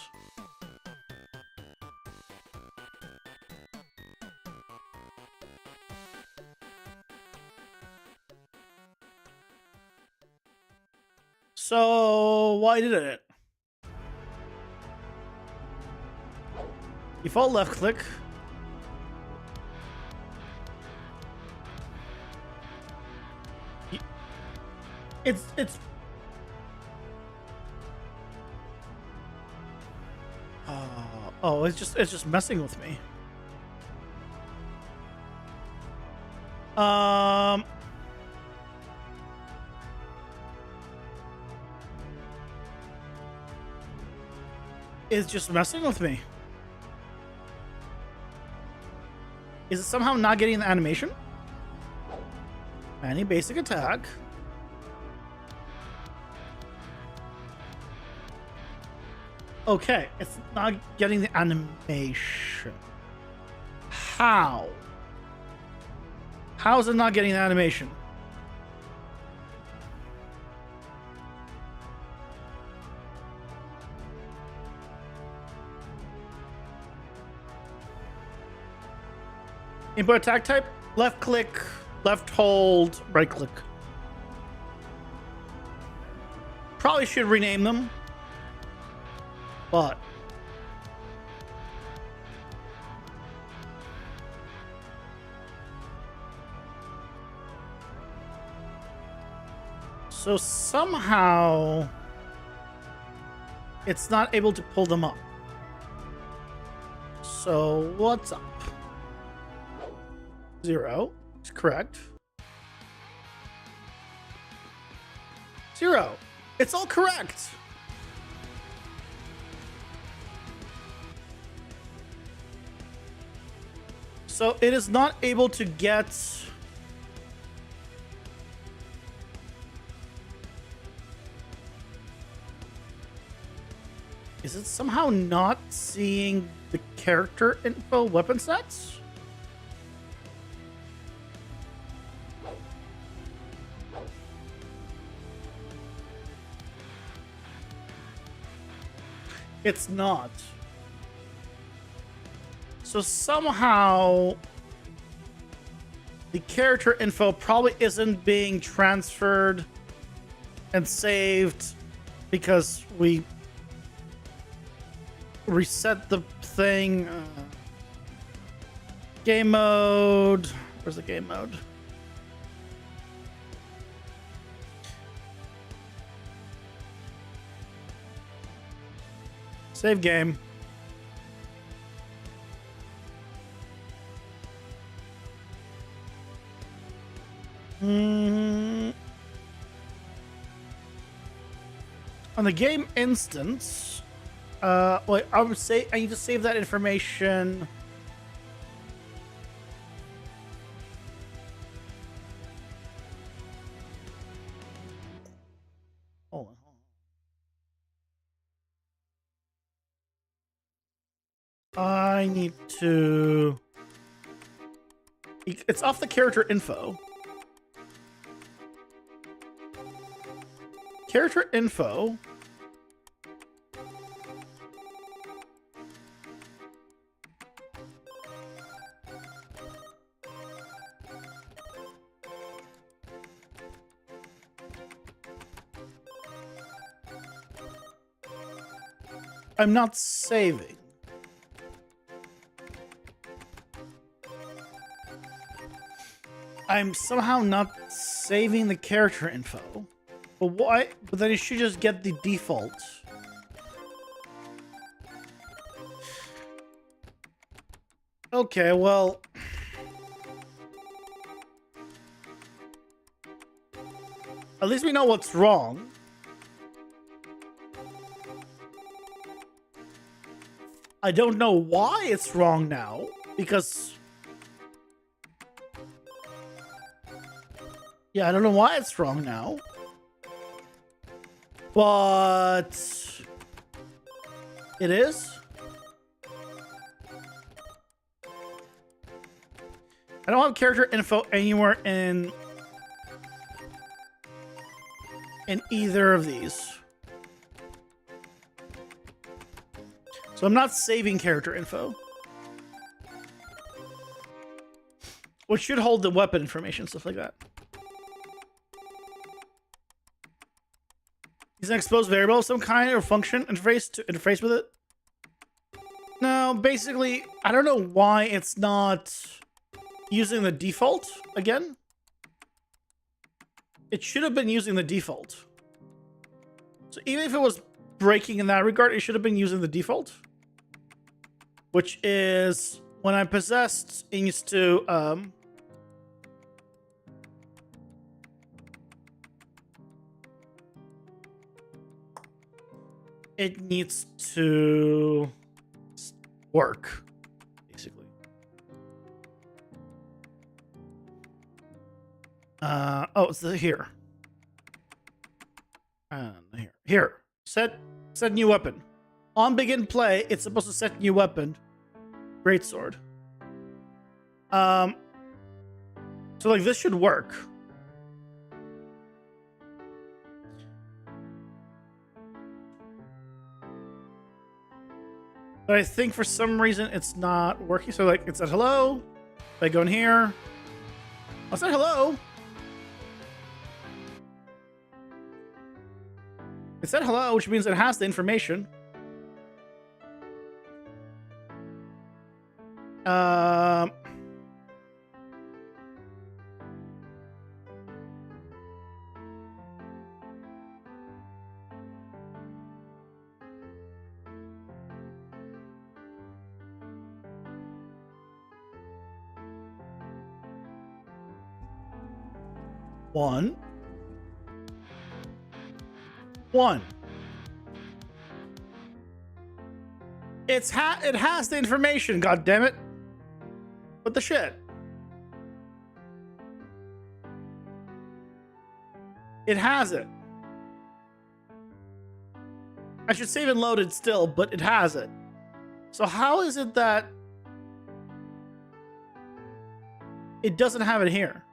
So why did it? Default left click. It's oh, it's just messing with me. It's just messing with me. Is it somehow not getting the animation? Any basic attack. Okay, it's not getting the animation. How? How is it not getting the animation? Input attack type, left click, left hold, right click. Probably should rename them. But so somehow it's not able to pull them up. So what's up? 0 is correct. 0. It's all correct. So it is not able to get Is it somehow not seeing the character info weapon sets? It's not. So somehow the character info probably isn't being transferred and saved because we reset the thing. Game mode. Where's the game mode? Save game. On the game instance, wait, I would say I need to save that information. Hold on. I need to. It's off the character info. Character info. I'm not saving. I'm somehow not saving the character info. But why? But then you should just get the default. Okay, well. At least we know what's wrong. I don't know why it's wrong now, because... Yeah, I don't know why it's wrong now. But... It is? I don't have character info anywhere in either of these. So I'm not saving character info. Which should hold the weapon information, stuff like that. Is an exposed variable of some kind or function interface to interface with it? No, basically, I don't know why it's not using the default again. It should have been using the default. So even if it was breaking in that regard, it should have been using the default. Which is when I'm possessed, it needs to it needs to work, basically. Oh, it's here. Here. Set new weapon. On begin play, it's supposed to set new weapon. Greatsword. So like this should work. But I think for some reason it's not working. So like it said hello. If I go in here. Oh, it said hello. It said hello, which means it has the information. One. It has the information, god damn it. What the shit? It has it. I should save and load it still, but it has it. So how is it that it doesn't have it here?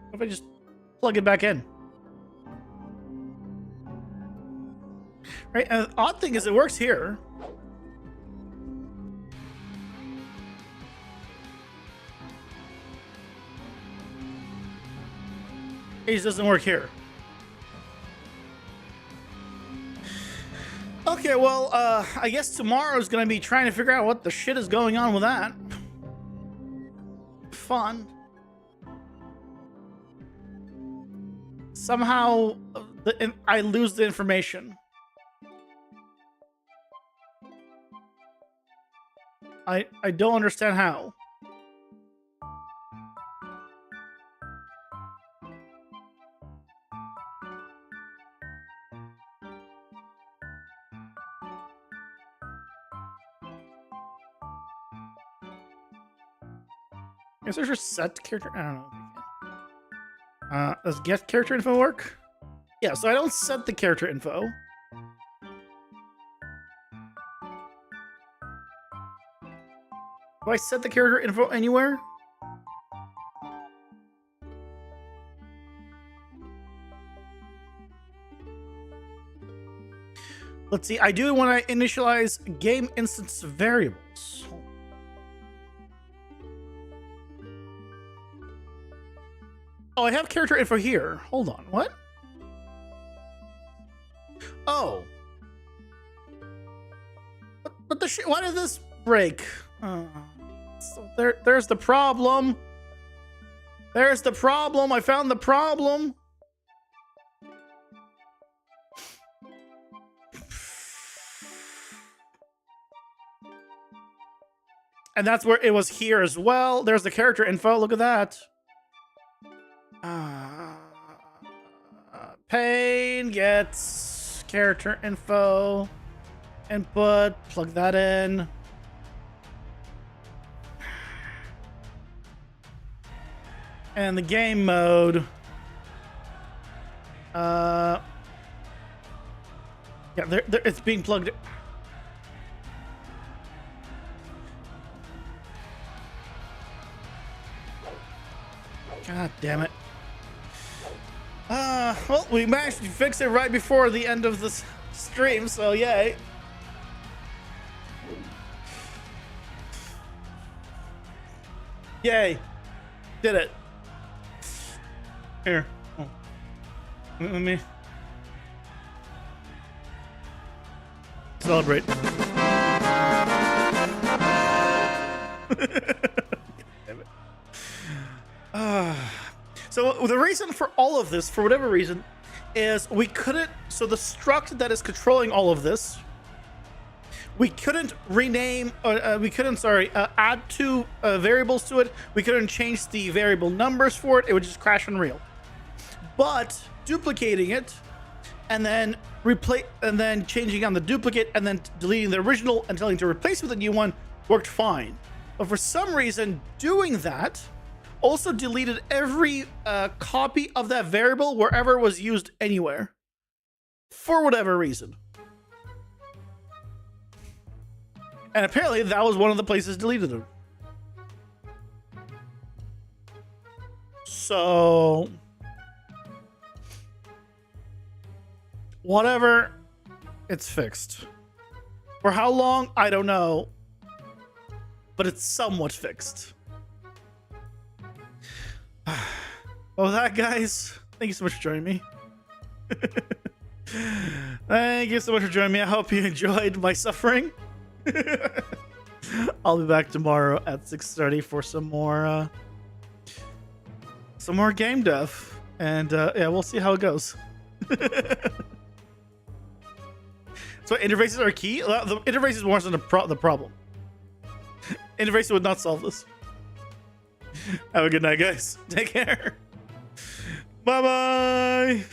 What if I just plug it back in? Right, and the odd thing is it works here. It just doesn't work here. Okay, well, I guess tomorrow is gonna be trying to figure out what the shit is going on with that. Fun. Somehow, I lose the information. I don't understand how. Is there just set character? I don't know. Does get character info work? Yeah, so I don't set the character info. Do I set the character info anywhere? Let's see. I do it when I initialize game instance variables. Oh, I have character info here. Hold on. What? Oh. What the shit? Why did this break? So there's the problem. There's the problem. I found the problem. And that's where it was here as well. There's the character info. Look at that. Pain gets character info. Input. Plug that in. And the game mode. Yeah, it's being plugged in. God God damn it. Well, we managed to fix it right before the end of this stream, so yay. Yay. Did it. Here. Oh. Let me celebrate. So the reason for all of this, for whatever reason, is we couldn't. So the struct that is controlling all of this, we couldn't rename. We couldn't. Sorry, add two variables to it. We couldn't change the variable numbers for it. It would just crash Unreal. But duplicating it, and then replace, and then changing on the duplicate, and then deleting the original and telling it to replace with a new one worked fine. But for some reason, doing that also deleted every copy of that variable wherever it was used anywhere. For whatever reason. And apparently that was one of the places deleted them. So whatever, it's fixed. For how long, I don't know. But it's somewhat fixed. Well, with that, guys, thank you so much for joining me. Thank you so much for joining me. I hope you enjoyed my suffering. I'll be back tomorrow at 6:30 for some more game dev, and yeah, we'll see how it goes. So interfaces are key. The interfaces wasn't the problem. Interfaces would not solve this. Have a good night, guys. Take care. Bye bye.